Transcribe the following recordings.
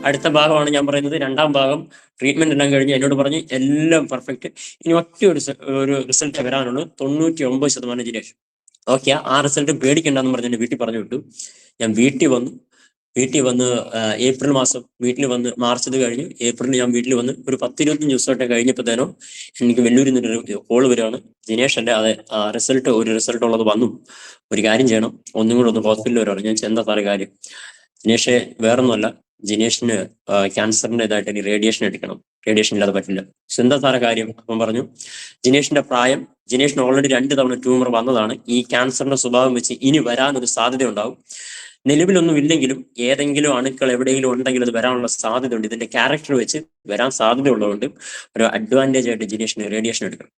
അടുത്ത ഭാഗമാണ് ഞാൻ പറയുന്നത്. രണ്ടാം ഭാഗം ട്രീറ്റ്മെന്റ് എല്ലാം കഴിഞ്ഞ് എന്നോട് പറഞ്ഞ് എല്ലാം പെർഫെക്റ്റ്, ഇനി ഒറ്റ ഒരു റിസൾട്ട് വരാനുള്ളൂ, 99% ജിനേഷ്. ഓക്കെ, ആ റിസൾട്ട് പേടിക്കണ്ടെന്ന് പറഞ്ഞ് എന്റെ വീട്ടിൽ പറഞ്ഞു വിട്ടു. ഞാൻ വീട്ടിൽ വന്ന് ഏപ്രിൽ മാസം വീട്ടിൽ വന്ന്, മാർച്ച് ഇത് കഴിഞ്ഞു, ഏപ്രിലിൽ ഞാൻ വീട്ടിൽ വന്ന് ഒരു 10-25 ദിവസമായിട്ട് കഴിഞ്ഞപ്പോഴത്തേനോ എനിക്ക് വെല്ലൂരിൽ നിന്നൊരു കോള് വരികയാണ്. ജിനേഷ് അല്ലേ? അതെ, ഒരു റിസൾട്ട് ഉള്ളത് വന്നു, ഒരു കാര്യം ചെയ്യണം, ഒന്നും കൂടെ ഒന്ന് ഹോസ്പിറ്റലിൽ വരാണ്. ഞാൻ എന്താ സാറേ കാര്യം? ജിനേഷെ വേറൊന്നുമല്ല, ജിനേഷിന് ക്യാൻസറിന്റെ ഇതായിട്ട് ഇനി റേഡിയേഷൻ എടുക്കണം, റേഡിയേഷൻ ഇല്ലാതെ പറ്റില്ല. എന്താ സാറേ കാര്യം? അപ്പം പറഞ്ഞു, ജിനേഷിന്റെ പ്രായം, ജിനേഷിന് ഓൾറെഡി 2 തവണ ട്യൂമർ വന്നതാണ്. ഈ ക്യാൻസറിന്റെ സ്വഭാവം വെച്ച് ഇനി വരാനൊരു സാധ്യത ഉണ്ടാവും. നിലവിലൊന്നും ഇല്ലെങ്കിലും ഏതെങ്കിലും അണുക്കൾ എവിടെയെങ്കിലും ഉണ്ടെങ്കിൽ അത് വരാനുള്ള സാധ്യതയുണ്ട്. ഇതിന്റെ ക്യാരക്ടർ വെച്ച് വരാൻ സാധ്യത ഉള്ളതുകൊണ്ട് ഒരു അഡ്വാൻറ്റേജ് ആയിട്ട് ജിനേഷിന് റേഡിയേഷൻ എടുക്കണം.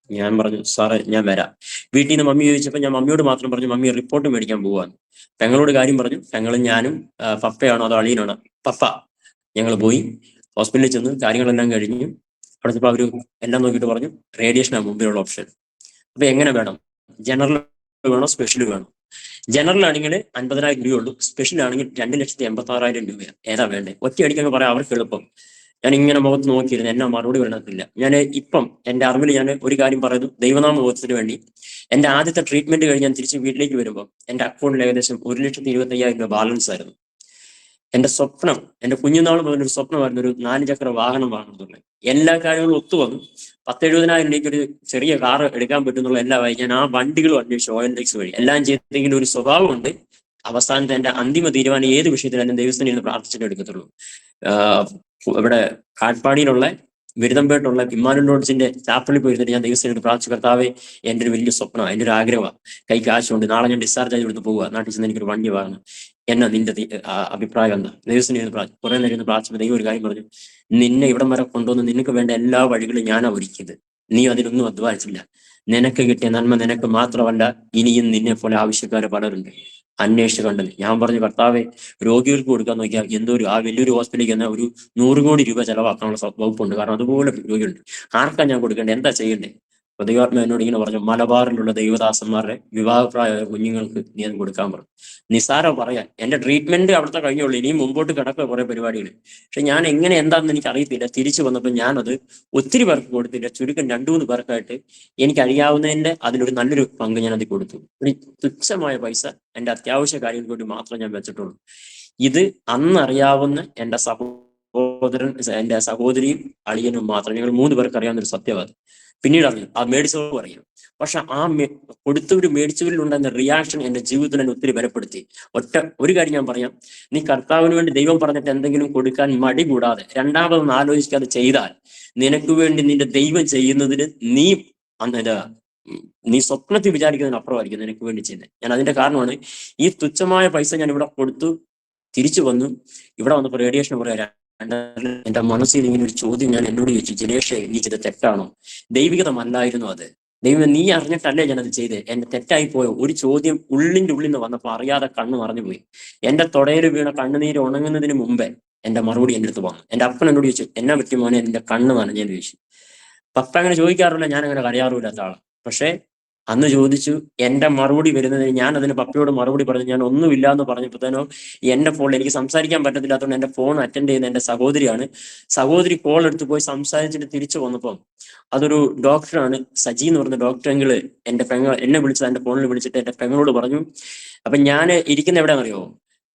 ഞാൻ പറഞ്ഞു, സാറേ ഞാൻ വരാം. വീട്ടിൽ നിന്ന് മമ്മി ചോദിച്ചപ്പോൾ ഞാൻ മമ്മിയോട് മാത്രം പറഞ്ഞു, മമ്മി റിപ്പോർട്ട് മേടിക്കാൻ പോവാന്ന്. പെങ്ങളോട് കാര്യം പറഞ്ഞു. പെങ്ങളും ഞാനും, പപ്പയാണോ അതോ അളിയനാണോ? പപ്പ. ഞങ്ങൾ പോയി ഹോസ്പിറ്റലിൽ ചെന്ന് കാര്യങ്ങളെല്ലാം കഴിഞ്ഞു. അവിടെ ചെന്നപ്പോൾ അവര് എല്ലാം നോക്കിയിട്ട് പറഞ്ഞു, റേഡിയേഷനാണ് മുമ്പിലുള്ള ഓപ്ഷൻ. അപ്പൊ എങ്ങനെ വേണം? ജനറൽ വേണോ സ്പെഷ്യൽ വേണോ? ജനറൽ ആണെങ്കിൽ 50,000 രൂപയുള്ളൂ, സ്പെഷ്യൽ ആണെങ്കിൽ 2,86,000 രൂപയാണ്. ഏതാ വേണ്ടേ? ഒറ്റയടിക്കങ്ങ് പറയാം, അവർക്ക് എളുപ്പം. ഞാൻ ഇങ്ങനെ മുഖത്ത് നോക്കിയിരുന്നു, എന്നാ മറുപടി പറയണത്തില്ല. ഞാൻ ഇപ്പം എന്റെ അറിവിൽ ഞാൻ ഒരു കാര്യം പറയുന്നു, ദൈവനാമ ബോധത്തിന് വേണ്ടി. എന്റെ ആദ്യത്തെ ട്രീറ്റ്മെന്റ് കഴിഞ്ഞ് ഞാൻ തിരിച്ച് വീട്ടിലേക്ക് വരുമ്പോൾ എന്റെ അക്കൗണ്ടിൽ ഏകദേശം 1,25,000 രൂപ ബാലൻസ് ആയിരുന്നു. എന്റെ സ്വപ്നം, എന്റെ കുഞ്ഞുനാൾ മുതൽ ഒരു സ്വപ്നമായിരുന്നു, ഒരു 4 ചക്ര വാഹനം വാങ്ങണമെന്നുള്ളത്. എല്ലാ കാര്യങ്ങളും ഒത്തുവന്നു. 10-70,000 രൂപയ്ക്ക് ഒരു ചെറിയ കാർ എടുക്കാൻ പറ്റുന്നുള്ള എല്ലാമായി ഞാൻ ആ വണ്ടികളും അന്വേഷിച്ചു, OLX വഴി എല്ലാം ചെയ്തെങ്കിലും ഒരു സ്വഭാവമുണ്ട്. അവസാനത്തെ എന്റെ അന്തിമ തീരുമാനം ഏത് വിഷയത്തിലും ദൈവസ്ഥനെ ഇരുന്ന് പ്രാർത്ഥിച്ചിട്ട് എടുക്കത്തുള്ളൂ. ഇവിടെ കാട്പാടിയിലുള്ള വിരുദംപേട്ടുള്ള ഇമ്മാനുവൽ ലോഡ്ജിന്റെ ചാപ്പലിൽ പോയിരുന്നിട്ട് ഞാൻ ദൈവസ്ഥനെ പ്രാർത്ഥിച്ചു, കർത്താവേ, എന്റെ ഒരു വലിയ സ്വപ്നമാണ്, എന്റെ ഒരു ആഗ്രഹമാണ്, കൈ കാശുണ്ട്, നാളെ ഞാൻ ഡിസ്ചാർജ് ആയി ഇവിടുന്ന് പോവുക, നാട്ടിൽ ചെന്ന് എനിക്കൊരു വണ്ടി വാങ്ങണം, എന്നാ നിന്റെ അഭിപ്രായം എന്താ? ദൈവസ്ഥനെ കുറെ നേരം ഇരുന്ന് പ്രാർത്ഥിച്ചപ്പോൾ ദൈവം ഒരു കാര്യം പറഞ്ഞു, നിന്നെ ഇവിടം വരെ കൊണ്ടുവന്ന് നിനക്ക് വേണ്ട എല്ലാ വഴികളും ഞാനാ ഒരുക്കിയത്, നീ അതിലൊന്നും അധ്വാനിച്ചില്ല. നിനക്ക് കിട്ടിയ നന്മ നിനക്ക് മാത്രമല്ല, ഇനിയും നിന്നെ പോലെ ആവശ്യക്കാര് പലരുണ്ട്, അന്വേഷിച്ച് കണ്ടത്. ഞാൻ പറഞ്ഞു, കർത്താവെ, രോഗികൾക്ക് കൊടുക്കാൻ നോക്കിയാൽ ആ വലിയൊരു ഹോസ്പിറ്റലിലേക്ക് തന്നെ ഒരു 100 കോടി രൂപ ചെലവാക്കാനുള്ള വകുപ്പുണ്ട്. കാരണം അതുപോലെ രോഗികളുണ്ട്. ആർക്കാ ഞാൻ കൊടുക്കേണ്ടത്? എന്താ ചെയ്യണ്ടേ? ദൈവാത്മ എന്നോട് ഇങ്ങനെ പറഞ്ഞു, മലബാറിലുള്ള ദൈവദാസന്മാരുടെ വിവാഹപ്രായ കുഞ്ഞുങ്ങൾക്ക് നീ അത് കൊടുക്കാൻ പറഞ്ഞു. നിസ്സാരം പറയാൻ, എന്റെ ട്രീറ്റ്മെന്റ് അവിടുത്തെ കഴിഞ്ഞുള്ളൂ, ഇനിയും മുമ്പോട്ട് കിടക്കുക കുറെ പരിപാടികൾ. പക്ഷെ ഞാൻ എങ്ങനെ എന്താണെന്ന് എനിക്ക് അറിയത്തില്ല. തിരിച്ചു വന്നപ്പോൾ ഞാനത് ഒത്തിരി പേർക്ക് കൊടുത്തില്ല, ചുരുക്കം 2-3 പേർക്കായിട്ട് എനിക്ക് അറിയാവുന്നതിന്റെ അതിലൊരു നല്ലൊരു പങ്ക് ഞാൻ അതിൽ കൊടുത്തു. ഒരു തുച്ഛമായ പൈസ എന്റെ അത്യാവശ്യ കാര്യങ്ങൾക്ക് വേണ്ടി മാത്രം ഞാൻ വെച്ചിട്ടുള്ളൂ. ഇത് അന്നറിയാവുന്ന എന്റെ എന്റെ സഹോദരിയും അളിയനും മാത്രം, ഞങ്ങൾ 3 പേർക്ക് അറിയാവുന്ന ഒരു സത്യവാദം. പിന്നീട് അറിഞ്ഞു, ആ മേടിച്ചവർക്ക് അറിയാം. പക്ഷെ ആ കൊടുത്തവര് മേടിച്ചവരിൽ ഉണ്ടായിരുന്ന റിയാക്ഷൻ എന്റെ ജീവിതത്തിൽ എന്നെ ഒത്തിരി ബലപ്പെടുത്തി. ഒരു കാര്യം ഞാൻ പറയാം, നീ കർത്താവിന് വേണ്ടി ദൈവം പറഞ്ഞിട്ട് എന്തെങ്കിലും കൊടുക്കാൻ മടി കൂടാതെ രണ്ടാമതൊന്നും ആലോചിക്കാതെ ചെയ്താൽ നിനക്ക് വേണ്ടി നിന്റെ ദൈവം ചെയ്യുന്നതിന് നീ സ്വപ്നത്തിൽ വിചാരിക്കുന്നതിന് അപ്പുറമായിരിക്കും നിനക്ക് വേണ്ടി ചെയ്യുന്നത്. ഞാൻ അതിന്റെ കാരണമാണ് ഈ തുച്ഛമായ പൈസ ഞാൻ ഇവിടെ കൊടുത്തു. തിരിച്ചു വന്നു, ഇവിടെ വന്നപ്പോൾ റേഡിയേഷൻ പറയാ, എന്റെ മനസ്സിൽ ഇങ്ങനെ ഒരു ചോദ്യം ഞാൻ എന്നോട് ചോദിച്ചു, ജിനേഷേ, നീ ചെയ്ത തെറ്റാണോ? ദൈവികതമല്ലായിരുന്നു അത്. ദൈവം, നീ അറിഞ്ഞിട്ടല്ലേ ഞാനത് ചെയ്തേ? എന്റെ തെറ്റായി പോയോ? ഒരു ചോദ്യം ഉള്ളിന്റെ ഉള്ളിൽ നിന്ന് വന്നപ്പോ അറിയാതെ കണ്ണ് മറഞ്ഞുപോയി. എന്റെ തൊടയിൽ വീണ കണ്ണുനീര് ഉണങ്ങുന്നതിന് മുമ്പേ എന്റെ മറുപടി എന്റെ അടുത്ത് വന്നു. എന്റെ അപ്പൻ എന്നോട് ചോദിച്ചു, എന്നാ പറ്റി മോനെ, എന്റെ കണ്ണ് നനഞ്ഞെന്ന് ചോദിച്ചു. പപ്പ അങ്ങനെ ചോദിക്കാറില്ല, ഞാൻ അങ്ങനെ കരയാറുമില്ലാത്ത ആളാണ്. പക്ഷെ അന്ന് ചോദിച്ചു. എന്റെ മറുപടി വരുന്നതിന് ഞാൻ അതിന് പപ്പയോട് മറുപടി പറഞ്ഞു, ഞാൻ ഒന്നുമില്ല എന്ന് പറഞ്ഞപ്പോഴത്തേനോ എന്റെ ഫോണിൽ, എനിക്ക് സംസാരിക്കാൻ പറ്റത്തില്ലാത്തതുകൊണ്ട് എന്റെ ഫോൺ അറ്റൻഡ് ചെയ്യുന്ന എന്റെ സഹോദരിയാണ്. സഹോദരി കോൾ എടുത്ത് പോയി സംസാരിച്ചിട്ട് തിരിച്ചു വന്നപ്പം അതൊരു ഡോക്ടറാണ്, സജി എന്ന് പറഞ്ഞ ഡോക്ടറെങ്കില് എന്നെ വിളിച്ചത്, എന്റെ ഫോണിൽ വിളിച്ചിട്ട് എന്റെ പെങ്ങളോട് പറഞ്ഞു. അപ്പൊ ഞാൻ ഇരിക്കുന്ന എവിടെയാണെന്നറിയോ?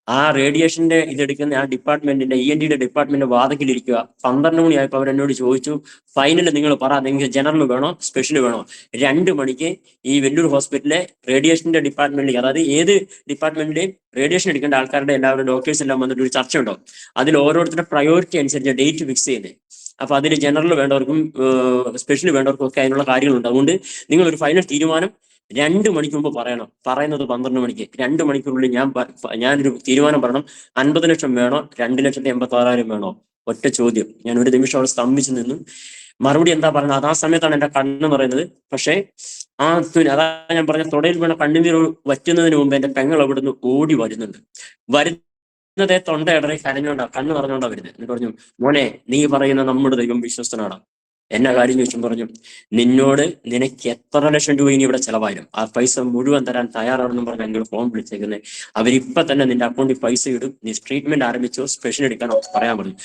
ആ റേഡിയേഷന്റെ ഇതെടുക്കുന്ന ആ ഡിപ്പാർട്ട്മെന്റിന്റെ ENT ഡിപ്പാർട്ട്മെന്റ് വാതക്കിലിരിക്കുക. 12 മണിയായപ്പോൾ അവരെന്നോട് ചോദിച്ചു, ഫൈനൽ നിങ്ങൾ പറ, നിങ്ങൾക്ക് ജനറൽ വേണോ സ്പെഷ്യൽ വേണോ? 2 മണിക്ക് ഈ വെല്ലൂർ ഹോസ്പിറ്റലിലെ റേഡിയേഷന്റെ ഡിപ്പാർട്ട്മെന്റിലേക്ക്, അതായത് ഏത് ഡിപ്പാർട്ട്മെന്റിലെയും റേഡിയേഷൻ എടുക്കേണ്ട ആൾക്കാരുടെ എല്ലാവരും ഡോക്ടേഴ്സ് എല്ലാം വന്നിട്ട് ഒരു ചർച്ച ഉണ്ടാവും. അതിൽ ഓരോരുത്തരുടെ പ്രയോറിറ്റി അനുസരിച്ച് ഡേറ്റ് ഫിക്സ് ചെയ്യുന്നത്. അപ്പൊ അതിൽ ജനറൽ വേണ്ടവർക്കും സ്പെഷ്യൽ വേണ്ടവർക്കും ഒക്കെ അതിനുള്ള കാര്യങ്ങളുണ്ട്. അതുകൊണ്ട് നിങ്ങൾ ഒരു ഫൈനൽ തീരുമാനം 2 മണിക്ക് മുമ്പ് പറയണം. പറയുന്നത് 12 മണിക്ക്. 2 മണിക്കൂറിനുള്ളിൽ ഞാനൊരു തീരുമാനം പറയണം. 50 ലക്ഷം വേണോ 2,86,000 വേണോ? ഒറ്റ ചോദ്യം. ഞാൻ ഒരു നിമിഷം അവിടെ സ്തംഭിച്ചു നിന്നു. മറുപടി എന്താ പറയുന്നത്? അത് ആ സമയത്താണ് എന്റെ കണ്ണ് പറയുന്നത്. പക്ഷേ അതാ ഞാൻ പറഞ്ഞ തൊടയിൽ വീണ കണ്ണുനീർ വറ്റുന്നതിന് മുമ്പ് എന്റെ പെങ്ങൾ അവിടുന്ന് ഓടി വരുന്നതേ തൊണ്ട ഇടറി കരഞ്ഞോണ്ടാ, കണ്ണ് പറഞ്ഞോണ്ടാ വരുന്നത്. എന്നിട്ട് പറഞ്ഞു, മോനെ, നീ പറയുന്ന നമ്മുടെ ദൈവം വിശ്വസ്തനാണ്. എന്നാ കാര്യം ചോദിച്ചും പറഞ്ഞു, നിന്നോട് നിനക്ക് എത്ര ലക്ഷം രൂപ ഇനി ഇവിടെ ചെലവായാലും ആ പൈസ മുഴുവൻ തരാൻ തയ്യാറാണെന്നും പറഞ്ഞ് എന്നോട് ഫോൺ വിളിച്ചേക്കുന്നത്. അവരിപ്പൊ തന്നെ നിന്റെ അക്കൗണ്ടിൽ പൈസ ഇടും, നീ ട്രീറ്റ്മെന്റ് ആരംഭിച്ചോ, സ്പെഷ്യൽ എടുക്കാനോ പറയാൻ പറഞ്ഞു.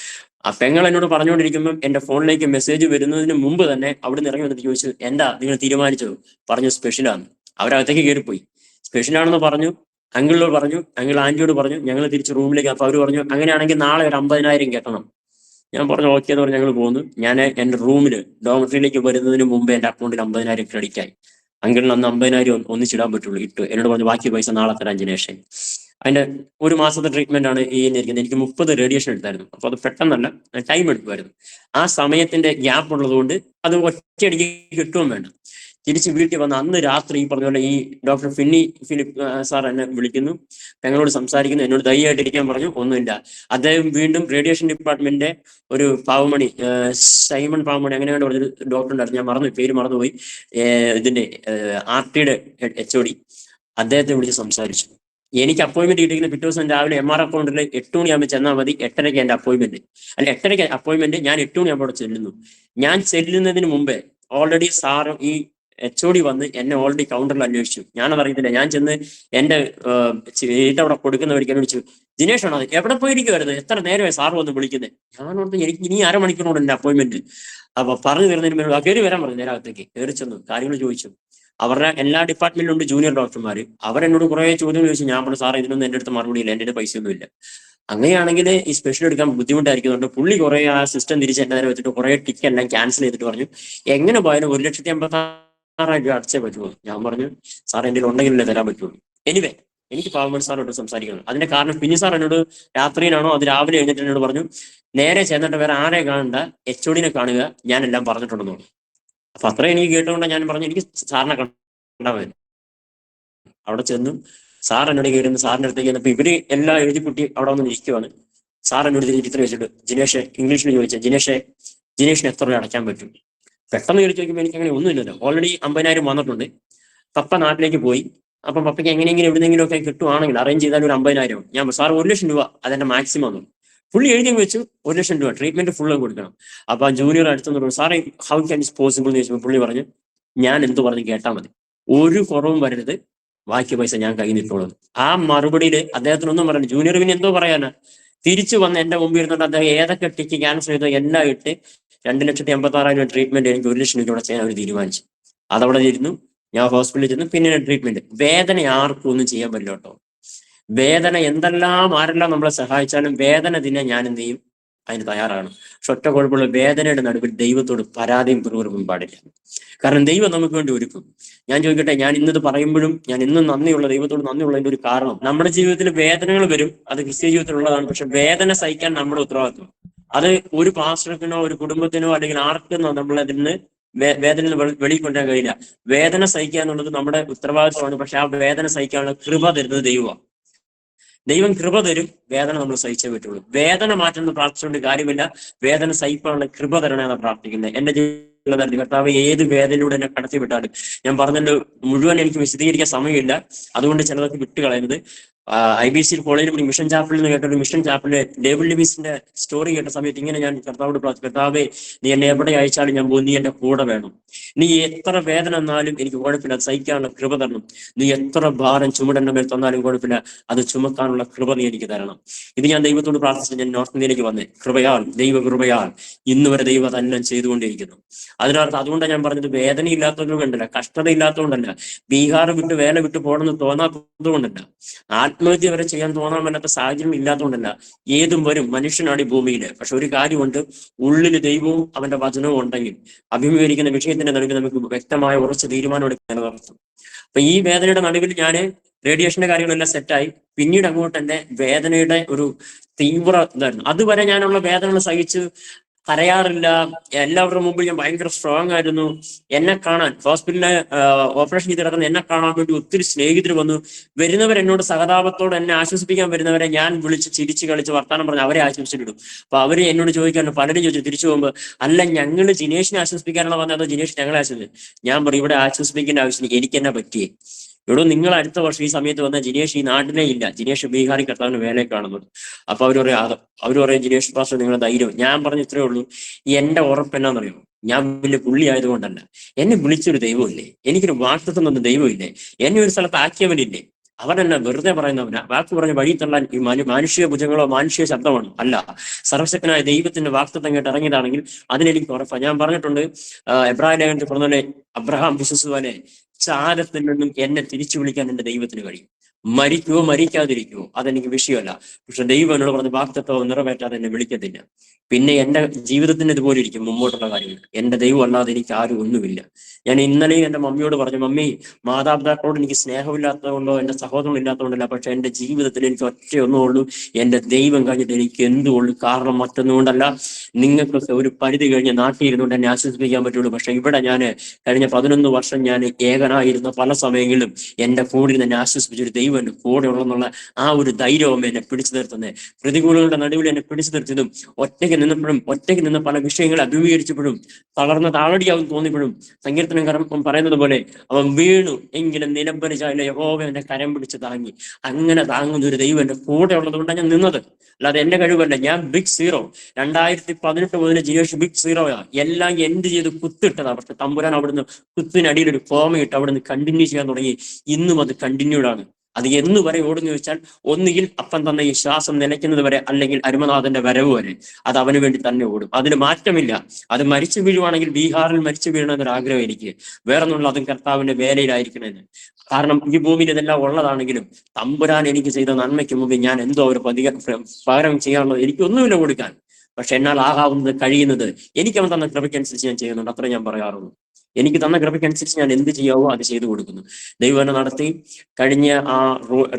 ആ പെങ്ങൾ എന്നോട് പറഞ്ഞുകൊണ്ടിരിക്കുമ്പോൾ എന്റെ ഫോണിലേക്ക് മെസ്സേജ് വരുന്നതിന് മുമ്പ് തന്നെ അവിടെ ഇറങ്ങി വന്നിട്ട് ചോദിച്ചു, എന്താ നിങ്ങൾ തീരുമാനിച്ചത്? പറഞ്ഞു സ്പെഷ്യലാണ്. അവരകത്തേക്ക് കയറിപ്പോയി. സ്പെഷ്യലാണെന്ന് പറഞ്ഞു. അങ്കിളിനോട് പറഞ്ഞു, അങ്കിൾ ആന്റിയോട് പറഞ്ഞു, ഞങ്ങൾ തിരിച്ച് റൂമിലേക്ക്. അപ്പൊ അവര് പറഞ്ഞു, അങ്ങനെയാണെങ്കിൽ നാളെ ഒരു 50,000 കെട്ടണം. ഞാൻ പറഞ്ഞു ഓക്കെ എന്ന് പറഞ്ഞ് ഞങ്ങൾ പോന്നു. ഞാൻ എന്റെ റൂമിൽ ഡോമറ്ററിയിലേക്ക് വരുന്നതിന് മുമ്പ് എന്റെ അക്കൗണ്ടിൽ 50,000 ക്രെഡിറ്റ് ആയി. അങ്കിളിന് അന്ന് 50,000 ഒന്നിച്ചിടാൻ പറ്റുള്ളൂ. ഇട്ടു. എന്നോട് പറഞ്ഞു ബാക്കി പൈസ നാളെ തരാൻ ജിനേഷ്. അതിന്റെ ഒരു മാസത്തെ ട്രീറ്റ്മെന്റ് ആണ് ഈ ഇരിക്കുന്നത്. എനിക്ക് 30 റേഡിയേഷൻ എടുത്തായിരുന്നു. അപ്പൊ അത് പെട്ടെന്നല്ല, ടൈം എടുക്കുമായിരുന്നു. ആ സമയത്തിന്റെ ഗ്യാപ്പ് ഉള്ളതുകൊണ്ട് അത് ഒറ്റയടിക്ക് കിട്ടുകയും വേണ്ട. തിരിച്ച് വീട്ടിൽ വന്ന് അന്ന് രാത്രി ഈ പറഞ്ഞ പോലെ ഈ ഡോക്ടർ ഫിലിപ്പ് സാർ എന്നെ വിളിക്കുന്നു, ഞങ്ങളോട് സംസാരിക്കുന്നു, എന്നോട് ധൈര്യമായിട്ടിരിക്കാൻ പറഞ്ഞു. ഒന്നുമില്ല. അദ്ദേഹം വീണ്ടും റേഡിയേഷൻ ഡിപ്പാർട്ട്മെന്റിന്റെ ഒരു പാവമണി, സൈമൺ പാവമണി അങ്ങനെയാണ് പറഞ്ഞൊരു ഡോക്ടർ ഉണ്ടായിരുന്നു, ഞാൻ മറന്നു, പേര് മറന്നുപോയി. ഇതിന്റെ RT-യുടെ HOD അദ്ദേഹത്തെ വിളിച്ച് സംസാരിച്ചു. എനിക്ക് അപ്പോയിന്റ്മെന്റ് കിട്ടിയിരിക്കുന്ന പിറ്റേ ദിവസം രാവിലെ MR അക്കൗണ്ടിൽ 8 മണിയാകുമ്പോൾ ചെന്നാൽ മതി. 8:30 എന്റെ അപ്പോയിന്റ്മെന്റ്. അല്ല 8:30 അപ്പോയിന്റ്മെന്റ്. ഞാൻ 8 മണിയാകുമ്പോൾ അവിടെ ചെല്ലുന്നു. ഞാൻ ചെല്ലുന്നതിന് മുമ്പേ ഓൾറെഡി സാറും ഈ HOD വന്ന് എന്നെ ഓൾറെഡി കൗണ്ടറിൽ അന്വേഷിച്ചു. ഞാനത് അറിയത്തില്ല. ഞാൻ ചെന്ന് എന്റെ അവിടെ കൊടുക്കുന്ന വഴിക്ക് വിളിച്ചു, ജിനേഷ് ആണോ? എവിടെ പോയിരിക്കുമായിരുന്നു? എത്ര നേരമായി സാറ് വന്ന് വിളിക്കുന്നത്? ഞാൻ ഓർത്ത് എനിക്ക് ഇനി അരമണിക്കൂറോട് എന്റെ അപ്പോയിന്റ്മെന്റ്. അപ്പൊ പറഞ്ഞു തരുന്നതിന് മുമ്പ് കയറി വരാൻ പറഞ്ഞു. നേരകത്തേക്ക് കയറി ചെന്നു, കാര്യങ്ങൾ ചോദിച്ചു. അവരുടെ എല്ലാ ഡിപ്പാർട്ട്മെന്റിലും ഉണ്ട് ജൂനിയർ ഡോക്ടർമാര്. അവരെന്നോട് കുറെ ചോദ്യം ചോദിച്ചു. ഞാൻ പറഞ്ഞു സാർ ഇതിനൊന്നും എന്റെ അടുത്ത് മറുപടി ഇല്ല, എന്റെ അടുത്ത് പൈസ ഒന്നുമില്ല. അങ്ങനെയാണെങ്കിൽ ഈ സ്പെഷ്യൽ എടുക്കാൻ ബുദ്ധിമുട്ടായിരിക്കുന്നുണ്ട്. പുള്ളി കുറെ ആ സിസ്റ്റം തിരിച്ച് എന്റെ നേരെ വെച്ചിട്ട് കുറെ ടിക്കറ്റ് എല്ലാം ക്യാൻസൽ ചെയ്തിട്ട് പറഞ്ഞു, എങ്ങനെ പോയാലും 1,56,000 രൂപ അടച്ചേ പറ്റുള്ളൂ. ഞാൻ പറഞ്ഞു സാർ എന്റെ ഉണ്ടെങ്കിലല്ലേ തരാൻ പറ്റുള്ളൂ. എനിവേ എനിക്ക് പാവമൺ സാറോട് സംസാരിക്കണം. അതിന്റെ കാരണം പിന്നെ സാർ എന്നോട് രാത്രിയിലാണോ അത് രാവിലെ എഴുന്നേറ്റ് എന്നോട് പറഞ്ഞു, നേരെ ചെന്നിട്ട് വേറെ ആരെ കാണണ്ട, HOD-നെ കാണുക, ഞാനെല്ലാം പറഞ്ഞിട്ടുണ്ടെന്ന് പറഞ്ഞു. അപ്പൊ അത്ര എനിക്ക് കേട്ടുകൊണ്ട് ഞാൻ പറഞ്ഞു എനിക്ക് സാറിനെ കണ്ടാൽ മതി. അവിടെ ചെന്നു സാർ എന്നോട് കയറുന്നു. സാറിന്റെ അടുത്തേക്ക് ചെന്നപ്പോ ഇവര് എല്ലാം എഴുതി കുട്ടി അവിടെ വന്ന് ഇരിക്കുവാണ്. സാർ എന്നോട് ഇത്ര വെച്ചിട്ട്, ജിനേഷ് ഇംഗ്ലീഷിൽ ചോദിച്ചാൽ, ജിനേഷിന് എത്ര രൂപ അടയ്ക്കാൻ പറ്റും? പെട്ടെന്ന് കയറി ചോദിക്കുമ്പോൾ എനിക്ക് അങ്ങനെ ഒന്നുമില്ലല്ലോ. ഓൾറെഡി 50,000 വന്നിട്ടുണ്ട്. പപ്പ നാട്ടിലേക്ക് പോയി. അപ്പൊ പപ്പയ്ക്ക് എങ്ങനെയെങ്കിലും എവിടെയെങ്കിലും ഒക്കെ കിട്ടുവാണെങ്കിൽ അറേഞ്ച് ചെയ്താൽ ഒരു 50,000. ഞാൻ സാർ 1,00,000 രൂപ അതെന്റെ മാക്സിമം ആണ്. പുള്ളി എഴുതി വെച്ചു 1,00,000 രൂപ ട്രീറ്റ്മെന്റ് ഫുള്ള് കൊടുക്കണം. അപ്പൊ ആ ജൂനിയർ അടുത്തെന്ന് പറഞ്ഞു, സാറേ ഹൗ ക്യാൻ ഇസ് പോസിബിൾ എന്ന് ചോദിച്ചപ്പോൾ പുള്ളി പറഞ്ഞു, ഞാൻ എന്ത് പറഞ്ഞു കേട്ടാൽ മതി, ഒരു കുറവും വരരുത്, ബാക്കി പൈസ ഞാൻ കൈ നിട്ടോളൂ. ആ മറുപടിയിൽ അദ്ദേഹത്തിനൊന്നും പറഞ്ഞു. ജൂനിയർ പിന്നെ എന്തോ പറയാനാ? തിരിച്ചു വന്ന് എന്റെ മുമ്പിൽ ഇരുന്നിട്ട് അദ്ദേഹം ഏതൊക്കെ ടിക്ക് ക്യാൻസൽ ചെയ്തോ എല്ലാം ഇട്ട് 2,86,000 ട്രീറ്റ്മെന്റ് എനിക്ക് 1,00,000 രൂപ ചെയ്യാൻ അവർ തീരുമാനിച്ചു. അതവിടെ ഇരുന്നു. ഞാൻ ഹോസ്പിറ്റലിൽ ചെന്നു. പിന്നെ ട്രീറ്റ്മെന്റ്. വേദന ആർക്കും ഒന്നും ചെയ്യാൻ പറ്റില്ല കേട്ടോ. വേദന എന്തെല്ലാം ആരെല്ലാം നമ്മളെ സഹായിച്ചാലും വേദന തിന്നെ ഞാൻ എന്ത് ചെയ്യും, അതിന് തയ്യാറാണ്. പക്ഷെ ഒറ്റ കുഴപ്പമുള്ള, വേദനയുടെ നടുവിൽ ദൈവത്തോട് പരാതിയും പിറുപിറുപ്പും പാടില്ല. കാരണം ദൈവം നമുക്ക് വേണ്ടി ഒരുക്കും. ഞാൻ ചോദിക്കട്ടെ, ഞാൻ ഇന്നത് പറയുമ്പോഴും ഞാൻ ഇന്നും നന്ദിയുള്ള, ദൈവത്തോട് നന്ദിയുള്ളതിന്റെ ഒരു കാരണം, നമ്മുടെ ജീവിതത്തിൽ വേദനകൾ വരും, അത് ക്രിസ്ത്യ ജീവിതത്തിലുള്ളതാണ്. പക്ഷെ വേദന സഹിക്കാൻ നമ്മുടെ ഉത്തരവാദിത്വം. അത് ഒരു പാസ്റ്റർക്കിനോ ഒരു കുടുംബത്തിനോ അല്ലെങ്കിൽ ആർക്കും നമ്മളതിന് വേദന വെളിയിൽ കൊണ്ടുവരാൻ കഴിയില്ല. വേദന സഹിക്കുക എന്നുള്ളത് നമ്മുടെ ഉത്തരവാദിത്വമാണ്. പക്ഷെ ആ വേദന സഹിക്കാനുള്ള കൃപ തരുന്നത് ദൈവമാണ്. ദൈവം കൃപ തരും, വേദന നമ്മൾ സഹിച്ചേ പറ്റുള്ളൂ. വേദന മാറ്റുന്നത് പ്രാർത്ഥിച്ചുകൊണ്ട് കാര്യമില്ല, വേദന സഹിക്കാനുള്ള കൃപ തരണമെന്ന് പ്രാർത്ഥിക്കുന്നത്. എന്റെ ജീവിതത്തിൽ കർത്താവ് ഏത് വേദനയിലൂടെ എന്നെ കടത്തി വിട്ടാലും, ഞാൻ പറഞ്ഞത് മുഴുവൻ എനിക്ക് വിശദീകരിക്കാൻ സമയമില്ല, അതുകൊണ്ട് ചിലതൊക്കെ വിട്ടുകളയുന്നത്. IBC കോളേജിൽ മിഷൻ ചാപ്പിളിൽ നിന്ന് കേട്ടൊരു മിഷൻ ചാപ്പിളിലെ ഡേവിഡ് ലിവിസിന്റെ സ്റ്റോറി കേട്ട സമയത്ത് ഇങ്ങനെ ഞാൻ കർത്താവോട് പ്രാർത്ഥിച്ചു, കർത്താവേ നീ എന്നെ എവിടെ അയച്ചാലും ഞാൻ പോകും, നീ എന്റെ കൂടെ വേണം. നീ എത്ര വേദന എന്നാലും എനിക്ക് കുഴപ്പമില്ല, അത് സഹിക്കാനുള്ള കൃപ തരണം. നീ എത്ര ഭാരം ചുമടെന്റെ മേൽ തന്നാലും കുഴപ്പമില്ല, അത് ചുമക്കാനുള്ള കൃപ നീ എനിക്ക് തരണം. ഇത് ഞാൻ ദൈവത്തോട് പ്രാർത്ഥിച്ചു. ഞാൻ നോർത്ത് ഇന്ത്യയിലേക്ക് വന്നേ. കൃപയാൽ, ദൈവകൃപയാൽ ഇന്ന് വരെ ദൈവം അതെല്ലാം ചെയ്തുകൊണ്ടിരിക്കുന്നു. അതിനർത്ഥം അതുകൊണ്ടാണ് ഞാൻ പറഞ്ഞത്, വേദന ഇല്ലാത്തതുകൊണ്ട് കൊണ്ടല്ല, കഷ്ടത ഇല്ലാത്തതുകൊണ്ടല്ല, ബീഹാർ വിട്ട് വേല വിട്ട് പോകണമെന്ന് തോന്നാത്തത് കൊണ്ടല്ല, ആത്മഹത്യ വരെ ചെയ്യാൻ തോന്നാൻ പറ്റാത്ത സാഹചര്യം ഇല്ലാത്തതുകൊണ്ടല്ല. ഏതും വരും, മനുഷ്യനാണ് ഈ ഭൂമിയില്. പക്ഷെ ഒരു കാര്യമുണ്ട്, ഉള്ളിൽ ദൈവവും അവന്റെ വചനവും ഉണ്ടെങ്കിൽ അഭിമുഖീകരിക്കുന്ന വിഷയത്തിന്റെ നടുവിൽ നമുക്ക് വ്യക്തമായ ഉറച്ച തീരുമാനം എടുക്കാൻ നടത്തും. അപ്പൊ ഈ വേദനയുടെ നടുവിൽ ഞാൻ റേഡിയേഷന്റെ കാര്യങ്ങളെല്ലാം സെറ്റായി. പിന്നീട് അങ്ങോട്ട് എന്റെ വേദനയുടെ ഒരു തീവ്ര ഇതായിരുന്നു. അതുവരെ ഞാനുള്ള വേദനകൾ സഹിച്ച് കരയാറില്ല. എല്ലാവരുടെ മുമ്പിൽ ഞാൻ ഭയങ്കര സ്ട്രോങ് ആയിരുന്നു. എന്നെ കാണാൻ ഹോസ്പിറ്റലിലെ ഓപ്പറേഷൻ ചെയ്ത് കിടക്കുന്ന എന്നെ കാണാൻ വേണ്ടി ഒത്തിരി സ്നേഹിതർ വന്നു. എന്നോട് സഹതാപത്തോടെ എന്നെ ആശ്വസിപ്പിക്കാൻ വരുന്നവരെ ഞാൻ വിളിച്ച് ചിരിച്ച് കളിച്ച് വർത്താനം പറഞ്ഞ് അവരെ ആശ്വസിച്ചിടും. അപ്പൊ അവര് എന്നോട് ചോദിക്കാറുണ്ട്, പലരും ചോദിച്ചു തിരിച്ചു പോകുമ്പോൾ, അല്ല ഞങ്ങള് ജിനേഷിനെ ആശ്വസിപ്പിക്കാനുള്ള വന്നത്, അതോ ജിനേഷ് ഞങ്ങളെ ആശ്വസിച്ചു? ഞാൻ പറയും, ഇവിടെ ആശ്വസിപ്പിക്കേണ്ട ആവശ്യമില്ല, എനിക്ക് എന്നാ പറ്റിയേ. ഇവിടെ നിങ്ങൾ അടുത്ത വർഷം ഈ സമയത്ത് വന്ന ജിനേഷ് ഈ നാട്ടിലേ ഇല്ല, ജിനേഷ് ബീഹാറിൽ കർത്താവിന് വേലയെ കാണുന്നുണ്ട്. അപ്പൊ അവർ പറയും ജിനേഷ് പാസ്റ്റർ നിങ്ങളുടെ ധൈര്യം. ഞാൻ പറഞ്ഞ ഇത്രേ ഉള്ളൂ, എന്റെ ഉറപ്പ് എന്നാന്നറിയോ, ഞാൻ വലിയ പുള്ളി ആയതുകൊണ്ടല്ല, എന്നെ വിളിച്ചൊരു ദൈവമില്ലേ, എനിക്കൊരു വാക്തത്വം തന്ന ദൈവമില്ലേ, എന്നെ ഒരു സ്ഥലത്ത് ആക്കിയവനില്ലേ, അവനെന്നെ വെറുതെ പറയുന്നവനാ. വാക്ക് പറഞ്ഞ വഴി തള്ളാൻ ഈ മാനുഷിക ഭുജങ്ങളോ മാനുഷിക ശബ്ദമാണോ? അല്ല, സർവശക്തനായ ദൈവത്തിന്റെ വാക്തത്വം കേട്ട് ഇറങ്ങിയതാണെങ്കിൽ അതിനെനിക്ക് ഉറപ്പാണ്. ഞാൻ പറഞ്ഞിട്ടുണ്ട്, എബ്രാഹിം ലേഖനത്തിൽ പറഞ്ഞ അബ്രഹാം വിശ്വസിച്ചവനെ ചാരത്തിൽ നിന്നും എന്നെ തിരിച്ചു വിളിക്കാൻ എന്റെ ദൈവത്തിന് കഴിയും. മരിക്കുവോ മരിക്കാതിരിക്കുവോ അതെനിക്ക് വിഷയമല്ല. പക്ഷെ ദൈവം എന്നോട് പറഞ്ഞ വാക്തത്വം നിറവേറ്റാതെ എന്നെ വിളിക്കത്തില്ല. പിന്നെ എന്റെ ജീവിതത്തിന് ഇതുപോലെ ഇരിക്കും മുമ്പോട്ടുള്ള കാര്യങ്ങൾ. എന്റെ ദൈവം അല്ലാതെ എനിക്ക് ആരും ഒന്നുമില്ല. ഞാൻ ഇന്നലെയും എന്റെ മമ്മിയോട് പറഞ്ഞു, മമ്മി, മാതാപിതാക്കളോട് എനിക്ക് സ്നേഹമില്ലാത്തതുകൊണ്ടോ എന്റെ സഹോദരൻ ഇല്ലാത്തതുകൊണ്ടല്ല, പക്ഷെ എന്റെ ജീവിതത്തിൽ എനിക്ക് ഒറ്റയൊന്നുള്ളൂ, എന്റെ ദൈവം കഴിഞ്ഞിട്ട് എനിക്ക് എന്തുള്ളൂ. കാരണം മറ്റൊന്നുകൊണ്ടല്ല, നിങ്ങൾക്കൊക്കെ ഒരു പരിധി കഴിഞ്ഞ് നാട്ടിൽ ഇരുന്നുകൊണ്ട് എന്നെ ആശ്വസിപ്പിക്കാൻ പറ്റുള്ളൂ. പക്ഷെ ഇവിടെ ഞാൻ കഴിഞ്ഞ 11 വർഷം ഞാൻ ഏകനായിരുന്ന പല സമയങ്ങളിലും എന്റെ കൂടെ എന്നെ ആശ്വസിപ്പിച്ചൊരു ദൈവം എന്റെ കൂടെ ഉള്ളെന്നുള്ള ആ ഒരു ധൈര്യവും എന്നെ പിടിച്ചു നിർത്തുന്നത്. പ്രതികൂലങ്ങളുടെ നടുവിൽ എന്നെ പിടിച്ചു നിർത്തിയതും, ഒറ്റയ്ക്ക് നിന്നപ്പോഴും, ഒറ്റയ്ക്ക് നിന്ന് പല വിഷയങ്ങളെ അഭിമുഖീകരിച്ചപ്പോഴും, തളർന്ന താളടിയാവും തോന്നിയപ്പോഴും, സങ്കീർത്തനം പറയുന്നത് പോലെ അവൻ വീണു എങ്കിലും നിലംപരിച്ചായ യഹോവ എന്റെ കരം പിടിച്ച് താങ്ങി. അങ്ങനെ താങ്ങുന്ന ഒരു ദൈവം എന്റെ കൂടെ ഉള്ളത് കൊണ്ടാണ് ഞാൻ നിന്നത്, അല്ലാതെ എന്റെ കഴിവല്ല. ഞാൻ ബിഗ് സീറോ. 2018 മുതൽ ജിനേഷ് ബിഗ് സീറോയാ. എല്ലാം എൻഡ് ചെയ്ത് കുത്തിട്ടതാ. പക്ഷെ തമ്പുരാൻ അവിടുന്ന് കുത്തിനടിയിൽ ഒരു കോമയിട്ട് അവിടുന്ന് കണ്ടിന്യൂ ചെയ്യാൻ തുടങ്ങി. ഇന്നും അത് കണ്ടിന്യൂഡ് ആണ്. അത് എന്ന് വരെ ഓടുന്നു ചോദിച്ചാൽ, ഒന്നുകിൽ അപ്പം തന്നെ ഈ ശ്വാസം നിലയ്ക്കുന്നത് വരെ, അല്ലെങ്കിൽ അരുമനാഥന്റെ വരവ് വരെ അത് അവന് വേണ്ടി തന്നെ ഓടും. അതിന് മാറ്റമില്ല. അത് മരിച്ചു വീഴുവാണെങ്കിൽ ബീഹാറിൽ മരിച്ചു വീഴണമെന്നൊരു ആഗ്രഹം എനിക്ക്. വേറൊന്നുള്ള അതും കർത്താവിന്റെ വേലയിലായിരിക്കണമെന്ന്. കാരണം ഈ ഭൂമിയിൽ ഇതെല്ലാം ഉള്ളതാണെങ്കിലും തമ്പുരാൻ എനിക്ക് ചെയ്ത നന്മയ്ക്ക് മുമ്പ് ഞാൻ എന്തോ ഒരു പകരം ചെയ്യാനുള്ളത് എനിക്കൊന്നുമില്ല കൊടുക്കാൻ. പക്ഷെ എന്നാൽ ആകാവുന്നത്, കഴിയുന്നത് എനിക്ക് അവൻ തന്ന കൃപയ്ക്കനുസരിച്ച് ഞാൻ ചെയ്യുന്നുണ്ട്. അത്ര ഞാൻ പറയാറുള്ളൂ. എനിക്ക് തന്ന കൃപയ്ക്കനുസരിച്ച് ഞാൻ എന്ത് ചെയ്യാവോ അത് ചെയ്തു കൊടുക്കുന്നു. ദൈവം എന്നെ നടത്തി. കഴിഞ്ഞ ആ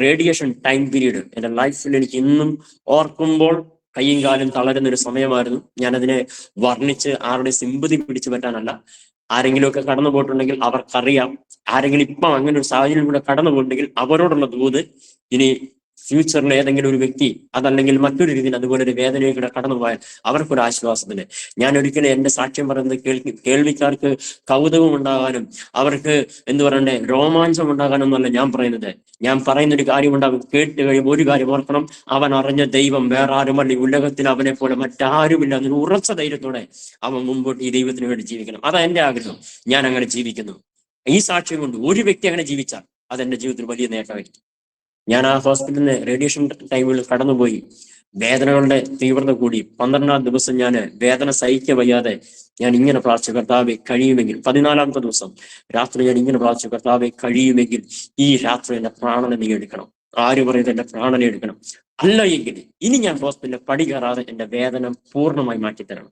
റേഡിയേഷൻ ടൈം പീരീഡ് എന്റെ ലൈഫിൽ എനിക്ക് ഇന്നും ഓർക്കുമ്പോൾ കയ്യും കാലും തളരുന്ന ഒരു സമയമായിരുന്നു. ഞാനതിനെ വർണ്ണിച്ച് ആരുടെ സിമ്പതി പിടിച്ചു പറ്റാനല്ല. ആരെങ്കിലുമൊക്കെ കടന്നു പോയിട്ടുണ്ടെങ്കിൽ അവർക്കറിയാം. ആരെങ്കിലും ഇപ്പം അങ്ങനെ ഒരു സാഹചര്യം കൂടെ കടന്നു പോയിട്ടുണ്ടെങ്കിൽ അവരോടുള്ള ദൂത്, ഇനി ഫ്യൂച്ചറിൽ ഏതെങ്കിലും ഒരു വ്യക്തി അതല്ലെങ്കിൽ മറ്റൊരു രീതിയിൽ അതുപോലെ ഒരു വേദനയുടെ കടന്നു പോയാൽ അവർക്കൊരു ആശ്വാസത്തിന് ഞാൻ ഒരിക്കലും എന്റെ സാക്ഷ്യം പറയുന്നത് കേൾവിക്കാർക്ക് കൗതുകം ഉണ്ടാകാനും അവർക്ക് എന്ത് പറയണ്ടേ രോമാഞ്ചം ഉണ്ടാകാനും എന്നല്ല ഞാൻ പറയുന്നത്. ഞാൻ പറയുന്ന ഒരു കാര്യം ഉണ്ടാകും. കേട്ട് കഴിയുമ്പോൾ ഒരു കാര്യം ഓർക്കണം, അവൻ അറിഞ്ഞ ദൈവം വേറെ ആരുമല്ല. ഈ ഉലകത്തിൽ അവനെ പോലെ മറ്റാരുമില്ല. അതിന് ഉറച്ച ധൈര്യത്തോടെ അവൻ മുമ്പോട്ട് ഈ ദൈവത്തിന് വേണ്ടി ജീവിക്കണം. അതാ എന്റെ ആഗ്രഹം. ഞാൻ അങ്ങനെ ജീവിക്കുന്നു. ഈ സാക്ഷ്യം കൊണ്ട് ഒരു വ്യക്തി അങ്ങനെ ജീവിച്ചാൽ അതെന്റെ ജീവിതത്തിൽ വലിയ നേട്ടമായിരിക്കും. ഞാൻ ആ ഹോസ്പിറ്റലിന് റേഡിയേഷൻ ടൈമിൽ കടന്നുപോയി. വേദനകളുടെ തീവ്രത കൂടി 12ാം ദിവസം ഞാൻ വേദന സഹിக்க വയ്യാതെ ഞാൻ ഇങ്ങനെ പ്രാർത്ഥിച്ചു, കർത്താവെ കഴിയുമെങ്കിൽ. 14ാമത്തെ ദിവസം രാത്രി ഞാൻ ഇങ്ങനെ പ്രാർത്ഥിച്ചു, കർത്താവെ കഴിയുമെങ്കിൽ ഈ രാത്രി എന്റെ പ്രാണനെ നീ എടുക്കണം. ആര് പറയുന്നത് എന്റെ പ്രാണനെ എടുക്കണം? അല്ല എങ്കിൽ ഇനി ഞാൻ ഹോസ്പിറ്റലിൽ പടി കയറാതെ എന്റെ വേദന പൂർണ്ണമായി മാറ്റിത്തരണം.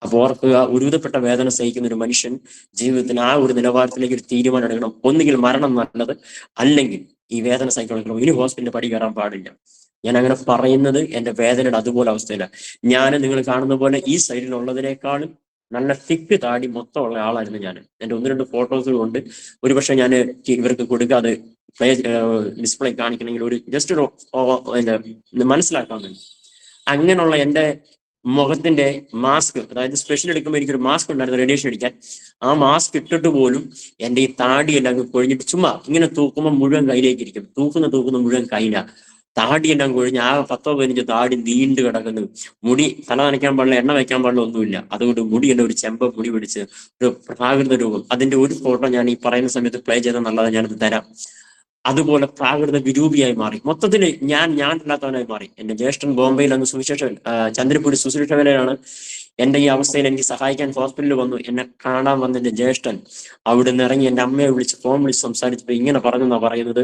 അപ്പൊ ഓർക്കുക, ഒരുവിധപ്പെട്ട വേദന സഹിക്കുന്ന ഒരു മനുഷ്യൻ ജീവിതത്തിന് ആ ഒരു നിലവാരത്തിലേക്ക് ഒരു തീരുമാനം എടുക്കണം. ഒന്നുകിൽ മരണം നല്ലത്, അല്ലെങ്കിൽ ഈ വേദന സഹിക്കണം. ഇനി ഹോസ്പിറ്റലിൽ പടി കയറാൻ പാടില്ല. ഞാൻ അങ്ങനെ പറയുന്നത് എന്റെ വേദനയുടെ അതുപോലെ അവസ്ഥയില്ല. ഞാൻ നിങ്ങൾ കാണുന്ന പോലെ ഈ സൈഡിലുള്ളതിനേക്കാളും നല്ല തിക്ക് താടി മൊത്തമുള്ള ആളായിരുന്നു ഞാൻ. എന്റെ 1-2 ഫോട്ടോസുകൾ കൊണ്ട് ഒരുപക്ഷെ ഞാൻ ഇവർക്ക് കൊടുക്കാതെ ഡിസ്പ്ലേ കാണിക്കണമെങ്കിൽ ഒരു ജസ്റ്റ് ഒരു മനസ്സിലാക്കാൻ വേണ്ടി അങ്ങനെയുള്ള എന്റെ മുഖത്തിന്റെ മാസ്ക്, അതായത് സ്പെഷ്യൽ എടുക്കുമ്പോൾ എനിക്കൊരു മാസ്ക് ഉണ്ടായിരുന്നു റേഡിയേഷൻ അടിക്കാൻ. ആ മാസ്ക് ഇട്ടിട്ട് പോലും എന്റെ ഈ താടിയെല്ലാം കൊഴിഞ്ഞിട്ട് ചുമ്മാ ഇങ്ങനെ തൂക്കുമ്പോൾ മുഴുവൻ കയ്യിലേക്ക് ഇരിക്കും. തൂക്കുന്ന മുഴുവൻ കയ്യില. താടിയെല്ലാം കൊഴിഞ്ഞ് ആ 10-15 താടി നീണ്ടു കിടക്കുന്നു. മുടി തല നനയ്ക്കാൻ പാടില്ല, എണ്ണ വയ്ക്കാൻ പാടില്ല, ഒന്നുമില്ല. അതുകൊണ്ട് മുടിയെല്ലാം ഒരു ചെമ്പ മുടി പിടിച്ച് ഒരു പ്രാകൃത രൂപം. അതിന്റെ ഒരു ഫോട്ടോ ഞാൻ ഈ പറയുന്ന സമയത്ത് പ്ലേ ചെയ്താൽ നല്ലത്, ഞാനത് തരാം. അതുപോലെ പ്രാകൃത വിരൂപിയായി മാറി. മൊത്തത്തില് ഞാൻ അല്ലാത്തവനായി മാറി. എന്റെ ജ്യേഷ്ഠൻ ബോംബെയിൽ അന്ന് ചന്ദ്രപ്പൂടി സുശീഷ വേലയാണ്. എന്റെ ഈ അവസ്ഥയിൽ എനിക്ക് സഹായിക്കാൻ ഹോസ്പിറ്റലിൽ വന്നു. എന്നെ കാണാൻ വന്ന എന്റെ ജ്യേഷ്ഠൻ അവിടെ നിന്ന് ഇറങ്ങി എന്റെ അമ്മയെ വിളിച്ച് ഫോൺ വിളിച്ച് സംസാരിച്ചപ്പോ ഇങ്ങനെ പറഞ്ഞെന്നാ പറയുന്നത്,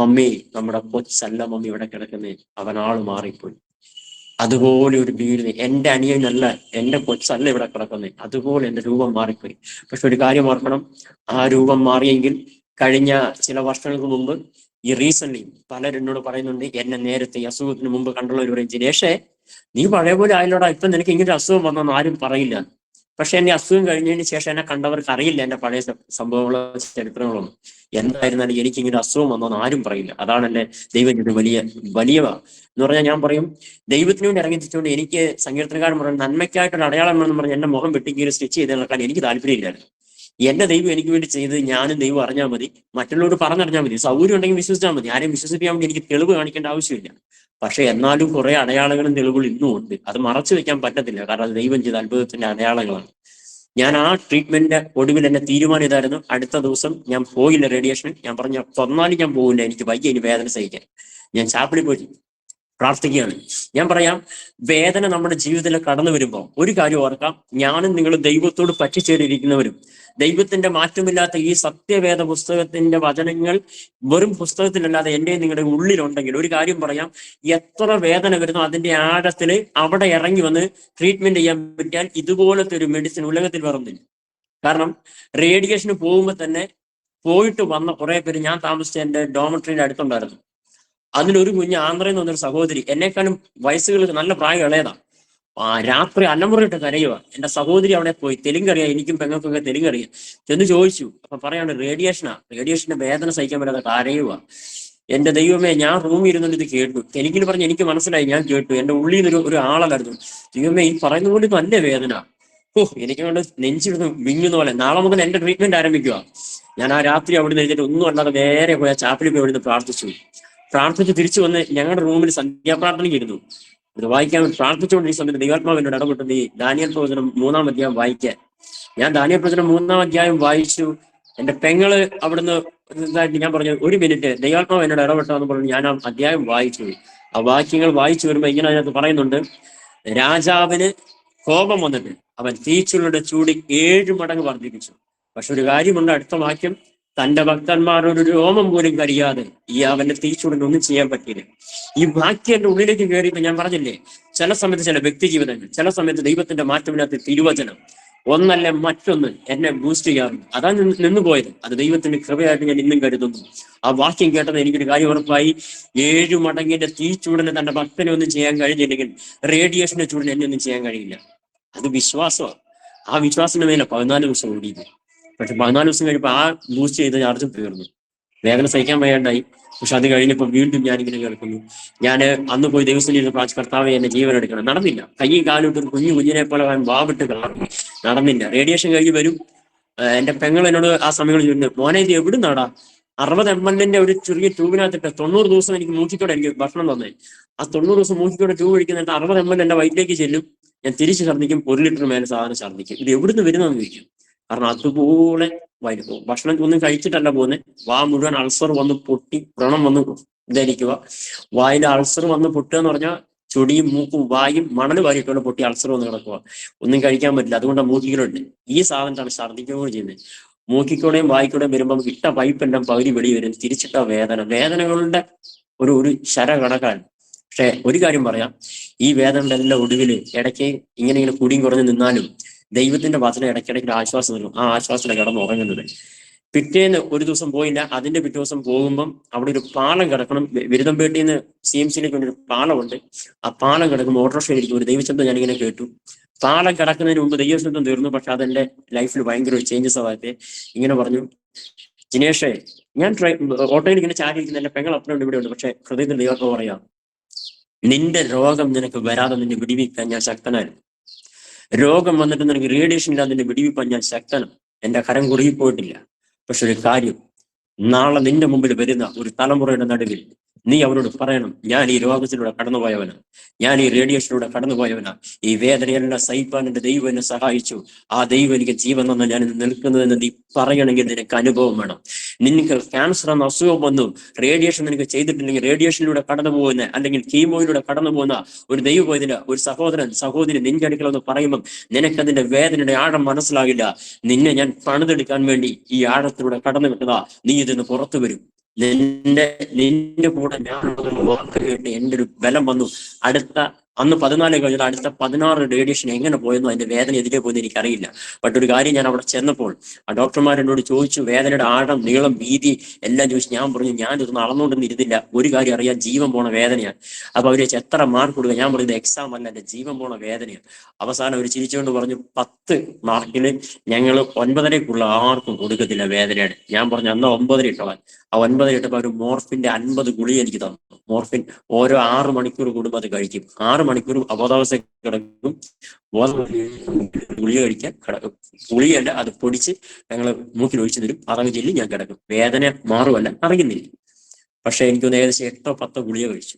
മമ്മി, നമ്മുടെ കൊച്ചല്ല മമ്മി ഇവിടെ കിടക്കുന്നേ, അവനാള് മാറിപ്പോയി. അതുപോലെ ഒരു വീട്, എന്റെ അനിയനല്ല, എന്റെ കൊച്ചല്ല ഇവിടെ കിടക്കുന്നേ, അതുപോലെ എന്റെ രൂപം മാറിപ്പോയി. പക്ഷെ ഒരു കാര്യം ഓർക്കണം, ആ രൂപം മാറിയെങ്കിൽ കഴിഞ്ഞ ചില വർഷങ്ങൾക്ക് മുമ്പ് ഈ റീസെന്റ് പലരും എന്നോട് പറയുന്നുണ്ട്, എന്നെ നേരത്തെ ഈ അസുഖത്തിന് മുമ്പ് കണ്ടുള്ളവർ പറയും, ജിനേഷേ നീ പഴയ പോലെ ആയില്ലോടാ, ഇപ്പൊ നിനക്ക് ഇങ്ങനെ അസുഖം വന്നൊന്നും ആരും പറയില്ല. പക്ഷെ എന്റെ അസുഖം കഴിഞ്ഞതിന് ശേഷം എന്നെ കണ്ടവർക്ക് അറിയില്ല എന്റെ പഴയ സംഭവങ്ങളോ ചരിത്രങ്ങളൊന്നും. എന്തായിരുന്നാലും എനിക്ക് ഇങ്ങനെ അസുഖം വന്നോന്ന് ആരും പറയില്ല. അതാണ് എന്റെ ദൈവം ഇത് വലിയവാ എന്ന് പറഞ്ഞാൽ ഞാൻ പറയും, ദൈവത്തിന് വേണ്ടി ഇറങ്ങി തിരിച്ചുകൊണ്ട് എനിക്ക് സങ്കീർത്തനക്കാരൻ പറയും നന്മയ്ക്കായിട്ടൊരു അടയാളം എന്ന് പറഞ്ഞ് എന്റെ മുഖം വെട്ടിക്കീറി സ്റ്റിച്ച് ചെയ്ത് നടക്കാൻ എനിക്ക് താല്പര്യമില്ലായിരുന്നു. എന്റെ ദൈവം എനിക്ക് വേണ്ടി ചെയ്ത് ഞാനും ദൈവം അറിഞ്ഞാൽ മതി, മറ്റുള്ളവരോട് പറഞ്ഞറിഞ്ഞാൽ മതി, സൗകര്യം ഉണ്ടെങ്കിൽ വിശ്വസിച്ചാൽ മതി. ആരെയും വിശ്വസിപ്പിക്കാൻ വേണ്ടി എനിക്ക് തെളിവ് കാണിക്കേണ്ട ആവശ്യമില്ല. പക്ഷെ എന്നാലും കുറെ അടയാളങ്ങളും തെളിവുകളും ഇന്നും ഉണ്ട്. അത് മറച്ചു വെക്കാൻ പറ്റത്തില്ല, കാരണം അത് ദൈവം ചെയ്ത അത്ഭുതത്തിന്റെ അടയാളങ്ങളാണ്. ഞാൻ ആ ട്രീറ്റ്മെന്റിന്റെ ഒടുവിൽ എന്റെ തീരുമാനം ഇതായിരുന്നു, അടുത്ത ദിവസം ഞാൻ പോയില്ല റേഡിയേഷൻ. ഞാൻ പറഞ്ഞു തൊന്നാലും ഞാൻ പോകില്ല, എനിക്ക് വയ്യ ഇനി വേദന സഹിക്കാൻ. ഞാൻ ചാപ്പിളിൽ പോയി പ്രാർത്ഥിക്കുകയാണ്. ഞാൻ പറയാം, വേദന നമ്മുടെ ജീവിതത്തിൽ കടന്നു വരുമ്പോൾ ഒരു കാര്യം ഓർക്കാം, ഞാനും നിങ്ങൾ ദൈവത്തോട് പറ്റിച്ചേരിയിരിക്കുന്നവരും ദൈവത്തിന്റെ മാറ്റമില്ലാത്ത ഈ സത്യവേദ പുസ്തകത്തിന്റെ വചനങ്ങൾ വെറും പുസ്തകത്തിലല്ലാതെ എൻ്റെ നിങ്ങളുടെ ഉള്ളിലുണ്ടെങ്കിൽ ഒരു കാര്യം പറയാം, എത്ര വേദന വരുന്നോ അതിന്റെ ആഴത്തിൽ അവിടെ ഇറങ്ങി വന്ന് ട്രീറ്റ്മെന്റ് ചെയ്യാൻ പറ്റിയാൽ ഇതുപോലത്തെ ഒരു മെഡിസിൻ ഉലകത്തിൽ വേറൊന്നില്ല. കാരണം റേഡിയേഷന് പോകുമ്പോൾ തന്നെ പോയിട്ട് വന്ന കുറെ പേര് ഞാൻ താമസിച്ച എൻ്റെ ഡോമട്രിയുടെ അടുത്തുണ്ടായിരുന്നു. അതിലൊരു കുഞ്ഞ് ആന്ധ്രയിൽ നിന്ന് വന്നൊരു സഹോദരി, എന്നെക്കാളും വയസ്സുകൾ നല്ല പ്രായം ഇളയതാ. രാത്രി അലമുറയിട്ട് കരയുക. എന്റെ സഹോദരി അവിടെ പോയി, തെലുങ്കറിയാം, എനിക്കും പെങ്ങൾക്കൊക്കെ തെലുങ്കറിയാം. ചെന്ന് ചോദിച്ചു, അപ്പൊ പറയാണ് റേഡിയേഷന്റെ വേദന സഹിക്കാൻ പറ്റാതെ കരയുക. എന്റെ ദൈവമേ, ഞാൻ റൂമിൽ ഇരുന്നുകൊണ്ട് ഇത് കേട്ടു. തെലുങ്കിൽ പറഞ്ഞ് എനിക്ക് മനസ്സിലായി, ഞാൻ കേട്ടു. എന്റെ ഉള്ളിൽ നിന്ന് ഒരു ആളല്ലായിരുന്നു. ദൈവമേ, ഈ പറയുന്ന പോലെ നല്ല വേദന. എനിക്ക് കൊണ്ട് നെഞ്ചിരുന്ന് വിങ്ങുന്ന പോലെ. നാളെ മുതൽ എന്റെ ട്രീറ്റ്മെന്റ് ആരംഭിക്കുക. ഞാൻ ആ രാത്രി അവിടെ നിന്ന് എഴുതിയിട്ട് ഒന്നും അല്ലാതെ നേരെ പോയി ആ ചാപ്പിൽ പോയി അവിടുന്ന് പ്രാർത്ഥിച്ച് തിരിച്ചു വന്ന് ഞങ്ങളുടെ റൂമിൽ സന്ധ്യാപ്രാർത്ഥനയ്ക്ക് ഇരുന്നു. ഇത് വായിക്കാൻ പ്രാർത്ഥിച്ചുകൊണ്ട് ഈ സമയത്ത് ദൈവാത്മാവ് എന്നോട് ഇടപെട്ടു, നീ ദാനിയേൽ പ്രവചനം 3-ാം അധ്യായം വായിക്കാൻ. ഞാൻ ദാനിയേൽ പ്രവചനം 3-ാം അധ്യായം വായിച്ചു. എന്റെ പെങ്ങള് അവിടുന്ന് ഇതായിട്ട് ഞാൻ പറഞ്ഞു, 1 മിനിറ്റ്, ദൈവാത്മാവ് എന്നോട് ഇടപെട്ടാന്ന് പറഞ്ഞു. ഞാൻ ആ അധ്യായം വായിച്ചു. ആ വാക്യങ്ങൾ വായിച്ചു വരുമ്പോ ഇങ്ങനെ അതിനകത്ത് പറയുന്നുണ്ട്, രാജാവിന് കോപം വന്നിട്ട് അവൻ തീച്ചുള്ളുടെ ചൂട് 7 മടങ്ങ് വർദ്ധിപ്പിച്ചു. പക്ഷെ ഒരു കാര്യമുണ്ട്, അടുത്ത വാക്യം, തന്റെ ഭക്തന്മാരൊരു രോമം പോലും കരിയാതെ ഈ അവന്റെ തീച്ചൂടിന് ഒന്നും ചെയ്യാൻ പറ്റിയില്ല. ഈ വാക്യം എന്റെ ഉള്ളിലേക്ക് കയറിയപ്പോ ഞാൻ പറഞ്ഞില്ലേ, ചില സമയത്ത് ചില വ്യക്തി ജീവിതങ്ങൾ, ചില സമയത്ത് ദൈവത്തിന്റെ മാറ്റമില്ലാത്ത തിരുവചനം ഒന്നല്ല മറ്റൊന്ന് എന്നെ ബൂസ്റ്റ് ചെയ്യാറുണ്ട്. അതാണ് നിന്നു പോയത്. അത് ദൈവത്തിന്റെ കൃപയായിട്ട് ഞാൻ ഇന്നും കരുതുന്നു. ആ വാക്യം കേട്ടത് എനിക്കൊരു കാര്യം ഉറപ്പായി, 7 മടങ്ങിന്റെ തീച്ചൂടിന് തന്റെ ഭക്തനെ ഒന്നും ചെയ്യാൻ കഴിഞ്ഞില്ലെങ്കിൽ റേഡിയേഷന്റെ ചൂടിന് എന്നെ ഒന്നും ചെയ്യാൻ കഴിയില്ല. അത് വിശ്വാസമാണ്. ആ വിശ്വാസത്തിന്റെ മേലെ 14 ദിവസം ഓടിയത്. പക്ഷെ 14 ദിവസം കഴിയുമ്പോൾ ആ ബൂസ്റ്റ് ചെയ്ത ചാർജും തീർന്നു. വേദന സഹിക്കാൻ വയ്യാണ്ടായി. പക്ഷെ അത് കഴിഞ്ഞപ്പോൾ വീണ്ടും ഞാനിങ്ങനെ കേൾക്കുന്നു. ഞാൻ അന്ന് പോയി ദൈവസ്ഥലിരുന്ന് പ്രാർത്ഥിച്ചു, കർത്താവെ എന്നെ ജീവൻ എടുക്കണം. നടന്നില്ല. കയ്യും കാലും ഇട്ട് ഒരു കുഞ്ഞിനെ പോലെ വാവിട്ട് കളഞ്ഞു. നടന്നില്ല. റേഡിയേഷൻ കഴിഞ്ഞ് വരും. എന്റെ പെങ്ങൾ എന്നോട് ആ സമയങ്ങളിൽ ചോദിക്കുന്നു, മോനെ ഇത് എവിടെ നടാ? 60 ml ഒരു ചെറിയ ട്യൂബിനകത്തിട്ട് 90 ദിവസം എനിക്ക് മൂക്കിക്കൂടെ എനിക്ക് ഭക്ഷണം തന്നെ. ആ 90 ദിവസം മൂക്കിക്കൂടെ ട്യൂബ് കഴിക്കുന്നിട്ട് 60 ml എന്റെ വയറ്റിലേക്ക് ചെല്ലും. ഞാൻ തിരിച്ച് ഛർദ്ദിക്കും. 1 ലിറ്റർ മേലെ സാധനം ഛർദ്ദിക്കും. ഇത് എവിടുന്ന് വരുന്നതെന്ന് ചോദിക്കും. കാരണം അതുപോലെ ഭക്ഷണം ഒന്നും കഴിച്ചിട്ടല്ല പോകുന്നത്. വാ മുഴുവൻ അൾസർ വന്ന് പൊട്ടി വ്രണം വന്ന് ധരിക്കുക. വായിൽ അൾസർ വന്ന് പൊട്ടുക എന്ന് പറഞ്ഞാൽ ചൊടിയും മൂക്കും വായും മണൽ വാരിയിട്ടുള്ള പൊട്ടി അൾസർ വന്ന് കിടക്കുക. ഒന്നും കഴിക്കാൻ പറ്റില്ല. അതുകൊണ്ട് മൂക്കികളുണ്ട്. ഈ സാധനത്താണ് ഛർദ്ദിക്കുകയും ചെയ്യുന്നത്. മൂക്കിക്കൂടെയും വായിക്കൂടെയും വരുമ്പോൾ ഇട്ട പൈപ്പെല്ലാം പകുതി വെളി വരും. തിരിച്ചിട്ട വേദനകളുടെ ഒരു ശര കണക്കാണ്. പക്ഷെ ഒരു കാര്യം പറയാം, ഈ വേദനയുടെ എല്ലാം ഒടുവിൽ ഇടയ്ക്ക് ഇങ്ങനെ കൂടിയും കുറഞ്ഞു നിന്നാലും ദൈവത്തിന്റെ വചനം ഇടയ്ക്കിടയ്ക്ക് ആശ്വാസം നൽകും. ആ ആശ്വാസത്തിലെ കിടന്ന് ഉറങ്ങുന്നത്. പിറ്റേന്ന് ഒരു ദിവസം പോയില്ല, അതിന്റെ പിറ്റേ ദിവസം പോകുമ്പം അവിടെ ഒരു പാലം കിടക്കണം. ബിരുദംപേട്ടിയിൽ നിന്ന് CMC-യിലേക്ക് ഒരു പാലമുണ്ട്. ആ പാലം കിടക്കുമ്പോൾ ഓട്ടോറിക്ഷയിലിരിക്കും. ഒരു ദൈവശബ്ദം ഞാനിങ്ങനെ കേട്ടു. പാലം കിടക്കുന്നതിന് മുമ്പ് ദൈവശബ്ദം തീർന്നു. പക്ഷെ അതെന്റെ ലൈഫിൽ ഭയങ്കര ഒരു ചേഞ്ചസ് ആവാത്തെ. ഇങ്ങനെ പറഞ്ഞു, ജിനേഷേ, ഞാൻ ഓട്ടോയിൽ ഇങ്ങനെ ചാരിയിരിക്കുന്ന എന്റെ പെങ്ങൾ അപ്പനുണ്ട്, ഇവിടെ ഉണ്ട്. പക്ഷെ ഹൃദയത്തിൽ ദൈവം പറയാം, നിന്റെ രോഗം നിനക്ക് വരാതെ നിന്നെ വിടിവിക്കാൻ ഞാൻ ശക്തനായിരുന്നു. രോഗം വന്നിട്ട് നിനക്ക് റേഡിയേഷൻ ഇല്ലാതെ നിന്നെ വിടിവിപ്പാൻ ഞാൻ ശക്തനാണ്. എന്റെ കരം കുറുകി പോയിട്ടില്ല. പക്ഷെ ഒരു കാര്യം, നാളെ നിന്റെ മുമ്പിൽ വരുന്ന ഒരു തലമുറയുടെ നടുവിൽ നീ അവരോട് പറയണം, ഞാൻ ഈ രോഗത്തിലൂടെ കടന്നുപോയവനാ, ഞാൻ ഈ റേഡിയേഷനിലൂടെ കടന്നുപോയവനാ. ഈ വേദനയെല്ലാം സഹിപ്പാൻ എന്റെ ദൈവം എന്നെ സഹായിച്ചു. ആ ദൈവം എനിക്ക് ജീവൻ തന്ന ഞാൻ നിൽക്കുന്നതെന്ന് നീ പറയണമെങ്കിൽ നിനക്ക് അനുഭവം വേണം. നിനക്ക് ക്യാൻസർ എന്ന അസുഖം വന്നു, റേഡിയേഷൻ നിനക്ക് ചെയ്തിട്ടില്ലെങ്കിൽ റേഡിയേഷനിലൂടെ കടന്നു പോകുന്ന അല്ലെങ്കിൽ കീമോയിലൂടെ കടന്നു പോകുന്ന ഒരു ദൈവത്തിന് ഒരു സഹോദരി നിന്റെ അടുക്കലെന്ന് പറയുമ്പം നിനക്കതിന്റെ വേദനയുടെ ആഴം മനസ്സിലാകില്ല. നിന്നെ ഞാൻ പണിതെടുക്കാൻ വേണ്ടി ഈ ആഴത്തിലൂടെ കടന്നു വിട്ടതാ. നീ ഇതിന് പുറത്തു വരും. നിന്റെ കൂടെ ഞാൻ വാക്ക് കേട്ട് എൻ്റെ ഒരു ബലം വന്നു. അന്ന് 14 കഴിഞ്ഞാൽ അടുത്ത 16 റേഡിയേഷൻ എങ്ങനെ പോയെന്നോ അതിന്റെ വേദന എതിരെ പോയെന്ന് എനിക്കറിയില്ല. ബട്ട് ഒരു കാര്യം, ഞാൻ അവിടെ ചെന്നപ്പോൾ ആ ഡോക്ടർമാരെന്നോട് ചോദിച്ചു, വേദനയുടെ ആഴം, നീളം, വീതി എല്ലാം ചോദിച്ചു. ഞാൻ പറഞ്ഞു, ഞാൻ ഇതൊന്നും അളന്നുകൊണ്ടൊന്നും ഇരുന്നില്ല. ഒരു കാര്യം അറിയാൻ, ജീവൻ പോണ വേദനയാണ്. അപ്പൊ അവര് എത്ര മാർക്ക് കൊടുക്കുക? ഞാൻ പറയുന്നത് എക്സാം അല്ല, എന്റെ ജീവൻ പോണ വേദനയാണ്. അവസാനം അവർ ചിരിച്ചുകൊണ്ട് പറഞ്ഞു, 10 മാർക്കിന് ഞങ്ങൾ 9.5-ക്കുള്ള ആർക്കും കൊടുക്കത്തില്ല വേദനയാണ്. ഞാൻ പറഞ്ഞു, അന്ന് 9 ഇട്ടവൻ. ആ 9 ഇട്ടപ്പോൾ അവർ മോർഫിന്റെ 50 ഗുളിക എനിക്ക് തന്നു. മോർഫിൻ ഓരോ 6 മണിക്കൂർ കൂടുമ്പോൾ അത് കഴിക്കും. 6 മണിക്കൂർ അബോധാവസ്ഥ കിടക്കും. ബോധം ഗുളിക കഴിക്കാൻ കിടക്കും. ഗുളികയല്ല, അത് പൊടിച്ച് ഞങ്ങൾ മൂക്കിൽ ഒഴിച്ചു തരും. അതങ്ങ് ചെല്ലി ഞാൻ കിടക്കും. വേദന മാറുമല്ല, അറിയുന്നില്ല. പക്ഷെ എനിക്കൊന്ന് ഏകദേശം 8 or 10 ഗുളിക കഴിച്ചു.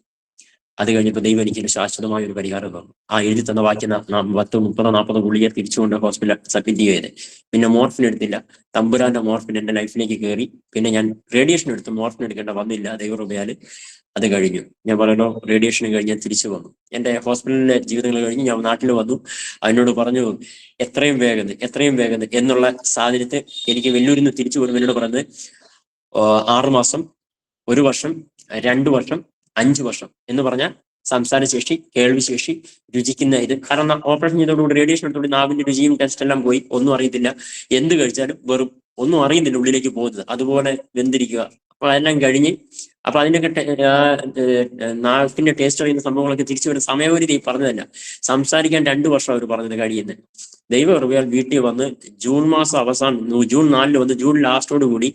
അത് കഴിഞ്ഞപ്പോൾ ദൈവം എനിക്ക് ശാശ്വതമായ ഒരു പരിഹാരം തന്നു. ആ എഴുതി തന്ന ബാക്കി 10, 30, 40 ഗുളിക തിരിച്ചുകൊണ്ട് ഹോസ്പിറ്റലിൽ സബ്മിറ്റ് ചെയ്ത്. പിന്നെ മോർഫിൻ എടുത്തില്ല. തമ്പുരാന്റെ മോർഫിൻ എന്റെ ലൈഫിലേക്ക് കയറി. പിന്നെ ഞാൻ റേഡിയേഷൻ എടുത്തു. മോർഫിൻ എടുക്കേണ്ട വന്നില്ല. ദൈവകൃപയാല് അത് കഴിഞ്ഞു. ഞാൻ പറയണോ, റേഡിയേഷൻ കഴിഞ്ഞ് ഞാൻ തിരിച്ചു വന്നു. എന്റെ ഹോസ്പിറ്റലിലെ ജീവിതങ്ങൾ കഴിഞ്ഞ് ഞാൻ നാട്ടിൽ വന്നു. അതിനോട് പറഞ്ഞു, എത്രയും വേഗം എന്നുള്ള സാഹചര്യത്തിൽ എനിക്ക് വെല്ലൂരിൽ നിന്ന് തിരിച്ചു വരുമ്പോൾ എന്നോട് പറഞ്ഞത് 6 മാസം, 1 വർഷം, 2 വർഷം, 5 വർഷം എന്ന് പറഞ്ഞാൽ സംസാരശേഷി, കേൾവിശേഷി, രുചിക്കുന്ന ഇത്. കാരണം ഓപ്പറേഷൻ ചെയ്തതോടുകൂടി, റേഡിയേഷൻ എടുത്തോണ്ട് നാവിന്റെ രുചിയും ടെസ്റ്റ് എല്ലാം പോയി. ഒന്നും അറിയത്തില്ല. എന്ത് കഴിച്ചാലും വെറും ഒന്നും അറിയുന്നില്ല ഉള്ളിലേക്ക് പോകുന്നത്. അതുപോലെ വെന്തിരിക്കുക. അപ്പൊ അതെല്ലാം കഴിഞ്ഞ് അപ്പൊ അതിനൊക്കെ നാക്കിന്റെ ടേസ്റ്റ് അറിയുന്ന സംഭവങ്ങളൊക്കെ തിരിച്ചു വരുന്ന സമയപരിധി പറഞ്ഞതല്ല. സംസാരിക്കാൻ 2 വർഷം അവർ പറഞ്ഞത് കഴിയുന്നത്. ദൈവകൃപയാൽ വീട്ടിൽ വന്ന് ജൂൺ മാസം അവസാനം, ജൂൺ 4 വന്ന് ജൂൺ ലാസ്റ്റോട് കൂടി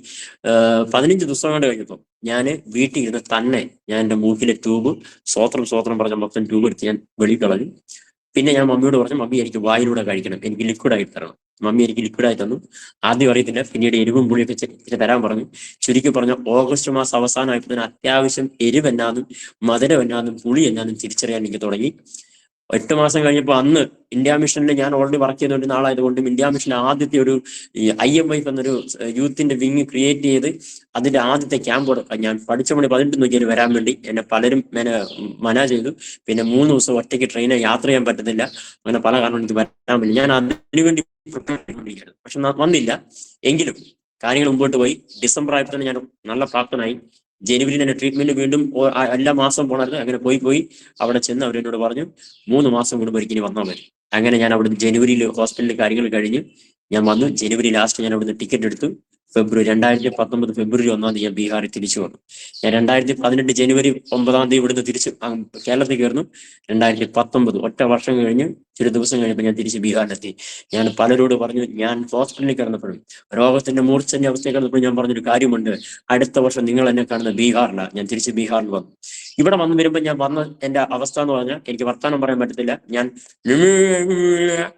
15 ദിവസം കൊണ്ട് കഴിഞ്ഞപ്പോൾ ഞാൻ വീട്ടിൽ ഇരുന്ന് തന്നെ ഞാൻ എൻ്റെ മൂക്കിലെ ട്യൂബ് സ്വോത്രം പറഞ്ഞ മൊത്തം ട്യൂബ് എടുത്ത് ഞാൻ വെളിയിൽ കളഞ്ഞു. പിന്നെ ഞാൻ മമ്മിയോട് പറഞ്ഞു, മമ്മി എനിക്ക് വായിലൂടെ കഴിക്കണം, എനിക്ക് ലിക്വിഡായിട്ട് തരണം. മമ്മി എനിക്ക് ലിക്വിഡായി തന്നു. ആദ്യം അറിയത്തില്ല, പിന്നീട് എരിവും പുളിയൊക്കെ തരാൻ പറഞ്ഞു. ചുരുക്കി പറഞ്ഞു, ഓഗസ്റ്റ് മാസം അവസാനമായപ്പോൾ തന്നെ അത്യാവശ്യം എരിവ് എന്നാന്നും മധുരം എന്നാന്നും പുളി എന്നാന്നും തിരിച്ചറിയാൻ എനിക്ക് തുടങ്ങി. 8 മാസം കഴിഞ്ഞപ്പോൾ അന്ന് ഇന്ത്യ മിഷനിൽ ഞാൻ ഓൾറെഡി വർക്ക് ചെയ്തുകൊണ്ട് നാളായതുകൊണ്ടും ഇന്ത്യ മിഷനിൽ ആദ്യത്തെ ഒരു IMY എന്നൊരു യൂത്തിന്റെ വിങ് ക്രിയേറ്റ് ചെയ്ത് അതിന്റെ ആദ്യത്തെ ക്യാമ്പ് ഞാൻ പഠിച്ച മണി 18 നോക്കിയാൽ വരാൻ വേണ്ടി എന്നെ പലരും മന ചെയ്തു. പിന്നെ 3 ദിവസം ഒറ്റയ്ക്ക് ട്രെയിനെ യാത്ര ചെയ്യാൻ പറ്റുന്നില്ല. അങ്ങനെ പല കാരണം എനിക്ക് വരാൻ വേണ്ടി ഞാൻ അതിനുവേണ്ടി പ്രിപ്പയർ ചെയ്തുകൊണ്ടിരിക്കുകയാണ്. പക്ഷെ വന്നില്ല. എങ്കിലും കാര്യങ്ങൾ മുമ്പോട്ട് പോയി. ഡിസംബർ ആയപ്പോൾ തന്നെ ഞാൻ നല്ല പ്രാപ്തനായി. ജനുവരിയിൽ എന്റെ ട്രീറ്റ്മെന്റ് വീണ്ടും എല്ലാ മാസവും പോണായിരുന്നു. അങ്ങനെ പോയി അവിടെ ചെന്ന് അവരെന്നോട് പറഞ്ഞു, 3 മാസം കൂടുമ്പോൾ ഒരിക്കലും വന്നാൽ മതി. അങ്ങനെ ഞാൻ അവിടുന്ന് ജനുവരിയിൽ ഹോസ്പിറ്റലിൽ കാര്യങ്ങൾ കഴിഞ്ഞ് ഞാൻ വന്നു. ജനുവരി ലാസ്റ്റ് ഞാൻ അവിടുന്ന് ടിക്കറ്റ് എടുത്തു. 2019 ഫെബ്രുവരി 1 ഞാൻ ബീഹാറിൽ തിരിച്ചു വന്നു. ഞാൻ 2018 ജനുവരി 9 ഇവിടുന്ന് തിരിച്ച് കേരളത്തിൽ കയറുന്നു. 2019 ഒറ്റ വർഷം കഴിഞ്ഞ് ചില ദിവസം കഴിഞ്ഞപ്പോൾ ഞാൻ തിരിച്ച് ബീഹാറിലെത്തി. ഞാൻ പലരോട് പറഞ്ഞു, ഞാൻ ഹോസ്പിറ്റലിൽ കിടന്നപ്പോഴും രോഗത്തിന്റെ മൂർച്ഛന്റെ അവസ്ഥയിൽ കിടന്നപ്പോഴും ഞാൻ പറഞ്ഞൊരു കാര്യമുണ്ട്, അടുത്ത വർഷം നിങ്ങൾ എന്നെ കാണുന്ന ബീഹാറിലാണ്. ഞാൻ തിരിച്ച് ബീഹാറിൽ വന്നു. ഇവിടെ വരുമ്പോൾ ഞാൻ വന്ന എന്റെ അവസ്ഥ എന്ന് പറഞ്ഞാൽ എനിക്ക് വർത്താനം പറയാൻ പറ്റത്തില്ല. ഞാൻ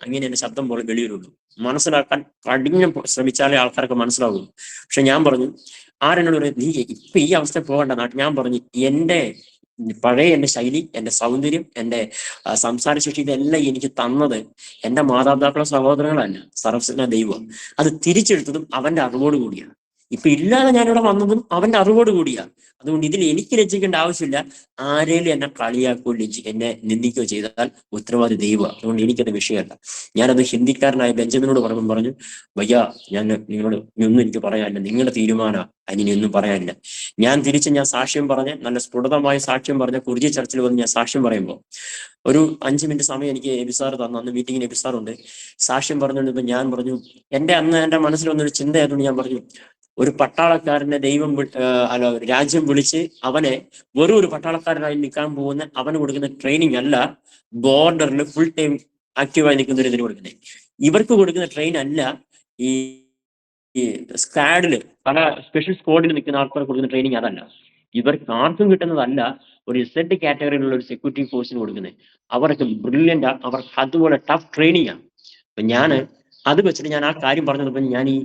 അങ്ങനെ എന്റെ ശബ്ദം പോലെ വെളിയിലുള്ളൂ. മനസ്സിലാക്കാൻ കഠിനം ശ്രമിച്ചാലേ ആൾക്കാർക്ക് മനസ്സിലാവുള്ളൂ. പക്ഷെ ഞാൻ പറഞ്ഞു, ആരെന്നോട് പറയും, നീ ഇപ്പൊ ഈ അവസ്ഥ പോകണ്ട നാട്ടിൽ. ഞാൻ പറഞ്ഞു, എന്റെ ശൈലി, എന്റെ സൗന്ദര്യം, എന്റെ സംസാരശേഷി, ഇതെല്ലാം എനിക്ക് തന്നത് എന്റെ മാതാപിതാക്കളോ സഹോദരങ്ങളല്ല, സർവ്വജ്ഞ ദൈവം. അത് തിരിച്ചെടുത്തതും അവന്റെ അറിവോട് കൂടിയാണ്. ഇപ്പൊ ഇല്ലാതെ ഞാനിവിടെ വന്നതും അവന്റെ അറിവോട് കൂടിയാണ്. അതുകൊണ്ട് ഇതിൽ എനിക്ക് ലജ്ജിക്കേണ്ട ആവശ്യമില്ല. ആരേലും എന്നെ കളിയാക്കുകയോ എന്നെ നിന്ദിക്കുകയോ ചെയ്താൽ ഉത്തരവാദി ദൈവമാണ്. അതുകൊണ്ട് എനിക്കത് വിഷയമല്ല. ഞാനത് ഹിന്ദിക്കാരനായ ബെഞ്ചമിനോട് പറഞ്ഞു, ഭയ്യ, നിങ്ങളോട് ഒന്നും എനിക്ക് പറയാനില്ല, നിങ്ങളുടെ തീരുമാനം, അതിനൊന്നും പറയാനില്ല. ഞാൻ സാക്ഷ്യം പറഞ്ഞ് നല്ല സ്ഫുടതമായ സാക്ഷ്യം പറഞ്ഞ കുറിജി ചർച്ചിൽ വന്ന് ഞാൻ സാക്ഷ്യം പറയുമ്പോൾ ഒരു 5 മിനിറ്റ് സമയം എനിക്ക് എബിസാർ തന്നു. അന്ന് മീറ്റിങ്ങിന് എബിസാറുണ്ട്. സാക്ഷ്യം പറഞ്ഞുകൊണ്ടിരുമ്പോൾ ഞാൻ പറഞ്ഞു, എന്റെ മനസ്സിൽ വന്നൊരു ചിന്തയായതുകൊണ്ട് ഞാൻ പറഞ്ഞു, ഒരു പട്ടാളക്കാരനെ രാജ്യം വിളിച്ച് അവനെ വെറും ഒരു പട്ടാളക്കാരനായി നിൽക്കാൻ പോകുന്ന അവന് കൊടുക്കുന്ന ട്രെയിനിങ് അല്ല ബോർഡറിൽ ഫുൾ ടൈം ആക്റ്റീവായി നിൽക്കുന്ന ഒരു ഇതിന് കൊടുക്കുന്നത്. ഇവർക്ക് കൊടുക്കുന്ന ട്രെയിൻ അല്ല ഈ സ്ക്വാഡില് പല സ്പെഷ്യൽ സ്ക്വാഡിൽ നിൽക്കുന്ന ആൾക്കാർക്ക് കൊടുക്കുന്ന ട്രെയിനിങ് അതല്ല. ഇവർക്ക് ആർക്കും കിട്ടുന്നതല്ല. ഒരു Z കാറ്റഗറിയിലുള്ള ഒരു സെക്യൂരിറ്റി ഫോഴ്സിന് കൊടുക്കുന്നത്. അവർക്ക് ബ്രില്യൻ്റ്, അവർക്ക് അതുപോലെ ടഫ് ട്രെയിനിങ് ആണ്. അപ്പൊ അത് വെച്ചിട്ട് ഞാൻ ആ കാര്യം പറഞ്ഞപ്പോൾ ഞാൻ ഈ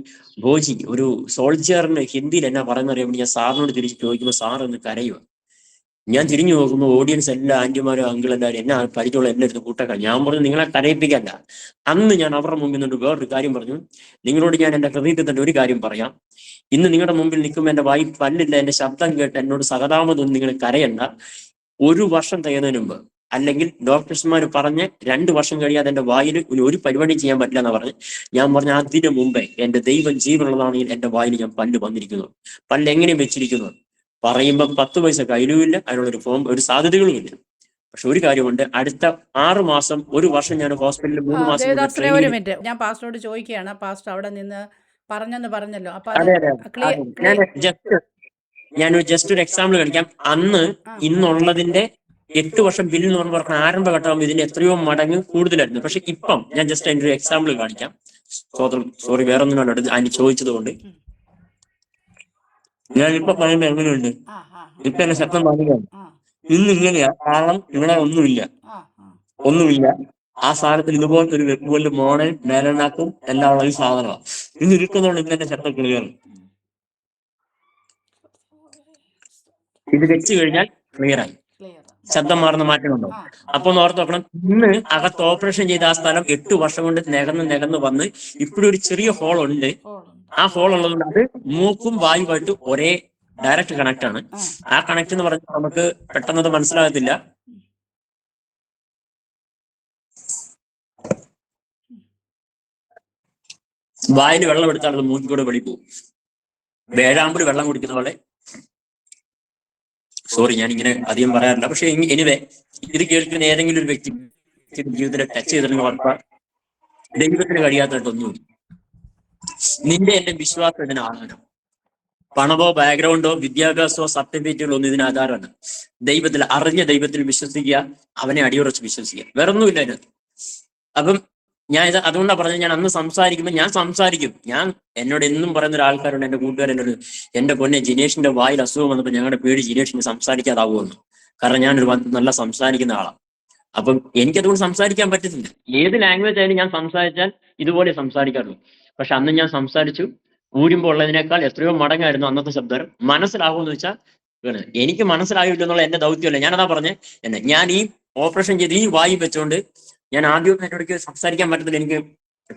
ഭോജി ഒരു സോൾജിയറിന് ഹിന്ദിയിൽ എന്നാ പറയുന്ന അറിയാൻ ഞാൻ സാറിനോട് തിരിച്ച് ചോദിക്കുമ്പോൾ സാർ ഒന്ന് കരയുക. ഞാൻ തിരിഞ്ഞു നോക്കുമ്പോൾ ഓഡിയൻസ് എല്ലാ ആന്റിമാരും അങ്കിളെല്ലാവരും എന്നെ പരിചയമുള്ള എല്ലാവരും കൂട്ടൊക്കെ. ഞാൻ പറഞ്ഞു, നിങ്ങളെ കരയിപ്പിക്കല്ല. അന്ന് ഞാൻ അവരുടെ മുമ്പിൽ നിന്നൊരു വേറൊരു കാര്യം പറഞ്ഞു, നിങ്ങളോട് ഞാൻ എന്റെ ഹൃദയത്തിൽ തന്നെ ഒരു കാര്യം പറയാം. ഇന്ന് നിങ്ങളുടെ മുമ്പിൽ നിൽക്കുമ്പോൾ എന്റെ വായി പല്ലില്ല, എന്റെ ശബ്ദം കേട്ട് എന്നോട് സഹതാപതൊന്നും നിങ്ങൾ കരയണ്ട. 1 വർഷം തികയുന്നതിന് മുമ്പ്, അല്ലെങ്കിൽ ഡോക്ടേഴ്സ്മാർ പറഞ്ഞ് 2 വർഷം കഴിയാതെ എന്റെ വായിൽ ഒരു പരിപാടി ചെയ്യാൻ പറ്റില്ല എന്ന് പറഞ്ഞ് ഞാൻ പറഞ്ഞ അതിന് മുമ്പേ എന്റെ ദൈവം ജീവനുള്ളതാണെങ്കിൽ എന്റെ വായിൽ ഞാൻ പല്ല് വന്നിരിക്കുന്നു. പല്ല് എങ്ങനെ വെച്ചിരിക്കുന്നു പറയുമ്പോൾ 10 പൈസ കയ്യിലുമില്ല, അതിനുള്ളൊരു ഒരു സാധ്യതകളും ഇല്ല. പക്ഷെ ഒരു കാര്യമുണ്ട്, അടുത്ത 6 മാസം 1 വർഷം ഞാൻ ഹോസ്പിറ്റലിൽ 3 മാസം ഒരു മിനിറ്റ്, ഞാൻ പാസ്റ്ററോട് ചോദിക്കുകയാണ്. പാസ്റ്റർ അവിടെ നിന്ന് പറഞ്ഞല്ലോ. അപ്പൊ ഞാനൊരു ജസ്റ്റ് ഒരു എക്സാമ്പിൾ കാണിക്കാം. അന്ന് ഇന്നുള്ളതിന്റെ 8 വർഷം ബില്ല് എന്ന് പറഞ്ഞ ആരംഭഘട്ടമാകുമ്പോൾ ഇതിന്റെ എത്രയോ മടങ്ങ് കൂടുതലായിരുന്നു. പക്ഷെ ഇപ്പം ഞാൻ ജസ്റ്റ് അതിന്റെ ഒരു എക്സാമ്പിൾ കാണിക്കാം. സോറി, വേറെ ഒന്നും കണ്ടു അതിന് ചോദിച്ചത് കൊണ്ട്. ഞാൻ ഇപ്പൊ പറയുമ്പോ എങ്ങനെയുണ്ട്? ഇപ്പൊ എന്റെ ശബ്ദം മാറുകയാണ്. ഇന്ന് ഇങ്ങനെയാ, കാരണം ഇവിടെ ഒന്നുമില്ല. ഒന്നുമില്ല. ആ സാധനത്തിൽ ഇതുപോലത്തെ ഒരു വെപ്പുകളിൽ മോണൽ മേലെണ്ണാക്കും എല്ലാം ഉള്ള ഒരു സാധനമാണ്. ഇത് ഇരിക്കുന്നതുകൊണ്ട് ഇതിന്റെ ശബ്ദം ക്ലിയർ. ഇത് വെച്ച് കഴിഞ്ഞാൽ ക്ലിയർ ആയി, ശബ്ദം മാറുന്ന മാറ്റമുണ്ടോ? അപ്പൊ ഒന്ന് ഓർത്ത് നോക്കണം, ഇന്ന് അകത്ത് ഓപ്പറേഷൻ ചെയ്ത ആ സ്ഥലം 8 വർഷം കൊണ്ട് നികന്ന് വന്ന് ഇപ്പോഴും ഒരു ചെറിയ ഹോൾ ഉണ്ട്. ആ ഹോൾ ഉള്ളതുകൊണ്ട് അത് മൂക്കും വായുമായിട്ട് ഒരേ ഡയറക്റ്റ് കണക്ട് ആണ്. ആ കണക്ട് എന്ന് പറഞ്ഞാൽ നമുക്ക് പെട്ടെന്നത് മനസ്സിലാകത്തില്ല. വായിൽ വെള്ളം എടുത്താൽ അത് മൂക്കിക്കൂടെ വെളി പോകും. വേഴാമ്പൂർ വെള്ളം കുടിക്കുന്ന പോലെ. സോറി, ഞാൻ ഇങ്ങനെ അധികം പറയാറില്ല. പക്ഷെ എനിവേ, ഇത് കേൾക്കുന്ന ഏതെങ്കിലും ഒരു വ്യക്തി ജീവിതത്തിൽ ടച്ച് ചെയ്തിട്ടുണ്ടെങ്കിൽ ഉറപ്പാ ദൈവത്തിന് കഴിയാത്തതായിട്ടൊന്നുമില്ല. നിന്റെ എന്റെ വിശ്വാസം ഇതിന് ആധാരം. പണമോ ബാക്ക്ഗ്രൗണ്ടോ വിദ്യാഭ്യാസമോ സർട്ടിഫിക്കറ്റുകളോ ഒന്നും ഇതിന് ആധാരമാണ്. ദൈവത്തിൽ, അറിഞ്ഞ ദൈവത്തിൽ വിശ്വസിക്കുക, അവനെ അടിയുറച്ച് വിശ്വസിക്കുക, വേറെ ഒന്നുമില്ല അതിനകത്ത്. അപ്പം ഞാൻ ഇത് അതുകൊണ്ടാണ് പറഞ്ഞത്, ഞാൻ അന്ന് സംസാരിക്കുമ്പോൾ ഞാൻ സംസാരിക്കും. ഞാൻ എന്നോട് എന്നും പറയുന്ന ഒരാൾക്കാരുണ്ട്, എന്റെ കൂട്ടുകാരെന്നോട്, എന്റെ പൊന്നെ ജിനേഷിന്റെ വായിൽ അസുഖം വന്നപ്പോൾ ഞങ്ങളുടെ പേടി ജിനേഷിന് സംസാരിക്കാതാവുമെന്ന്. കാരണം ഞാനൊരു നല്ല സംസാരിക്കുന്ന ആളാണ്. അപ്പം എനിക്കതുകൊണ്ട് സംസാരിക്കാൻ പറ്റത്തില്ല. ഏത് ലാംഗ്വേജ് ആയാലും ഞാൻ സംസാരിച്ചാൽ ഇതുപോലെ സംസാരിക്കാറുള്ളൂ. പക്ഷെ അന്ന് ഞാൻ സംസാരിച്ചു, ഊരുമ്പോൾ ഉള്ളതിനേക്കാൾ എത്രയോ മടങ്ങായിരുന്നു അന്നത്തെ ശബ്ദം. മനസ്സിലാകുമെന്ന് വെച്ചാൽ എനിക്ക് മനസ്സിലായില്ല എന്നുള്ള എന്റെ ദൗത്യമല്ല. ഞാനതാ പറഞ്ഞേ, ഞാൻ ഈ ഓപ്പറേഷൻ ചെയ്ത് ഈ വായു വെച്ചുകൊണ്ട് ഞാൻ ആദ്യം എന്നോടേക്ക് സംസാരിക്കാൻ പറ്റത്തില്ല. എനിക്ക്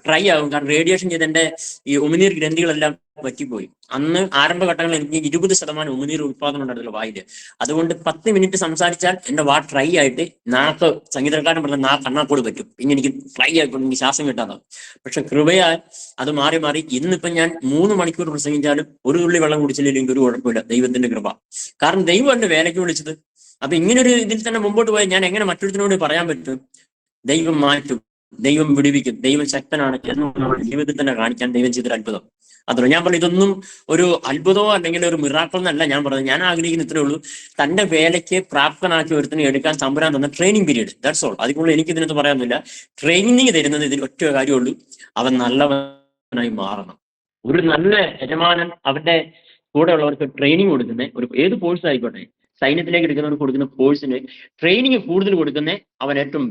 ട്രൈ ആകും, കാരണം റേഡിയേഷൻ ചെയ്ത് എന്റെ ഈ ഉമിനീർ ഗ്രന്ഥികളെല്ലാം പറ്റിപ്പോയി. അന്ന് ആരംഭഘട്ടങ്ങളിൽ എനിക്ക് 20% ഉമിനീർ ഉത്പാദനം ഉണ്ടായിരുന്നില്ല വായില്. അതുകൊണ്ട് 10 മിനിറ്റ് സംസാരിച്ചാൽ എന്റെ വാ ട്രൈ ആയിട്ട് നാക്ക്, സംഗീതക്കാരൻ പറഞ്ഞ നാക്ക് കണ്ണാക്കോട് പറ്റും. പിന്നെ എനിക്ക് ട്രൈ ആയിക്കൊണ്ട് എനിക്ക് ശ്വാസം കിട്ടാതാവും. പക്ഷെ കൃപയാൽ അത് മാറി മാറി ഇന്നിപ്പം ഞാൻ 3 മണിക്കൂർ പ്രസംഗിച്ചാലും ഒരു തുള്ളി വെള്ളം കുടിച്ചില്ലെങ്കിൽ ഒരു കുഴപ്പമില്ല. ദൈവത്തിന്റെ കൃപ. കാരണം ദൈവം എന്നെ വേലയ്ക്ക് വിളിച്ചത്. അപ്പൊ ഇങ്ങനൊരു ഇതിൽ തന്നെ മുമ്പോട്ട് പോയാൽ ഞാൻ എങ്ങനെ മറ്റൊരുത്തിനോട് പറയാൻ പറ്റും? ദൈവം മാറ്റും, ദൈവം വിടുവിക്കും, ദൈവം ശക്തനാണ് എന്ന് നമ്മുടെ ജീവിതത്തിൽ തന്നെ കാണിക്കാൻ ദൈവം ചെയ്തൊരു അത്ഭുതം. അതുകൊണ്ട് ഞാൻ പറഞ്ഞു, ഇതൊന്നും ഒരു അത്ഭുതമോ അല്ലെങ്കിൽ ഒരു മിറാക്കിൾ എന്നല്ല ഞാൻ പറഞ്ഞത്. ഞാൻ ആഗ്രഹിക്കുന്ന ഇത്രേ ഉള്ളൂ, തന്റെ വേലയ്ക്ക് പ്രാപ്തനാക്കി ഒരുത്തിനെ എടുക്കാൻ തമ്പുരാൻ തന്ന ട്രെയിനിങ് പീരീഡ്, ദാറ്റ്സ് ഓൾ. അതിനുള്ള എനിക്ക് ഇതിനകത്ത് പറയാനൊന്നുമില്ല. ട്രെയിനിങ് തരുന്നത് ഇതിൽ ഒറ്റ കാര്യമുള്ളൂ, അവൻ നല്ലവനായി മാറണം. ഒരു നല്ല യജമാനൻ അവന്റെ കൂടെ ഉള്ളവർക്ക് ട്രെയിനിങ് കൊടുക്കുന്ന ഒരു ഏത് കോഴ്സ് ആയിക്കോട്ടെ, സൈന്യത്തിലേക്ക് എടുക്കുന്നവർക്ക് കൊടുക്കുന്ന കോഴ്സിന് ട്രെയിനിങ് കൂടുതൽ കൊടുക്കുന്ന അവൻ ഏറ്റവും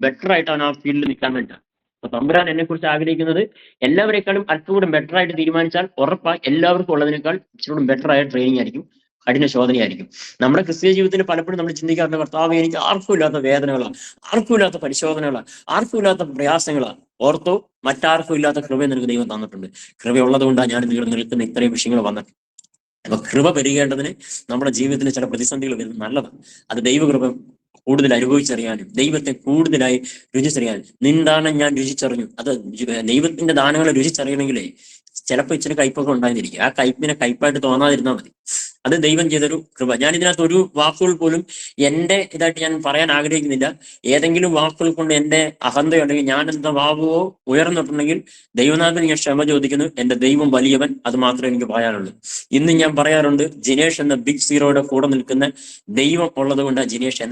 ബെറ്റർ ആയിട്ട് അവൻ ആ ഫീൽഡിൽ നിൽക്കാൻ വേണ്ടിയാണ്. അപ്പൊ തമ്പുരാൻ എന്നെ കുറിച്ച് ആഗ്രഹിക്കുന്നത് എല്ലാവരെക്കാളും അല്പം കൂടെ ബെറ്റർ ആയിട്ട് തീരുമാനിച്ചാൽ ഉറപ്പായി എല്ലാവർക്കും ഉള്ളതിനേക്കാൾ ഇച്ചിരി ബെറ്റർ ആയ ട്രെയിനിങ് ആയിരിക്കും, കഠിന ശോധനയായിരിക്കും. നമ്മുടെ ക്രിസ്തീയ ജീവിതത്തിൽ പലപ്പോഴും നമ്മൾ ചിന്തിക്കാറുണ്ട്, കർത്താവ് എനിക്ക് ആർക്കും ഇല്ലാത്ത വേദനകളാണ്, ആർക്കും ഇല്ലാത്ത പരിശോധനകളാണ്, ആർക്കും ഇല്ലാത്ത പ്രയാസങ്ങളാണ്. ഓർത്തോ, മറ്റാർക്കും ഇല്ലാത്ത കൃപ നിനക്ക് ദൈവം തന്നിട്ടുണ്ട്. കൃപയുള്ളത് കൊണ്ടാണ് ഞാൻ നിൽക്കുന്ന ഇത്രയും വിഷയങ്ങൾ വന്നിട്ട്. അപ്പൊ കൃപ പെരുകേണ്ടതിന് നമ്മുടെ ജീവിതത്തിൽ ചില പ്രതിസന്ധികൾ വരുന്നത് നല്ലതാണ്. അത് ദൈവകൃപ കൂടുതൽ അനുഭവിച്ചറിയാനും ദൈവത്തെ കൂടുതലായി രുചിച്ചറിയാനും. നിന്ദാനം ഞാൻ രുചിച്ചറിഞ്ഞു. അത് ദൈവത്തിന്റെ ദാനങ്ങളെ രുചിച്ചറിയണമെങ്കിലേ ചിലപ്പോൾ ഇച്ചിരി കയ്പൊക്കെ ഉണ്ടായിരിക്കും. ആ കയ്പിനെ കയ്പായിട്ട് തോന്നാതിരുന്നാൽ മതി. അത് ദൈവം ചെയ്തൊരു കൃപ. ഞാൻ ഇതിനകത്ത് ഒരു വാക്കുകൾ പോലും എന്റെ ഇതായിട്ട് ഞാൻ പറയാൻ ആഗ്രഹിക്കുന്നില്ല. ഏതെങ്കിലും വാക്കുകൾ കൊണ്ട് എന്റെ അഹന്തയുണ്ടെങ്കിൽ, ഞാൻ എന്താ വാവുവോ ഉയർന്നിട്ടുണ്ടെങ്കിൽ ദൈവനാഥൻ ഞാൻ ക്ഷമ ചോദിക്കുന്നു. എന്റെ ദൈവം വലിയവൻ, അത് മാത്രമേ എനിക്ക് പറയാനുള്ളൂ. ഇന്ന് ഞാൻ പറയാറുണ്ട്, ജിനേഷ് എന്ന ബിഗ് സീറോയുടെ കൂടെ നിൽക്കുന്ന ദൈവം ഉള്ളത് കൊണ്ട് ജിനേഷ്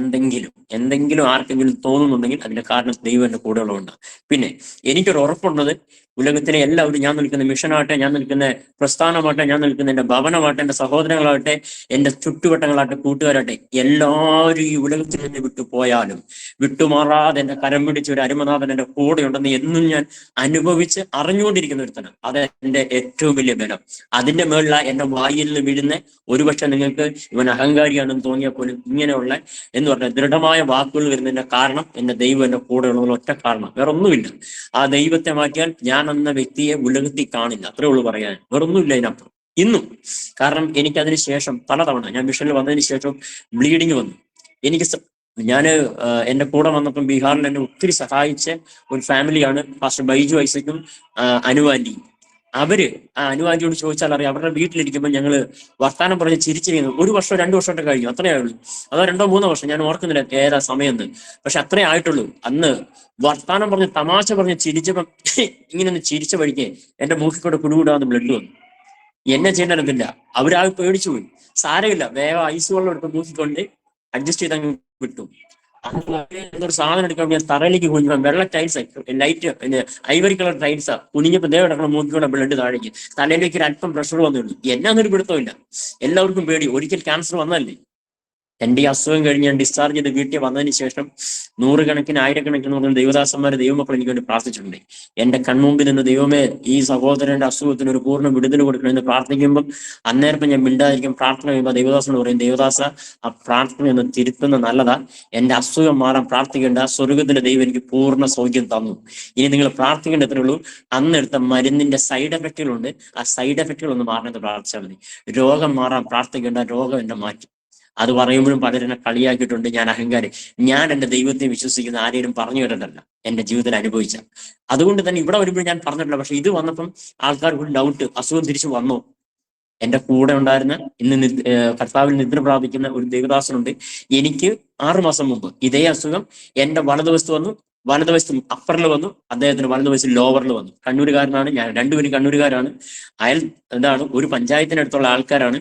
എന്തെങ്കിലും ആർക്കെങ്കിലും തോന്നുന്നുണ്ടെങ്കിൽ അതിന്റെ കാരണം ദൈവം എന്റെ കൂടെ ഉള്ളതുകൊണ്ടാണ്. പിന്നെ എനിക്കൊരു ഉറപ്പുള്ളത്, ഉലകത്തിലെ എല്ലാവരും, ഞാൻ നിൽക്കുന്ന മിഷനാകട്ടെ, ഞാൻ നിൽക്കുന്ന പ്രസ്ഥാനമാകട്ടെ, ഞാൻ നിൽക്കുന്ന എന്റെ ഭവനമാകട്ടെ, എന്റെ സഹോദരങ്ങളാകട്ടെ, എന്റെ ചുറ്റുവട്ടങ്ങളാകട്ടെ, കൂട്ടുകാരാകട്ടെ, എല്ലാവരും ഈ ഉലകത്തിൽ നിന്ന് വിട്ടുപോയാലും വിട്ടുമാറാതെ എന്റെ കരം പിടിച്ച ഒരു അരുമനാഥൻ എന്റെ കൂടെ ഉണ്ടെന്ന് എന്നും ഞാൻ അനുഭവിച്ച് അറിഞ്ഞുകൊണ്ടിരിക്കുന്ന ഒരുത്തനാണ്. അത് എന്റെ ഏറ്റവും വലിയ ബലം. അതിന്റെ മേളില എന്റെ വായിൽ നിന്ന് വീഴുന്ന, ഒരുപക്ഷെ നിങ്ങൾക്ക് ഇവൻ അഹങ്കാരിയാണെന്ന് തോന്നിയാൽ പോലും ഇങ്ങനെയുള്ള എന്ന് പറഞ്ഞാൽ ദൃഢമായ വാക്കുകൾ വരുന്നതിന്റെ കാരണം എന്റെ ദൈവം എന്റെ കൂടെ ഉള്ളത് ഒറ്റ കാരണം, വേറെ ഒന്നുമില്ല. ആ ദൈവത്തെ മാറ്റിയാൽ ഞാൻ എന്ന വ്യക്തിയെ ഉലകത്തിൽ കാണില്ല. അത്രേ ഉള്ളൂ പറയാൻ, വേറൊന്നുമില്ല അതിനപ്പുറം ഇന്നും. കാരണം എനിക്കതിന് ശേഷം പലതവണ ഞാൻ മിഷനിൽ വന്നതിന് ശേഷം ബ്ലീഡിങ് വന്നു. ഞാന് എന്റെ കൂടെ വന്നപ്പം ബീഹാറിൽ എന്നെ ഒത്തിരി സഹായിച്ച ഒരു ഫാമിലിയാണ് പാസ്റ്റർ ബൈജു ഐസക്കും അനുവാന്റിയും. അവര് ആ അനുവാന്റിയോട് ചോദിച്ചാൽ അറിയാം, അവരുടെ വീട്ടിലിരിക്കുമ്പോൾ ഞങ്ങള് വർത്താനം പറഞ്ഞ് ചിരിച്ചിരിക്കുന്നു. 1 വർഷം 2 വർഷമൊക്കെ കഴിഞ്ഞു, അത്രേ ആയുള്ളൂ. അതോ 2 3 വർഷം, ഞാൻ ഓർക്കുന്നില്ല ഏതാ സമയം. പക്ഷെ അത്രേ ആയിട്ടുള്ളൂ. അന്ന് വർത്താനം പറഞ്ഞ് തമാശ പറഞ്ഞ് ചിരിച്ചപ്പം ഇങ്ങനെ ഒന്ന് ചിരിച്ച വഴിക്ക് എന്റെ മൂക്കിൽ കൂടെ കുടുകൂടാന്ന് ബ്ലഡ് വന്നു. എന്നെ ചെയ്യേണ്ടതില്ല. അവരാൾ പേടിച്ചു പോയി. സാരമില്ല, വേഗം ഐസ് വെള്ളം എടുത്ത് മൂക്കിക്കൊണ്ട് അഡ്ജസ്റ്റ് ചെയ്തങ്ങ് വിട്ടു. എന്തൊരു സാധനം എടുക്കാൻ ഞാൻ തറയിലേക്ക് കുഞ്ഞു, വെള്ള ടൈൽസ്, ലൈറ്റ് ഐവറി കളർ ടൈൽസാ. കുനിഞ്ഞപ്പോ ദേ കിടക്കണം മൂക്കിക്കൂടെ ബ്ലഡ് താഴേക്ക്. തലയിലേക്ക് ഒരു അല്പം പ്രഷർ വന്നുള്ളൂ. എന്നാന്നൊരു പിടുത്തമില്ല. എല്ലാവർക്കും പേടി, ഒരിക്കൽ ക്യാൻസർ വന്നല്ലേ. എന്റെ ഈ അസുഖം കഴിഞ്ഞ് ഞാൻ ഡിസ്ചാർജ് ചെയ്ത് വീട്ടിൽ വന്നതിന് ശേഷം നൂറുകണക്കിന് ആയിരക്കണക്കിന് ദൈവദാസന്മാരെ ദൈവമക്കൾ എനിക്ക് വേണ്ടി പ്രാർത്ഥിച്ചിട്ടുണ്ട്. എന്റെ കൺമുമ്പിൽ നിന്ന് ദൈവമേ ഈ സഹോദരന്റെ അസുഖത്തിന് ഒരു പൂർണ്ണ വിടുതൽ കൊടുക്കണമെന്ന് പ്രാർത്ഥിക്കുമ്പോൾ അന്നേരം ഞാൻ മിണ്ടാതിരിക്കും. പ്രാർത്ഥന കഴിയുമ്പോൾ ദൈവദാസനോട് പറയും, ദൈവദാസ ആ പ്രാർത്ഥന ഒന്ന് തിരുത്തുന്ന നല്ലതാ, എന്റെ അസുഖം മാറാൻ പ്രാർത്ഥിക്കേണ്ട, സ്വർഗത്തിലെ ദൈവം എനിക്ക് പൂർണ്ണ സൗഖ്യം തന്നു. ഇനി നിങ്ങൾ പ്രാർത്ഥിക്കേണ്ടത്രേ ഉള്ളൂ. അന്നെടുത്ത മരുന്നിന്റെ സൈഡ് എഫക്റ്റുകളുണ്ട്, ആ സൈഡ് എഫക്റ്റുകൾ ഒന്ന് മാറണമെന്ന് പ്രാർത്ഥിച്ചാൽ മതി. രോഗം മാറാൻ പ്രാർത്ഥിക്കേണ്ട, രോഗം എന്നെ മാറ്റി. അത് പറയുമ്പോഴും പലരെന്നെ കളിയാക്കിയിട്ടുണ്ട്. ഞാൻ അഹങ്കാരി. ഞാൻ എന്റെ ദൈവത്തെ വിശ്വസിക്കുന്ന ആരെയും പറഞ്ഞു കേട്ടിട്ടല്ല, എന്റെ ജീവിതത്തിൽ അനുഭവിച്ച. അതുകൊണ്ട് തന്നെ ഇവിടെ വരുമ്പോഴും ഞാൻ പറഞ്ഞിട്ടില്ല. പക്ഷെ ഇത് വന്നപ്പം ആൾക്കാർക്ക് ഒരു ഡൗട്ട്, അസുഖം തിരിച്ചു വന്നോ? എന്റെ കൂടെ ഉണ്ടായിരുന്ന ഇന്ന് കർത്താവിൽ നിദ്ര പ്രാപിക്കുന്ന ഒരു ദേവദാസനുണ്ട്. എനിക്ക് 6 മാസം മുമ്പ് ഇതേ അസുഖം എന്റെ വലതുവശത്ത് വന്നു, വലതുവശത്ത് അപ്പറിൽ വന്നു, അദ്ദേഹത്തിന് വലതുവശത്ത് ലോവറിൽ വന്നു. കണ്ണൂരുകാരനാണ് ഞാൻ, രണ്ടുപേരും കണ്ണൂരുകാരാണ്. എന്താണ്, ഒരു പഞ്ചായത്തിനടുത്തുള്ള ആൾക്കാരാണ്.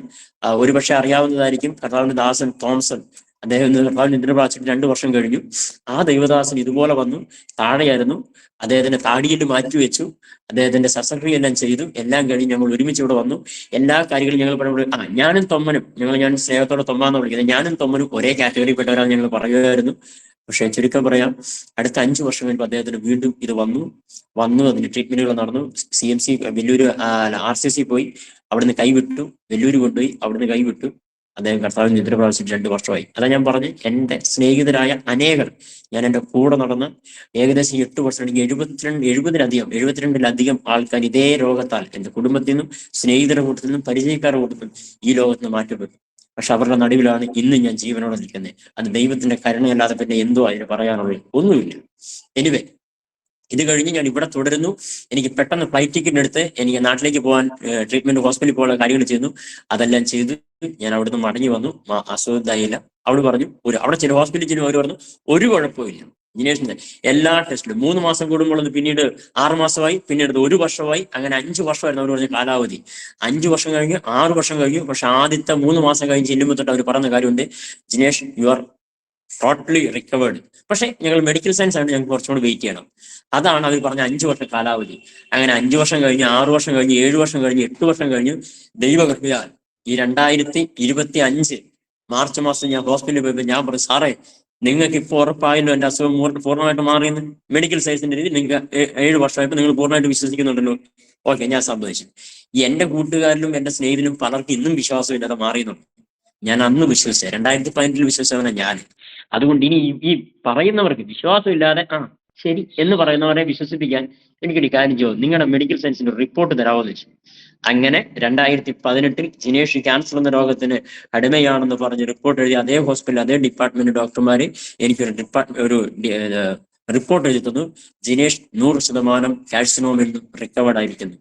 ഒരുപക്ഷെ അറിയാവുന്നതായിരിക്കും, കർത്താവിന്റെ ദാസൻ തോംസൺ. അദ്ദേഹം കർത്താവിന് നിദ്ര പ്രാപിച്ചിട്ട് 2 വർഷം കഴിഞ്ഞു. ആ ദൈവദാസൻ ഇതുപോലെ വന്നു, താഴെയായിരുന്നു. അദ്ദേഹത്തിന്റെ താടിയിൽ മാറ്റിവെച്ചു, അദ്ദേഹത്തിന്റെ ശസ്ത്രക്രിയ എല്ലാം ചെയ്തു. എല്ലാം കഴിഞ്ഞ് ഞങ്ങൾ ഒരുമിച്ച് ഇവിടെ വന്നു. എല്ലാ കാര്യങ്ങളും ഞങ്ങൾ പറയുമ്പോൾ ഞാനും തൊമ്മനും, ഞാൻ സ്നേഹത്തോടെ തൊമ്മാന്ന് വിളിക്കുന്നത്, ഞാനും തൊമ്മനും ഒരേ കാറ്റഗറിയിൽപ്പെട്ടവരാണ് ഞങ്ങൾ പറയുമായിരുന്നു. പക്ഷെ ചുരുക്കം പറയാം, അടുത്ത 5 വർഷം കഴിയുമ്പോൾ അദ്ദേഹത്തിന് വീണ്ടും ഇത് വന്നു. അതിന് ട്രീറ്റ്മെന്റുകൾ നടന്നു. CMC വെല്ലൂര് RCC പോയി, അവിടുന്ന് കൈവിട്ടു. വെല്ലൂര് കൊണ്ടുപോയി, അവിടുന്ന് കൈവിട്ടു. അദ്ദേഹം കർത്താവിന് നിദ്ര പ്രാപിച്ചിട്ട് 2 വർഷമായി. അതാ ഞാൻ പറഞ്ഞ്, എന്റെ സ്നേഹിതരായ അനേകർ, ഞാൻ എന്റെ കൂടെ നടന്ന് ഏകദേശം 8 വർഷം, എനിക്ക് 72-ലധികം ആൾക്കാർ ഇതേ രോഗത്താൽ എന്റെ കുടുംബത്തിൽ നിന്നും സ്നേഹിതരുടെ കൂട്ടത്തിൽ നിന്നും പരിചയക്കാരുടെ കൂട്ടത്തിൽ ഈ ലോകത്ത് നിന്ന് മാറ്റപ്പെട്ടു. പക്ഷെ അവരുടെ നടുവിലാണ് ഇന്ന് ഞാൻ ജീവനോടെ നിൽക്കുന്നത്. അത് ദൈവത്തിന്റെ കരുണയല്ലാതെ പിന്നെ എന്തോ അതിന് പറയാനുള്ളത്? ഒന്നുമില്ല. എനിവേ, ഇത് കഴിഞ്ഞ് ഞാൻ ഇവിടെ തുടരുന്നു. എനിക്ക് പെട്ടെന്ന് ഫ്ലൈറ്റ് ടിക്കറ്റ് എടുത്ത് എനിക്ക് നാട്ടിലേക്ക് പോകാൻ, ട്രീറ്റ്മെന്റ് ഹോസ്പിറ്റലിൽ പോകാനുള്ള കാര്യങ്ങൾ ചെയ്യുന്നു. അതെല്ലാം ചെയ്ത് ഞാൻ അവിടുന്ന് മടങ്ങി വന്നു. അസുഖമായില്ല. അവള് പറഞ്ഞു, അവിടെ ചില ഹോസ്പിറ്റലിൽ ചെല്ലും അവർ പറഞ്ഞു ഒരു കുഴപ്പമില്ല. ജിനേഷിന്റെ എല്ലാ ടെസ്റ്റിലും 3 മാസം കൂടുമ്പോൾ പിന്നീട് 6 മാസമായി, പിന്നീട് 1 വർഷമായി, അങ്ങനെ 5 വർഷമായിരുന്നു അവർ പറഞ്ഞ കാലാവധി. 5 വർഷം കഴിഞ്ഞ് 6 വർഷം കഴിഞ്ഞു. പക്ഷെ ആദ്യത്തെ 3 മാസം കഴിഞ്ഞ് ചെല്ലുമ്പോൾ തൊട്ട് അവർ പറഞ്ഞ കാര്യമുണ്ട്, Jinesh you are totally recovered. പക്ഷെ ഞങ്ങൾ മെഡിക്കൽ സയൻസ് ആണ്, ഞങ്ങൾക്ക് കുറച്ചുകൂടി വെയിറ്റ് ചെയ്യണം. അതാണ് അവർ പറഞ്ഞ 5 വർഷ കാലാവധി. അങ്ങനെ 5 വർഷം കഴിഞ്ഞ് 6 വർഷം കഴിഞ്ഞ് 7 വർഷം കഴിഞ്ഞ് 8 വർഷം കഴിഞ്ഞ് ദൈവകൃപയാൽ ഈ 2025 മാർച്ച് മാസം ഞാൻ ഹോസ്പിറ്റലിൽ പോയപ്പോൾ ഞാൻ പറഞ്ഞു, സാറേ നിങ്ങൾക്ക് ഇപ്പോൾ ഉറപ്പായല്ലോ എന്റെ അസുഖം പൂർണ്ണമായിട്ട് മാറിയെന്ന്. മെഡിക്കൽ സയൻസിന്റെ രീതിയിൽ നിങ്ങൾക്ക് 7 വർഷമായപ്പോൾ നിങ്ങൾ പൂർണ്ണമായിട്ട് വിശ്വസിക്കുന്നുണ്ടല്ലോ. ഓക്കെ, ഞാൻ സമ്മതിച്ചു. എന്റെ കൂട്ടുകാരിലും എന്റെ സ്നേഹിതനും പലർക്കും ഇന്നും വിശ്വാസമില്ലാതെ മാറിയുന്നുണ്ട്. ഞാൻ അന്ന് വിശ്വസിച്ച 2018 വിശ്വസിച്ചവനാ ഞാൻ. അതുകൊണ്ട് ഇനി ഈ പറയുന്നവർക്ക് വിശ്വാസമില്ലാതെ ശരി എന്ന് പറയുന്നവരെ വിശ്വസിപ്പിക്കാൻ എനിക്കൊരു കാര്യം ചെയ്യും, നിങ്ങളുടെ മെഡിക്കൽ സയൻസിന്റെ റിപ്പോർട്ട് തരാമെന്ന് വെച്ചു. അങ്ങനെ 2018 ജിനേഷ് ക്യാൻസർ എന്ന രോഗത്തിന് അടിമയാണെന്ന് പറഞ്ഞ് റിപ്പോർട്ട് എഴുതി അതേ ഹോസ്പിറ്റൽ അതേ ഡിപ്പാർട്ട്മെന്റ് ഡോക്ടർമാര് എനിക്കൊരു റിപ്പോർട്ട് എഴുതി തന്നു. ജിനേഷ് 100% കാൽസിനോമിൽ നിന്നും റിക്കവേർഡ് ആയിരിക്കുന്നു.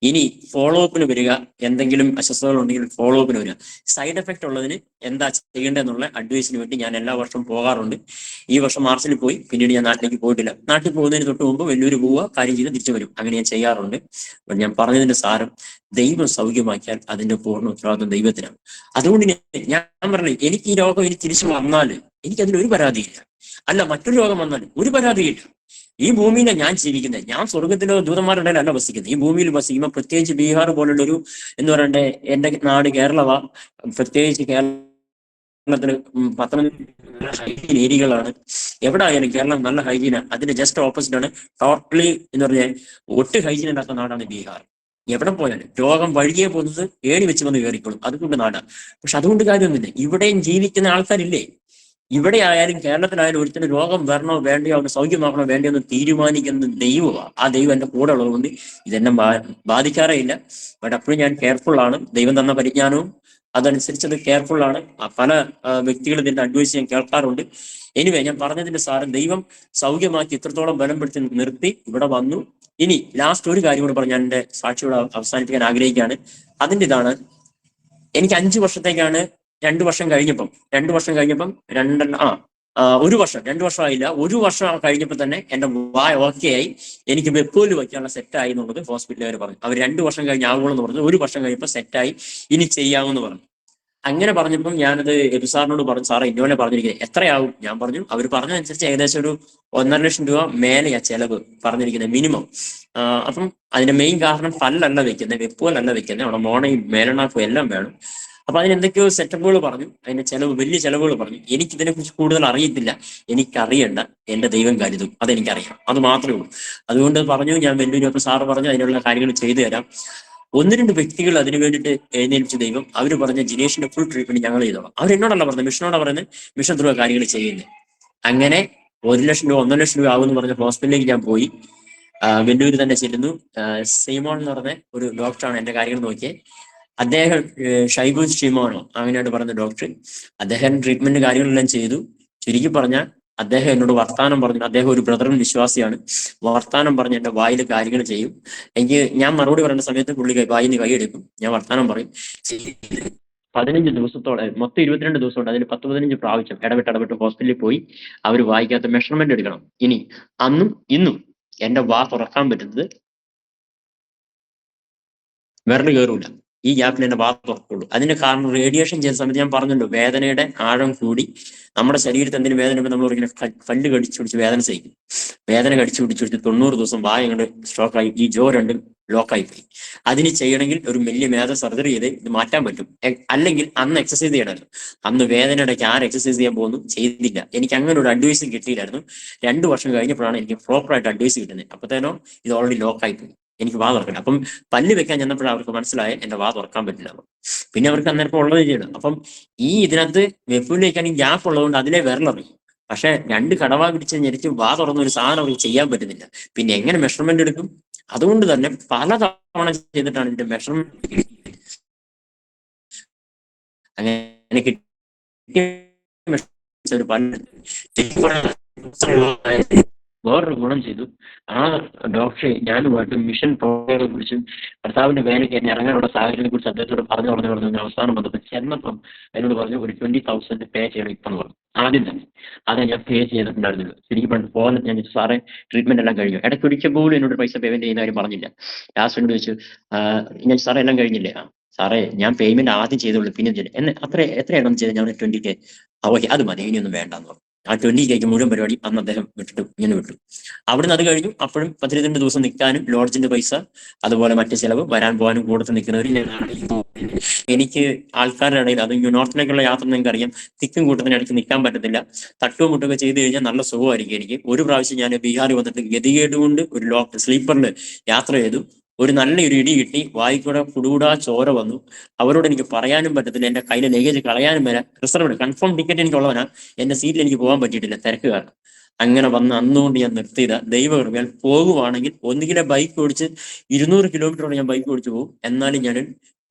ഇനി ഫോളോ അപ്പിന് വരിക, എന്തെങ്കിലും അസ്വസ്ഥതകൾ ഉണ്ടെങ്കിൽ ഫോളോ അപ്പിന് വരിക. സൈഡ് എഫക്റ്റ് ഉള്ളതിന് എന്താ ചെയ്യേണ്ടതെന്നുള്ള അഡ്വൈസിന് വേണ്ടി ഞാൻ എല്ലാ വർഷവും പോകാറുണ്ട്. ഈ വർഷം മാർച്ചിൽ പോയി, പിന്നീട് ഞാൻ നാട്ടിലേക്ക് പോയിട്ടില്ല. നാട്ടിൽ പോകുന്നതിന് തൊട്ട് മുമ്പ് വെല്ലൂര് പോവുക, കാര്യം ചെയ്ത് തിരിച്ചു വരും. അങ്ങനെ ഞാൻ ചെയ്യാറുണ്ട്. ഞാൻ പറഞ്ഞതിന്റെ സാരം, ദൈവം സൗഖ്യമാക്കിയാൽ അതിന്റെ പൂർണ്ണ ഉത്തരവാദിത്വം ദൈവത്തിനാണ്. അതുകൊണ്ട് ഞാൻ പറഞ്ഞു, എനിക്ക് ഈ രോഗം ഇനി തിരിച്ചു വന്നാല് എനിക്കതിലൊരു പരാതിയില്ല. അല്ല, മറ്റൊരു രോഗം വന്നാലും ഒരു പരാതിയില്ല. ഈ ഭൂമിയിലാണ് ഞാൻ ജീവിക്കുന്നത്. ഞാൻ സ്വർഗത്തിലോ ദൂതന്മാരുടെ അല്ല വസിക്കുന്നത്, ഈ ഭൂമിയിൽ വസിക്കുമ്പോൾ പ്രത്യേകിച്ച് ബീഹാർ പോലുള്ളൊരു എന്ന് പറയണ്ടേ, എന്റെ നാട് കേരളവാ. പ്രത്യേകിച്ച് കേരളത്തിന് ഹൈജീൻ ഏരിയകളാണ്. എവിടെ ആയാലും കേരളം നല്ല ഹൈജീനാണ്. അതിന്റെ ജസ്റ്റ് ഓപ്പോസിറ്റ് ആണ് ടോട്ടലി എന്ന് പറഞ്ഞാൽ ഒട്ടും ഹൈജീൻ ഇല്ലാത്ത നാടാണ് ബീഹാർ. എവിടെ പോയാലും രോഗം വഴിയെ പോകുന്നത് ഏണി വെച്ച് വന്ന് കയറിക്കോളും. അതുകൊണ്ട് നാടാണ്. പക്ഷെ അതുകൊണ്ട് കാര്യമൊന്നുമില്ല. ഇവിടെയും ജീവിക്കുന്ന ആൾക്കാരില്ലേ? ഇവിടെ ആയാലും കേരളത്തിലായാലും ഒരുത്തിന് രോഗം വരണോ വേണ്ടയോ, അവന് സൗഖ്യമാക്കണോ വേണ്ടയോ എന്ന് തീരുമാനിക്കുന്ന ദൈവമാണ്. ആ ദൈവം എന്റെ കൂടെ ഉള്ളതുകൊണ്ട് ഇതെന്നെ ബാധിക്കാറേ ഇല്ല. ബട്ട് അപ്പോഴും ഞാൻ കെയർഫുൾ ആണ്. ദൈവം തന്ന പരിജ്ഞാനവും അതനുസരിച്ചത് കെയർഫുൾ ആണ്. പല വ്യക്തികൾ ഇതിന്റെ അഡ്വൈസ് ഞാൻ കേൾക്കാറുണ്ട്. എനിവേ, ഞാൻ പറഞ്ഞതിന്റെ സാരം, ദൈവം സൗഖ്യമാക്കി ഇത്രത്തോളം ബലപ്പെടുത്തി നിർത്തി ഇവിടെ വന്നു. ഇനി ലാസ്റ്റ് ഒരു കാര്യം കൂടെ പറഞ്ഞ് ഞാൻ എന്റെ സാക്ഷിയോട് അവസാനിപ്പിക്കാൻ ആഗ്രഹിക്കുകയാണ്. അതിന്റെ ഇതാണ്, എനിക്ക് 5 വർഷത്തേക്കാണ് 2 വർഷം കഴിഞ്ഞപ്പം 2 വർഷം ആയില്ല. 1 വർഷം കഴിഞ്ഞപ്പോൾ തന്നെ എന്റെ വായ ഓക്കെ ആയി. എനിക്ക് വെപ്പോല് വയ്ക്കാനുള്ള സെറ്റായി എന്നുള്ളത് ഹോസ്പിറ്റലുകാർ പറഞ്ഞു. അവർ 2 വർഷം കഴിഞ്ഞ് ആകുമെന്ന് പറഞ്ഞു. 1 വർഷം കഴിഞ്ഞപ്പോൾ സെറ്റായി, ഇനി ചെയ്യാമെന്ന് പറഞ്ഞു. അങ്ങനെ പറഞ്ഞപ്പം ഞാനത് സാറിനോട് പറഞ്ഞു, സാറേ ഇന്നോലെ പറഞ്ഞിരിക്കുന്നത് എത്രയാവും? ഞാൻ പറഞ്ഞു, അവർ പറഞ്ഞതനുസരിച്ച് ഏകദേശം ഒരു 1.5 ലക്ഷം രൂപ മേലെയാ ചെലവ് പറഞ്ഞിരിക്കുന്നത് മിനിമം. അപ്പം അതിന്റെ മെയിൻ കാരണം പല്ലല്ല വെക്കുന്നത്, വെപ്പോലല്ല വെക്കുന്നത്. അവിടെ മോണയും മേലെണ്ണാക്കും എല്ലാം വേണം. അപ്പൊ അതിന് എന്തൊക്കെയോ സെറ്റപ്പുകൾ പറഞ്ഞു, അതിന്റെ വലിയ ചെലവുകൾ പറഞ്ഞു. എനിക്ക് ഇതിനെക്കുറിച്ച് കൂടുതൽ അറിയത്തില്ല, എനിക്കറിയണ്ട, എന്റെ ദൈവം കരുതും, അതെനിക്കറിയാം, അത് മാത്രമേ ഉള്ളൂ. അതുകൊണ്ട് പറഞ്ഞു ഞാൻ വെല്ലൂരിയപ്പോ സാറ് പറഞ്ഞു അതിനുള്ള കാര്യങ്ങൾ ചെയ്തു തരാം. ഒന്ന് രണ്ട് വ്യക്തികൾ അതിന് വേണ്ടിയിട്ട് എഴുന്നേൽപ്പിച്ച ദൈവം, അവർ പറഞ്ഞ ജിനേഷിന്റെ ഫുൾ ട്രീറ്റ്മെന്റ് ഞങ്ങൾ ചെയ്തോളാം. അവരെന്നോടല്ല പറഞ്ഞത്, മിഷനോടാ പറയുന്നത്, മിഷൻ ത്രൂ കാര്യങ്ങൾ ചെയ്യുന്നത്. അങ്ങനെ 1 ലക്ഷം രൂപ 1.5 ലക്ഷം രൂപ ആകുമെന്ന് പറഞ്ഞ ഹോസ്പിറ്റലിലേക്ക് ഞാൻ പോയി. വെല്ലൂര് തന്നെ ചെല്ലുന്നു. സീമോൺ എന്ന് പറഞ്ഞ ഒരു ഡോക്ടറാണ് എന്റെ കാര്യങ്ങൾ നോക്കിയത്. അദ്ദേഹം ഷൈബു ഷിമോണോ അങ്ങനെയായിട്ട് പറഞ്ഞ ഡോക്ടർ. അദ്ദേഹം ട്രീറ്റ്മെന്റ് കാര്യങ്ങളെല്ലാം ചെയ്തു. ചുരുക്കി പറഞ്ഞാൽ അദ്ദേഹം എന്നോട് വർത്താനം പറഞ്ഞു. അദ്ദേഹം ഒരു ബ്രദറിൻ വിശ്വാസിയാണ്. വർത്താനം പറഞ്ഞ് എന്റെ വായിൽ കാര്യങ്ങൾ ചെയ്യും. ഞാൻ മറുപടി പറയുന്ന സമയത്ത് പുള്ളി വായിൽ നിന്ന് കൈയെടുക്കും, ഞാൻ വർത്താനം പറയും. 15 ദിവസത്തോടെ, മൊത്തം 22 ദിവസമുണ്ട്. അതിൽ 10-15 പ്രാവശ്യം ഇടവിട്ട് ഹോസ്പിറ്റലിൽ പോയി അവർ വായിക്കാത്ത മെഷർമെന്റ് എടുക്കണം. ഇനി അന്നും ഇന്നും എന്റെ വാ തുറക്കാൻ പറ്റുന്നത് വിരല് കയറൂല. ഈ ഗ്യാപ്പിൽ എന്റെ വാ തുറക്കുള്ളൂ. അതിന്റെ കാരണം റേഡിയേഷൻ ചെയ്ത സമയത്ത് ഞാൻ പറഞ്ഞല്ലോ, വേദനയുടെ ആഴം കൂടി. നമ്മുടെ ശരീരത്തിൽ എന്തെങ്കിലും വേദന നമ്മൾ ഇങ്ങനെ കല്ല് കടിച്ചു പിടിച്ച് വേദന സഹിക്കും. വേദന കടിച്ചു പിടിച്ച് 90 ദിവസം വായ കൊണ്ട് സ്റ്റോക്കായി, ഈ ജോ രണ്ടും ലോക്കായി പോയി. അതിന് ചെയ്യണമെങ്കിൽ ഒരു വലിയ മേധ സർജറി ചെയ്ത് ഇത് മാറ്റാൻ പറ്റും. അല്ലെങ്കിൽ അന്ന് എക്സസൈസ് ചെയ്യണമല്ലോ. അന്ന് വേദനയിടയ്ക്ക് ആര് എക്സസൈസ് ചെയ്യാൻ പോകുന്നു, ചെയ്തില്ല. എനിക്ക് അങ്ങനെ ഒരു അഡ്വൈസും കിട്ടിയില്ലായിരുന്നു. 2 വർഷം കഴിഞ്ഞപ്പോഴാണ് എനിക്ക് പ്രോപ്പറായിട്ട് അഡ്വൈസ് കിട്ടുന്നത്. അപ്പത്തേനോ ഇത് ഓൾറെഡി ലോക്കായി പോയി, എനിക്ക് വാ തുറക്കണം. അപ്പം പല്ല് വെക്കാൻ ചെന്നപ്പോഴും അവർക്ക് മനസ്സിലായ എന്റെ വാ തുറക്കാൻ പറ്റില്ല. പിന്നെ അവർക്ക് അന്നേരം ഉള്ളത് ചെയ്യണം. അപ്പം ഇതിനകത്ത് വെപ്പൂല് വെക്കാണെങ്കിൽ ഗ്യാപ്പ് ഉള്ളതുകൊണ്ട് അതിലെ വിരലറിയും. പക്ഷെ 2 കടവാ പിടിച്ച് ഞെരിച്ച് വാ തുറന്ന ഒരു സാധനം അവർക്ക് ചെയ്യാൻ പറ്റുന്നില്ല. പിന്നെ എങ്ങനെ മെഷർമെന്റ് എടുക്കും? അതുകൊണ്ട് തന്നെ പല തവണ ചെയ്തിട്ടാണ് ഇതിന്റെ മെഷർമെന്റ് അങ്ങനെ കിട്ടിയ ഒരു പല്ല് വേറൊരു ഗുണം ചെയ്തു. ആ ഡോക്ടറെ ഞാനുമായിട്ട് മിഷൻ പ്രോഗ്രാമിനെ കുറിച്ചും കർത്താവിന്റെ വേലയ്ക്ക് എന്നെ ഇറങ്ങാനുള്ള സാഹചര്യത്തെ കുറിച്ച് അദ്ദേഹത്തോട് പറഞ്ഞു അവസാനം വന്നപ്പോൾ ചെന്നപ്പം എന്നോട് പറഞ്ഞു ഒരു 20,000 പേ ചെയ്യണം ഇപ്പം എന്ന് പറഞ്ഞു. ആദ്യം തന്നെ അതെ ഞാൻ പേ ചെയ്തിട്ടുണ്ടായിരുന്നില്ല. ശരിക്കും പറഞ്ഞു പോലെ ഞാൻ സാറേ ട്രീറ്റ്മെന്റ് എല്ലാം കഴിഞ്ഞു. ഇടയ്ക്കൊരിക്കൽ പോലും എന്നോട് പൈസ പേയ്മെന്റ് ചെയ്യുന്ന കാര്യം പറഞ്ഞില്ല. ലാസ്റ്റ് എന്നോട് ചോദിച്ചു, ഞാൻ സാറേ എല്ലാം കഴിഞ്ഞില്ലേ? സാറേ ഞാൻ പേയ്മെന്റ് ആദ്യം ചെയ്തോളൂ പിന്നെ എത്രയാണെന്ന് ചെയ്തത്? ഞാൻ 20K. ഓക്കെ അത് മതി, ഇനിയൊന്നും വേണ്ടെന്ന് പറഞ്ഞു. ആ 20K മുഴുവൻ പരിപാടി അന്ന് അദ്ദേഹം ഇങ്ങനെ വിട്ടു. അവിടുന്ന് അത് കഴിഞ്ഞു. അപ്പോഴും 12 ദിവസം നിൽക്കാനും ലോഡ്ജിന്റെ പൈസ, അതുപോലെ മറ്റു ചിലവ്, വരാൻ പോകാനും കൂടുതൽ നിൽക്കുന്നവർ. എനിക്ക് ആൾക്കാരുടെ ഇടയിൽ, അത് നോർത്തിലേക്കുള്ള യാത്ര നിങ്ങൾക്ക് അറിയാം, തിക്കും കൂട്ടത്തിനിടയ്ക്ക് നിൽക്കാൻ പറ്റത്തില്ല. തട്ടും മുട്ടൊക്കെ ചെയ്ത് കഴിഞ്ഞാൽ നല്ല സുഖമായിരിക്കും എനിക്ക്. ഒരു പ്രാവശ്യം ഞാൻ ബീഹാറിൽ വന്നിട്ട് ഗതികേട് കൊണ്ട് ഒരു സ്ലീപ്പറിൽ യാത്ര ചെയ്തു. ഒരു നല്ലൊരു ഇടി കിട്ടി, വായിക്കൂടെ കുടുകൂടാ ചോര വന്നു. അവരോട് എനിക്ക് പറയാനും പറ്റത്തില്ല, എന്റെ കയ്യിലെ ലഗേജ് കളയാനും വരാം. റിസർവ്ഡ് കൺഫേം ടിക്കറ്റ് എനിക്കുള്ളവനാ, എന്റെ സീറ്റിൽ എനിക്ക് പോകാൻ പറ്റിയിട്ടില്ല, തിരക്ക് കാരണം. അങ്ങനെ വന്ന് അന്നുകൊണ്ട് ഞാൻ നിർത്തിയതാ. ദൈവകൃപയാൽ പോകുവാണെങ്കിൽ ഒന്നുകിലെ ബൈക്ക് ഓടിച്ച് 200 കിലോമീറ്ററോടെ ഞാൻ ബൈക്ക് ഓടിച്ചു പോകും, എന്നാലും ഞാൻ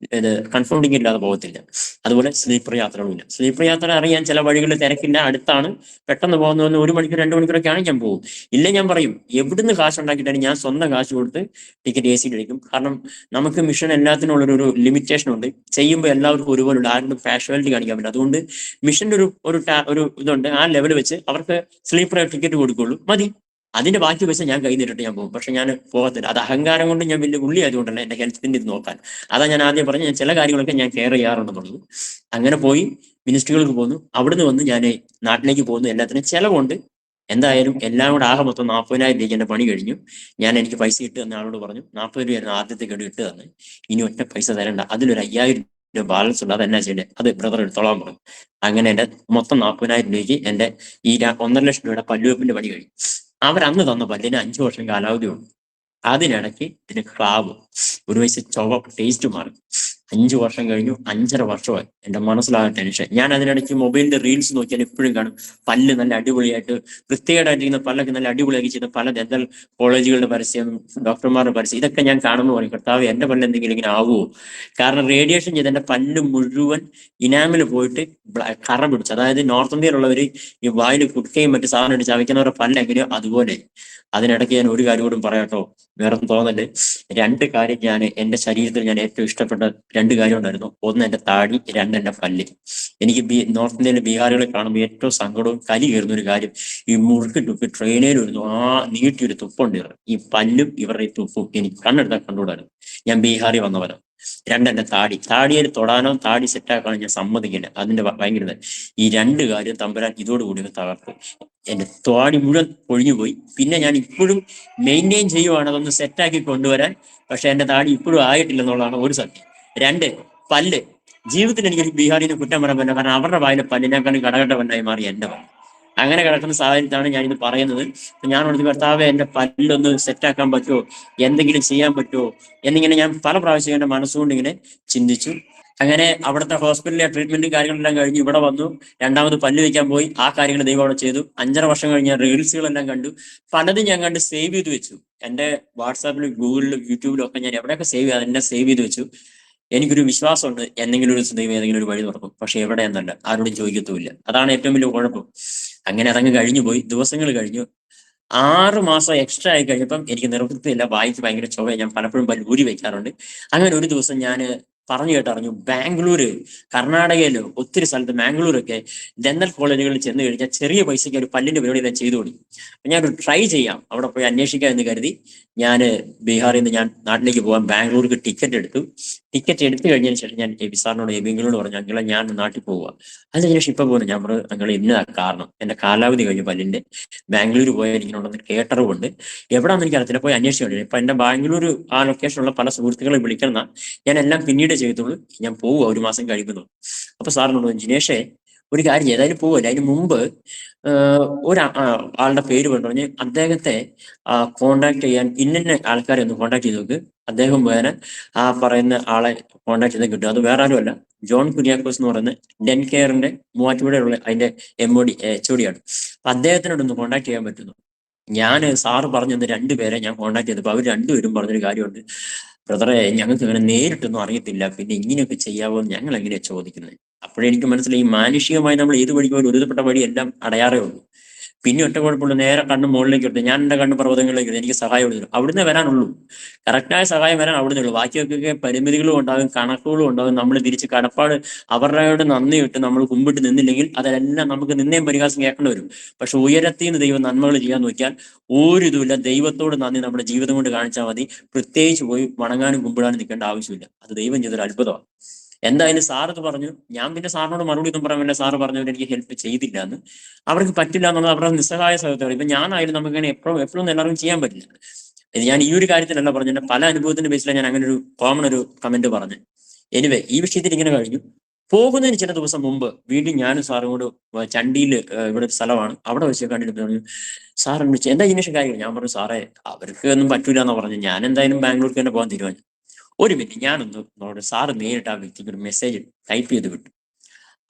കൺഫേം ടിക്കറ്റ് ഇല്ലാതെ പോകത്തില്ല. അതുപോലെ സ്ലീപ്പർ യാത്രകളുമില്ല. സ്ലീപ്പർ യാത്ര അറിയാൻ ചില വഴികളിൽ തിരക്കില്ല, അടുത്താണ്, പെട്ടെന്ന് പോകുന്ന 1 മണിക്കൂർ 2 മണിക്കൂറൊക്കെ ആണെങ്കിൽ ഞാൻ പോകും. ഇല്ല ഞാൻ പറയും എവിടുന്ന് കാശ് ഉണ്ടാക്കിയിട്ടാണ് ഞാൻ സ്വന്തം കാശ് കൊടുത്ത് ടിക്കറ്റ് AC എടുക്കും. കാരണം നമുക്ക് മിഷൻ എല്ലാത്തിനും ഉള്ളൊരു ലിമിറ്റേഷൻ ഉണ്ട്. ചെയ്യുമ്പോൾ എല്ലാവർക്കും ഒരുപോലുള്ള ആരും പാഷ്വാലിറ്റി കാണിക്കാൻ പറ്റില്ല. അതുകൊണ്ട് മിഷന്റെ ഒരു ഇതുണ്ട്, ആ ലെവൽ വെച്ച് അവർക്ക് സ്ലീപ്പർ ടിക്കറ്റ് കൊടുക്കുള്ളൂ, മതി. അതിന്റെ ബാക്കി പൈസ ഞാൻ കൈ നേരിട്ട് ഞാൻ പോകും. പക്ഷെ ഞാൻ പോകത്തില്ല. അത് അഹങ്കാരം കൊണ്ട്, ഞാൻ വലിയ പുള്ളി ആയതുകൊണ്ടല്ല, എന്റെ ഹെൽത്തിന്റെ ഇത് നോക്കാൻ. അതാ ഞാൻ ആദ്യം പറഞ്ഞ ഞാൻ ചില കാര്യങ്ങളൊക്കെ ഞാൻ കെയർ ചെയ്യാറുണ്ടെന്നുള്ളത്. അങ്ങനെ പോയി മിനിസ്ട്രികൾക്ക് പോകുന്നു. അവിടുന്ന് വന്ന് ഞാൻ നാട്ടിലേക്ക് പോകുന്നു. എല്ലാത്തിനും ചിലവുണ്ട്. എന്തായാലും എല്ലാം കൂടെ ആകെ മൊത്തം 40,000 രൂപയ്ക്ക് എന്റെ പണി കഴിഞ്ഞു. എനിക്ക് പൈസ ഇട്ട് തന്ന ആളോട് പറഞ്ഞു 40 രൂപയായിരുന്നു ആദ്യത്തെ ഗഡു ഇട്ട് തന്നെ, ഇനി ഒറ്റ പൈസ തരണ്ട, അതിലൊരു 5,000 രൂപ ബാലൻസ് ഉണ്ട്, അതെന്നാ ചെയ്യണ്ടേ, അത് ബ്രദർ എടുത്തോളാൻ പറഞ്ഞു. അങ്ങനെ എന്റെ മൊത്തം 40,000 രൂപയ്ക്ക് എന്റെ ഈ 1.5 ലക്ഷം രൂപയുടെ പല്ലുവെപ്പിന്റെ പണി കഴിഞ്ഞു. അവരന്ന് തന്ന പല്ലിന് 5 വർഷം കാലാവധി ഉണ്ട്. അതിനിടയ്ക്ക് ഇതിന് ക്ലാവ്, ഒരു വയസ്സ് ചൊവ്വ ടേസ്റ്റ് മാറി. 5 വർഷം കഴിഞ്ഞു, 5.5 വർഷമായി. എന്റെ മനസ്സിലായ ടെൻഷൻ. ഞാൻ അതിനിടയ്ക്ക് മൊബൈലിന്റെ റീൽസ് നോക്കിയാൽ എപ്പോഴും കാണും പല്ല് നല്ല അടിപൊളിയായിട്ട് വൃത്തികേടായിട്ടിരിക്കുന്ന പല്ലൊക്കെ നല്ല അടിപൊളിയാക്കി ചെയ്ത പല ഡെന്റൽ കോളേജുകളുടെ പരസ്യം, ഡോക്ടർമാരുടെ പരസ്യം, ഇതൊക്കെ ഞാൻ കാണുമ്പോൾ പറയും കർത്താവ് എന്റെ പല്ല് എന്തെങ്കിലും ഇങ്ങനെ ആവുമോ? കാരണം റേഡിയേഷൻ ചെയ്ത് എന്റെ പല്ല് മുഴുവൻ ഇനാമിൽ പോയിട്ട് കറ പിടിച്ചു. അതായത് നോർത്ത് ഇന്ത്യയിലുള്ളവര് ഈ വായിൽ കുടുക്കയും മറ്റു സാധനം ഇട്ട് ചവയ്ക്കുന്നവരുടെ പല്ല് എങ്ങനെയോ അതുപോലെ. അതിനിടയ്ക്ക് ഞാൻ ഒരു കാര്യം കൂടി പറയാട്ടോ, വേറെ തോന്നല്. 2 കാര്യം ഞാൻ എന്റെ ശരീരത്തിൽ ഞാൻ ഏറ്റവും ഇഷ്ടപ്പെട്ട 2 കാര്യം ഉണ്ടായിരുന്നു. ഒന്ന് എന്റെ താടി, 2 എന്റെ പല്ല്. എനിക്ക് നോർത്ത് ഇന്ത്യയിലെ ബീഹാറികളെ കാണുമ്പോൾ ഏറ്റവും സങ്കടവും കലി കയറുന്ന ഒരു കാര്യം, ഈ മുറുക്ക് തുപ്പി ട്രെയിനിൽ വരുന്നു, നീട്ടിയൊരു തുപ്പുണ്ട്. ഈ പല്ലും ഇവരുടെ ഈ തുപ്പും എനിക്ക് കണ്ണെടുത്താൽ കണ്ടുകൂടായിരുന്നു. ഞാൻ ബീഹാറിൽ വന്നവരാണ്. 2 എന്റെ താടിയിൽ തൊടാനോ താടി സെറ്റാക്കാനോ ഞാൻ സമ്മതിക്കില്ല. അതിന്റെ ഭയങ്കര ഈ 2 കാര്യം തമ്പുരാൻ ഇതോടുകൂടി തകർത്തു. എന്റെ താടി മുഴുവൻ പൊഴിഞ്ഞുപോയി. പിന്നെ ഞാൻ ഇപ്പോഴും മെയിൻറ്റെയിൻ ചെയ്യുവാണ് അതൊന്ന് സെറ്റാക്കി കൊണ്ടുവരാൻ. പക്ഷെ എന്റെ താടി ഇപ്പോഴും ആയിട്ടില്ലെന്നുള്ളതാണ് ഒരു സത്യം. 2 പല്ല് ജീവിതത്തിൽ എനിക്കൊരു ബീഹാറിനെ കുറ്റം പറയാൻ പറ്റില്ല. കാരണം അവരുടെ വായിലെ പല്ലിനേക്കാളും കടകട്ടവനായി മാറി എന്റെ പല്ല്. അങ്ങനെ കിടക്കുന്ന സാഹചര്യത്താണ് ഞാനിത് പറയുന്നത്. ഞാൻ പറഞ്ഞു, കർത്താവെ എന്റെ പല്ലൊന്ന് സെറ്റാക്കാൻ പറ്റുമോ, എന്തെങ്കിലും ചെയ്യാൻ പറ്റുമോ എന്നിങ്ങനെ ഞാൻ പല പ്രാവശ്യം എന്റെ മനസ്സുകൊണ്ട് ഇങ്ങനെ ചിന്തിച്ചു. അങ്ങനെ അവിടുത്തെ ഹോസ്പിറ്റലിലെ ട്രീറ്റ്മെന്റും കാര്യങ്ങളെല്ലാം കഴിഞ്ഞ് ഇവിടെ വന്നു. രണ്ടാമത് പല്ല് വെക്കാൻ പോയി. ആ കാര്യങ്ങൾ ദൈവം അവിടെ ചെയ്തു. 5.5 വർഷം കഴിഞ്ഞ് ഞാൻ റീൽസുകളെല്ലാം കണ്ടു. പലതും ഞാൻ കണ്ട് സേവ് ചെയ്ത് വെച്ചു. എന്റെ വാട്സാപ്പിലും ഗൂഗിളിലും യൂട്യൂബിലും ഒക്കെ ഞാൻ എവിടെയൊക്കെ സേവ് ചെയ്ത് എന്നെ സേവ് ചെയ്ത് വെച്ചു. എനിക്കൊരു വിശ്വാസമുണ്ട്, എന്തെങ്കിലും ഒരു ദൈവം ഏതെങ്കിലും ഒരു വഴി തുറക്കും. പക്ഷെ എവിടെയെന്നല്ല, ആരോടും ചോദിക്കത്തുമില്ല. അതാണ് ഏറ്റവും വലിയ കുഴപ്പം. അങ്ങനെ അതങ്ങ് കഴിഞ്ഞു പോയി. ദിവസങ്ങൾ കഴിഞ്ഞു. 6 മാസം എക്സ്ട്രാ ആയി കഴിഞ്ഞപ്പം എനിക്ക് നിർവൃത്തിയില്ല. വായിക്ക് ഭയങ്കര ചുവ. ഞാൻ പലപ്പോഴും പല്ല് ഊരി വെക്കാറുണ്ട്. അങ്ങനെ ഒരു ദിവസം ഞാൻ പറഞ്ഞു കേട്ടറിഞ്ഞു, ബാംഗ്ലൂര്, കർണാടകയില് ഒത്തിരി സ്ഥലത്ത് ബാംഗ്ലൂരൊക്കെ ഡെന്റൽ കോളേജുകളിൽ ചെന്ന് കഴിഞ്ഞാൽ ചെറിയ പൈസയ്ക്ക് ഒരു പല്ലിന്റെ പരിപാടി ഞാൻ ചെയ്തു കൊടുക്കും. അപ്പൊ ഞാനൊരു ട്രൈ ചെയ്യാം, അവിടെ പോയി അന്വേഷിക്കാം എന്ന് കരുതി ഞാൻ ബീഹാറിൽ നിന്ന് ഞാൻ നാട്ടിലേക്ക് പോകാൻ ബാംഗ്ലൂർക്ക് ടിക്കറ്റ് എടുത്തു. ടിക്കറ്റ് എടുത്തു കഴിഞ്ഞതിന് ശേഷം ഞാൻ എബി സാറിനോട്, എബിങ്ങളോട് പറഞ്ഞു, അങ്ങളെ ഞാൻ നാട്ടിൽ പോവുക. അതിന് ശേഷം ഇപ്പൊ പോകുന്നു. ഞാൻ പറഞ്ഞു, അങ്ങളെ ഇന്നതാ കാരണം, എന്റെ കാലാവധി കഴിഞ്ഞു പല്ലിന്റെ. ബാംഗ്ലൂർ പോയാൽ എനിക്കുണ്ടെന്ന് കേട്ടറിവുണ്ട്. എവിടാന്ന് എനിക്ക് അറിയത്തില്ല, പോയി അന്വേഷിച്ചു കഴിഞ്ഞു. ഇപ്പൊ എന്റെ ബാംഗ്ലൂർ ആ ലൊക്കേഷനുള്ള പല സുഹൃത്തുക്കളെ വിളിക്കുന്ന ഞാൻ എല്ലാം പിന്നീട് ചെയ്തുള്ളൂ. ഞാൻ പോവുക 1 മാസം കഴിക്കുന്നു. അപ്പൊ സാറിനോട്, ജിനേഷേ ഒരു കാര്യം ചെയ്താലും പോവല്ല, അതിന് മുമ്പ് ആളുടെ പേര് പറഞ്ഞ് അദ്ദേഹത്തെ കോണ്ടാക്ട് ചെയ്യാൻ ഇന്ന ആൾക്കാരെ ഒന്ന് കോണ്ടാക്ട് ചെയ്ത് നോക്ക്. അദ്ദേഹം വേറെ ആ പറയുന്ന ആളെ കോണ്ടാക്ട് ചെയ്താൽ കിട്ടും. അത് വേറെ ആരുമല്ല, ജോൺ കുര്യാക്കോസ് എന്ന് പറയുന്ന ഡെൻ കെയറിന്റെ മൂവാറ്റുപുഴയുള്ള അതിന്റെ MOD HOD ആണ്. അപ്പൊ അദ്ദേഹത്തിനോടൊന്ന് കോണ്ടാക്ട് ചെയ്യാൻ പറ്റുന്നു. ഞാൻ സാറ് പറഞ്ഞത് 2 പേരെ ഞാൻ കോണ്ടാക്ട് ചെയ്തപ്പോൾ അവർ 2 പേരും പറഞ്ഞൊരു കാര്യമുണ്ട്, ബ്രദറെ ഞങ്ങൾക്ക് ഇങ്ങനെ നേരിട്ടൊന്നും അറിയത്തില്ല, പിന്നെ ഇങ്ങനെയൊക്കെ ചെയ്യാവോ എന്ന് ഞങ്ങൾ എങ്ങനെയാ ചോദിക്കുന്നത്. അപ്പോഴെനിക്ക് മനസ്സിലായി, മാനുഷികമായി നമ്മൾ ഏത് വഴി പോലും ഒരുതപ്പെട്ട വഴി എല്ലാം അടയാറേ ഉള്ളൂ. പിന്നെ ഒറ്റ കുഴപ്പമുള്ളൂ, നേരെ കണ്ണ് മുകളിലേക്ക് എടുത്ത് ഞാൻ എന്റെ കണ്ണ് പർവ്വതങ്ങളിലേക്ക് എടുത്ത് എനിക്ക് സഹായം എടുത്തു. അവിടുന്ന് വരാനുള്ളൂ, കറക്റ്റായ സഹായം വരാൻ അവിടുന്ന് ഉള്ളൂ. ബാക്കിയൊക്കെ പരിമിതികളും ഉണ്ടാകും, കണക്കുകളും ഉണ്ടാകും. നമ്മൾ തിരിച്ച് കടപ്പാട് അവരുടെ നന്ദി ഇട്ട് നമ്മൾ കുമ്പിട്ട് നിന്നില്ലെങ്കിൽ അതെല്ലാം നമുക്ക് നിന്നേം പരിഹാസം കേൾക്കേണ്ടി വരും. പക്ഷെ ഉയരത്തിൽ നിന്ന് ദൈവം നന്മകൾ ചെയ്യാൻ നോക്കിയാൽ ഒരു ഇതുമില്ല. ദൈവത്തോട് നന്ദി നമ്മുടെ ജീവിതം കൊണ്ട് കാണിച്ചാൽ മതി. പ്രത്യേകിച്ച് പോയി വണങ്ങാനും കുമ്പിടാനും നിൽക്കേണ്ട ആവശ്യമില്ല. അത് ദൈവം ചെയ്തൊരു അത്ഭുതമാണ്. എന്തായാലും സാറത് പറഞ്ഞു. ഞാൻ പിന്നെ സാറിനോട് മറുപടി ഒന്നും പറയാൻ വേണ്ടി, സാറ് പറഞ്ഞവർ എനിക്ക് ഹെൽപ്പ് ചെയ്തില്ല എന്ന്, അവർക്ക് പറ്റില്ല എന്നുള്ളത് അവരുടെ നിസ്സഹായ സഹോദരമാണ്. ഇപ്പൊ ഞാനായാലും നമുക്ക് അങ്ങനെ എപ്പോഴും എല്ലാവർക്കും ചെയ്യാൻ പറ്റില്ല. ഇത് ഞാൻ ഈ ഒരു കാര്യത്തിലല്ല പറഞ്ഞു, എന്റെ പല അനുഭവത്തിന്റെ ബേസിലാണ് ഞാൻ അങ്ങനെ ഒരു കോമൺ ഒരു കമന്റ് പറഞ്ഞു. എനിവേ, ഈ വിഷയത്തിൽ ഇങ്ങനെ കഴിഞ്ഞു. പോകുന്നതിന് ചില ദിവസം മുമ്പ് വീണ്ടും ഞാനും സാറും കൂടെ ചണ്ടിയിൽ, ഇവിടെ ഒരു സ്ഥലമാണ്, അവിടെ വെച്ച് കണ്ടിട്ട് പറഞ്ഞു, സാർ വിളിച്ചു, എന്താ ജിനേഷ് കാര്യം? ഞാൻ പറഞ്ഞു, സാറേ അവർക്ക് ഒന്നും പറ്റൂല എന്നാ പറഞ്ഞു. ഞാൻ എന്തായാലും ബാംഗ്ലൂർക്ക് തന്നെ പോകാൻ തീരുമാനിച്ചു. ഒരു മിനിറ്റ്, ഞാനൊന്ന് സാറ് നേരിട്ട് ആ വ്യക്തിക്ക് ഒരു മെസ്സേജ് ടൈപ്പ് ചെയ്ത് വിട്ടു.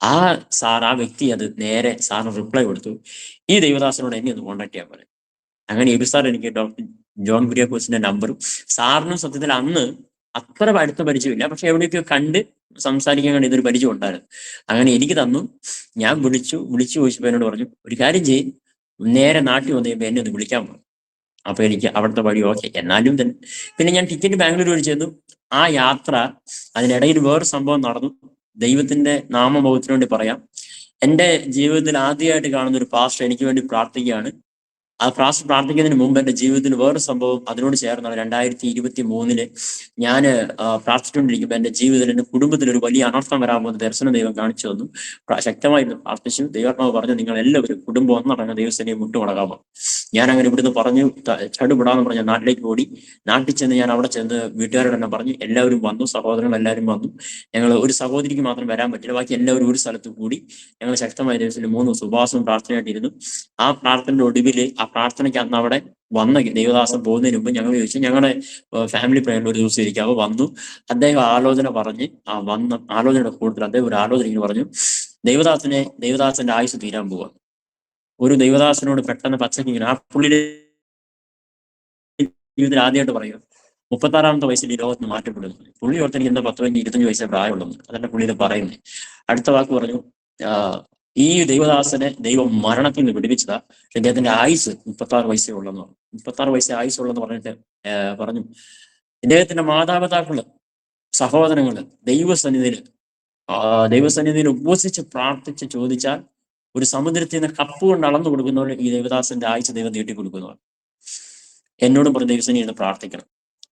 ആ വ്യക്തി അത് നേരെ സാറിന് റിപ്ലൈ കൊടുത്തു, ഈ ദൈവദാസനോട് എന്നെ ഒന്ന് കോൺടാക്ട് ചെയ്യാൻ പറയും. അങ്ങനെ എബി സാർ എനിക്ക് ഡോക്ടർ ജോൺ കുര്യാക്കോസിന്റെ നമ്പറും, സാറിനും സത്യത്തിൽ അന്ന് അത്ര അടുത്ത പരിചയമില്ല, പക്ഷെ എവിടെയൊക്കെ കണ്ട് സംസാരിക്കാൻ വേണ്ടി ഇതൊരു പരിചയം ഉണ്ടായിരുന്നു. അങ്ങനെ എനിക്ക് തന്നു. ഞാൻ വിളിച്ചു ചോദിച്ചപ്പോൾ എന്നോട് പറഞ്ഞു, ഒരു കാര്യം ചെയ്യും, നേരെ നാട്ടിൽ വന്നു കഴിയുമ്പോൾ എന്നെ ഒന്ന് വിളിക്കാൻ പറഞ്ഞു. അപ്പൊ എനിക്ക് അവിടുത്തെ വഴി ഓക്കെ. എന്നാലും തന്നെ പിന്നെ ഞാൻ ടിക്കറ്റ് ബാംഗ്ലൂർ വഴി ചെന്നു. ആ യാത്ര, അതിനിടയിൽ വേറൊരു സംഭവം നടന്നു. ദൈവത്തിന്റെ നാമബോധത്തിന് വേണ്ടി പറയാം. എന്റെ ജീവിതത്തിൽ ആദ്യമായിട്ട് കാണുന്ന ഒരു പാസ്റ്റർ എനിക്ക് വേണ്ടി പ്രാർത്ഥിക്കുകയാണ്. ആ പ്രാർത്ഥിക്കുന്നതിന് മുമ്പ് എന്റെ ജീവിതത്തിൽ വേറൊരു സംഭവം അതിനോട് ചേർന്നാണ്. 2023 ഞാൻ പ്രാർത്ഥിച്ചുകൊണ്ടിരിക്കുമ്പോൾ എന്റെ ജീവിതത്തിൽ, എന്റെ കുടുംബത്തിൽ ഒരു വലിയ അനർത്ഥം വരാൻ പോകുന്ന ദർശനം ദൈവം കാണിച്ചു തന്നു. ശക്തമായി പ്രാർത്ഥിച്ചു. ദൈവാത്മാവ് പറഞ്ഞു, നിങ്ങൾ എല്ലാവരും കുടുംബം ഒന്നടങ്ങുന്ന ദൈവസേനയെ മുട്ടുമടങ്ങാമോ. ഞാൻ അങ്ങനെ ഇവിടുന്ന് പറഞ്ഞു, ചടുപിടാന്ന് പറഞ്ഞ നാട്ടിലേക്ക് ഓടി. നാട്ടിൽ ചെന്ന് ഞാൻ അവിടെ ചെന്ന് വീട്ടുകാരോട് തന്നെ പറഞ്ഞു. എല്ലാവരും വന്നു, സഹോദരങ്ങൾ എല്ലാവരും വന്നു. ഞങ്ങൾ ഒരു സഹോദരിക്ക് മാത്രം വരാൻ പറ്റില്ല, ബാക്കി എല്ലാവരും ഒരു സ്ഥലത്ത് കൂടി ഞങ്ങൾ ശക്തമായ ദിവസത്തിൽ 3 ദിവസം ഉപവാസവും പ്രാർത്ഥനയായിട്ടിരുന്നു. ആ പ്രാർത്ഥനയുടെ ഒടുവിൽ, ആ പ്രാർത്ഥനയ്ക്ക് അന്ന് അവിടെ വന്ന ദൈവദാസൻ പോകുന്നതിന് മുമ്പ് ഞങ്ങൾ ചോദിച്ചു, ഞങ്ങളുടെ ഫാമിലി പ്രേയറിൽ ഒരു ദിവസം ഇരിക്കാവോ. വന്നു. അദ്ദേഹം ആലോചന പറഞ്ഞ് വന്ന ആലോചനയുടെ കൂടുതൽ അദ്ദേഹം ഒരു ആലോചന പറഞ്ഞു, ദൈവദാസന്റെ ആയുസ് തീരാൻ പോവുക. ഒരു ദൈവദാസനോട് പെട്ടെന്ന് പച്ചക്ക് ഇങ്ങനെ, ആ പുള്ളിയുടെ ജീവിതത്തിൽ ആദ്യമായിട്ട് പറയുക, 36-ാമത്തെ വയസ്സിൽ ഈ ലോകത്ത് മാറ്റപ്പെടുന്നു. പുള്ളി ഓർത്ത് എനിക്ക് എന്താ 25 വയസ്സേ പ്രായമുള്ളൂ. അതല്ല പുള്ളിയിൽ പറയുന്നത്. അടുത്ത വാക്ക് പറഞ്ഞു, ഈ ദൈവദാസനെ ദൈവം മരണത്തിൽ നിന്ന് വിടുവിച്ചതാ, പക്ഷെ അദ്ദേഹത്തിന്റെ ആയുസ് 36 വയസ്സേ ഉള്ളെന്ന് പറഞ്ഞു. 36 വയസ്സേ ആയുസുള്ളെന്ന് പറഞ്ഞിട്ട് പറഞ്ഞു, ഇദ്ദേഹത്തിന്റെ മാതാപിതാക്കള്, സഹോദരങ്ങള് ദൈവസന്നിധിയിൽ ഉപവസിച്ച് പ്രാർത്ഥിച്ച് ചോദിച്ചാൽ ഒരു സമുദ്രത്തിൽ നിന്ന് കപ്പ് കൊണ്ട് അളന്നു കൊടുക്കുന്നവർ ഈ ദൈവദാസന്റെ ആയുസ് ദൈവം നീട്ടി കൊടുക്കുന്നവർ. എന്നോടും പറഞ്ഞ ദൈവസേന ഇരുന്ന് പ്രാർത്ഥിക്കണം.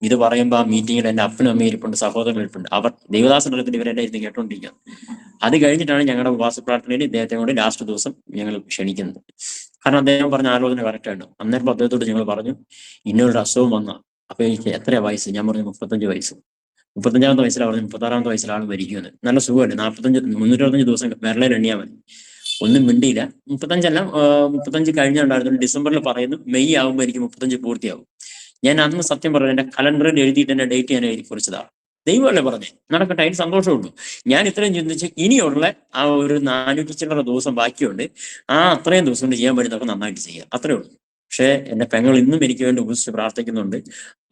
ഇത് പറയുമ്പോൾ ആ മീറ്റിങ്ങിൽ എന്റെ അപ്പനും അമ്മയും ഇരിപ്പുണ്ട്, സഹോദരങ്ങൾ ഇരിപ്പുണ്ട്. അവർ ദൈവദാസന്റെ അടുത്ത് ഇവരെല്ലാം ഇരുന്ന് കേട്ടോണ്ടിരിക്കുക. അത് കഴിഞ്ഞിട്ടാണ് ഞങ്ങളുടെ ഉപവാസ പ്രാർത്ഥനയിൽ ഇദ്ദേഹത്തെ കൂടി ലാസ്റ്റ് ദിവസം ഞങ്ങൾ ക്ഷണിക്കുന്നത്. കാരണം അദ്ദേഹം പറഞ്ഞ ആലോചന കറക്റ്റാണ്. അന്നേരം അദ്ദേഹത്തോട് ഞങ്ങൾ പറഞ്ഞു, ഇന്നൊരു അസുഖം വന്ന. അപ്പൊ എനിക്ക് എത്രയാ വയസ്സ്? ഞാൻ പറഞ്ഞു 35 വയസ്സ്. 35-ാമത്തെ വയസ്സിലാണ് പറഞ്ഞു 36-ാമത്തെ വയസ്സിൽ ആൾ മരിക്കുമെന്ന്. നല്ല സുഖമല്ലേ, 365 ദിവസം വിരളയിൽ എണ്ണിയാൽ മതി. ഒന്നും മിണ്ടിയില്ല. 35 കഴിഞ്ഞുണ്ടായിരുന്നു. ഡിസംബറിൽ പറയുന്നു, മെയ് ആകുമ്പോൾ എനിക്ക് 35 പൂർത്തിയാവും. ഞാൻ അന്ന് സത്യം പറഞ്ഞു എന്റെ കലണ്ടറിൽ എഴുതിയിട്ട് എന്റെ ഡേറ്റ് ഞാൻ എഴുതി കുറിച്ചതാ. ദൈവമല്ലേ പറഞ്ഞേ, നടക്കട്ടെ, അതിന് സന്തോഷമുള്ളൂ. ഞാൻ ഇത്രയും ചിന്തിച്ച് ഇനിയുള്ള ആ ഒരു 400 ചില്ലറ ദിവസം ബാക്കിയുണ്ട്, ആ അത്രയും ദിവസം കൊണ്ട് ചെയ്യാൻ പറ്റുന്നതൊക്കെ നന്നായിട്ട് ചെയ്യുക, അത്രേ ഉള്ളൂ. പക്ഷേ എന്റെ പെങ്ങൾ ഇന്നും എനിക്ക് വേണ്ടി ഉപസിച്ച് പ്രാർത്ഥിക്കുന്നുണ്ട്,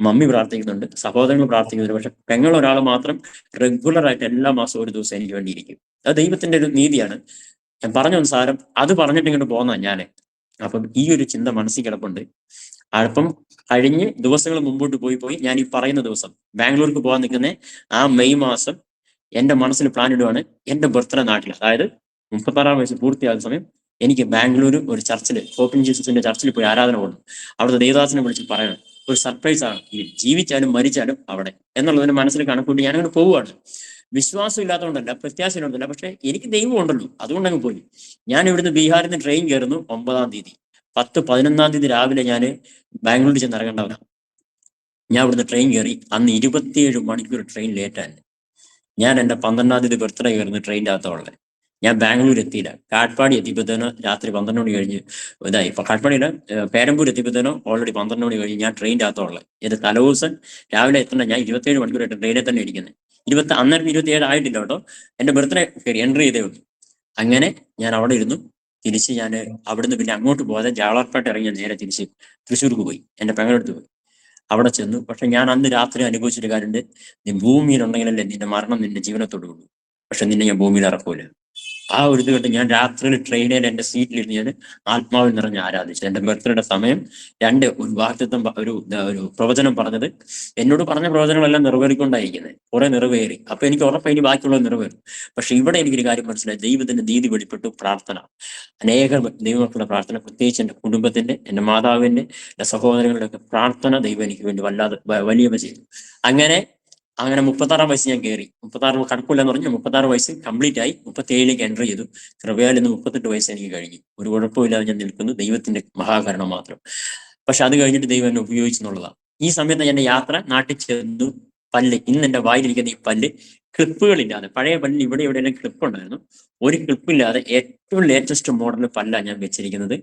മമ്മി പ്രാർത്ഥിക്കുന്നുണ്ട്, സഹോദരങ്ങൾ പ്രാർത്ഥിക്കുന്നുണ്ട്. പക്ഷെ പെങ്ങൾ ഒരാൾ മാത്രം റെഗുലർ ആയിട്ട് എല്ലാ മാസവും ഒരു ദിവസം എനിക്ക് വേണ്ടി ഇരിക്കും. അത് ദൈവത്തിന്റെ ഒരു നീതിയാണ്. ഞാൻ പറഞ്ഞ സാരം അത് പറഞ്ഞിട്ട് ഇങ്ങോട്ട് പോന്നാ ഞാന്. അപ്പം ഈ ഒരു ചിന്ത മനസ്സിൽ കിടപ്പുണ്ട്. അപ്പം കഴിഞ്ഞ് ദിവസങ്ങൾ മുമ്പോട്ട് പോയി ഞാൻ ഈ പറയുന്ന ദിവസം ബാംഗ്ലൂർക്ക് പോകാൻ നിൽക്കുന്ന ആ മെയ് മാസം എന്റെ മനസ്സിൽ പ്ലാൻ ഇടുവാണ്. എന്റെ ബർത്ത്ഡേ നാട്ടിൽ, അതായത് 36 വയസ്സ് പൂർത്തിയാകുന്ന സമയം എനിക്ക് ബാംഗ്ലൂർ ഒരു ചർച്ചിൽ, ഓപ്പൺ ജീസസിന്റെ ചർച്ചിൽ പോയി ആരാധന കൊണ്ടു. അവിടുത്തെ ദേവദാസനെ വിളിച്ച് പറയണം, ഒരു സർപ്രൈസ് ആണ്, ഈ ജീവിച്ചാലും മരിച്ചാലും അവിടെ എന്നുള്ളതിന് മനസ്സിൽ കണക്കൂട്ടി ഞാനങ്ങനെ പോവുകയാണ്. വിശ്വാസം ഇല്ലാത്തതുകൊണ്ടല്ല, പ്രത്യാശ ഇല്ലാത്തതല്ല, പക്ഷെ എനിക്ക് ദൈവം ഉണ്ടല്ലോ, അതുകൊണ്ടങ്ങ് പോയി. ഞാൻ ഇവിടുന്ന് ബീഹാറിൽ നിന്ന് ട്രെയിൻ കയറുന്നു 9-ാം തീയതി. 10-11-ാം തീയതി രാവിലെ ഞാൻ ബാംഗ്ലൂരിൽ ചെന്ന് ഇറങ്ങേണ്ടവനാണ്. ഞാൻ ഇവിടുന്ന് ട്രെയിൻ കയറി. അന്ന് 27 മണിക്കൂർ ട്രെയിൻ ലേറ്റാണ്. ഞാൻ എന്റെ 12-ാം തീയതി ബർത്ത്ഡേ കയറുന്ന ട്രെയിൻ്റെ അകത്തുള്ളത്. ഞാൻ ബാംഗ്ലൂർ എത്തിയില്ല. കാട്ട്പാടി എത്തിയപ്പോഴത്തേനോ രാത്രി 12 മണി കഴിഞ്ഞ് ഇതായി. ഇപ്പൊ കാട്ട്പാടിയില്ല, പേരമ്പൂർ എത്തിയപ്പോഴത്തേനോ ഓൾറെഡി 12 മണി കഴിഞ്ഞ് ഞാൻ ട്രെയിൻ്റെ അകത്തുള്ളത്. ഇത് തലേദിവസം രാവിലെ എത്തണ്ട. ഞാൻ 27 മണിക്കൂറായിട്ട് ട്രെയിനിൽ തന്നെ ഇരിക്കുന്നത്. അന്നേരം 27 ആയിട്ടില്ല കേട്ടോ. എന്റെ ബർത്ത്ഡേ കയറി എൻട്രി ചെയ്തേ ഉള്ളൂ. അങ്ങനെ ഞാൻ അവിടെ ഇരുന്നു. തിരിച്ച് ഞാൻ അവിടുന്ന് പിന്നെ അങ്ങോട്ട് പോകാതെ ജാളർപേട്ട ഇറങ്ങി നേരെ തിരിച്ച് തൃശ്ശൂർക്ക് പോയി, എന്റെ പെങ്ങളെടുത്ത് പോയി. അവിടെ ചെന്നു. പക്ഷെ ഞാൻ അന്ന് രാത്രി അനുഭവിച്ചൊരു കാര്യമുണ്ട്. നീ ഭൂമിയിലുണ്ടെങ്കിലല്ലേ നിന്റെ മരണം നിന്റെ ജീവനത്തോടുള്ളൂ, പക്ഷെ നിന്നെ ഞാൻ ഭൂമിയിൽ ഇറക്കൂല. ആ ഒരു ഇത് കണ്ട് ഞാൻ രാത്രിയിൽ ട്രെയിനിൽ എന്റെ സീറ്റിലിരുന്ന് ഞാൻ ആത്മാവിൽ നിറഞ്ഞ് ആരാധിച്ചു. എന്റെ ബർത്ത്ഡേയുടെ സമയം ഒരു വാക്തത്വം, ഒരു പ്രവചനം പറഞ്ഞത്, എന്നോട് പറഞ്ഞ പ്രവചനങ്ങളെല്ലാം നിറവേറിക്കൊണ്ടായിരിക്കുന്നത്. കുറെ നിറവേറി. അപ്പൊ എനിക്ക് ഉറപ്പായി ഇനി ബാക്കിയുള്ളത് നിറവേറും. പക്ഷെ ഇവിടെ എനിക്കൊരു കാര്യം മനസ്സിലായി, ദൈവത്തിന്റെ നീതി വെളിപ്പെട്ടു. പ്രാർത്ഥന, അനേക ദൈവമക്കളുടെ പ്രാർത്ഥന, പ്രത്യേകിച്ച് എന്റെ കുടുംബത്തിന്റെ, എന്റെ മാതാവിന്റെ, എന്റെ സഹോദരങ്ങളുടെ ഒക്കെ പ്രാർത്ഥന ദൈവം എനിക്ക് വേണ്ടി വല്ലാതെ വലിയവ ചെയ്തു. അങ്ങനെ 36-ാം വയസ്സ് ഞാൻ കയറി. 36 കണക്കില്ലെന്ന് പറഞ്ഞാൽ 36 വയസ്സ് കംപ്ലീറ്റ് ആയി. 37ലേക്ക് എൻ്റർ ചെയ്തു. കൃപയാൽ ഇന്ന് 38 വയസ്സ് എനിക്ക് കഴിഞ്ഞു. ഒരു കുഴപ്പമില്ലാതെ ഞാൻ നിൽക്കുന്നു. ദൈവത്തിന്റെ മഹാകരണം മാത്രം. പക്ഷെ അത് കഴിഞ്ഞിട്ട് ദൈവം എന്നെ ഉപയോഗിച്ചെന്നുള്ളതാണ്. ഈ സമയത്ത് എന്റെ യാത്ര, നാട്ടിൽ ചെന്നു. ഇന്ന് എന്റെ വായിലിരിക്കുന്ന ഈ പല്ല് ക്ലിപ്പുകളില്ലാതെ, പഴയ പല്ലിന് ഇവിടെ എവിടെയെല്ലാം ക്ലിപ്പ് ഉണ്ടായിരുന്നു, ഒരു ക്ലിപ്പില്ലാതെ ഏറ്റവും ലേറ്റസ്റ്റ് മോഡൽ പല്ലാണ് ഞാൻ വെച്ചിരിക്കുന്നത്.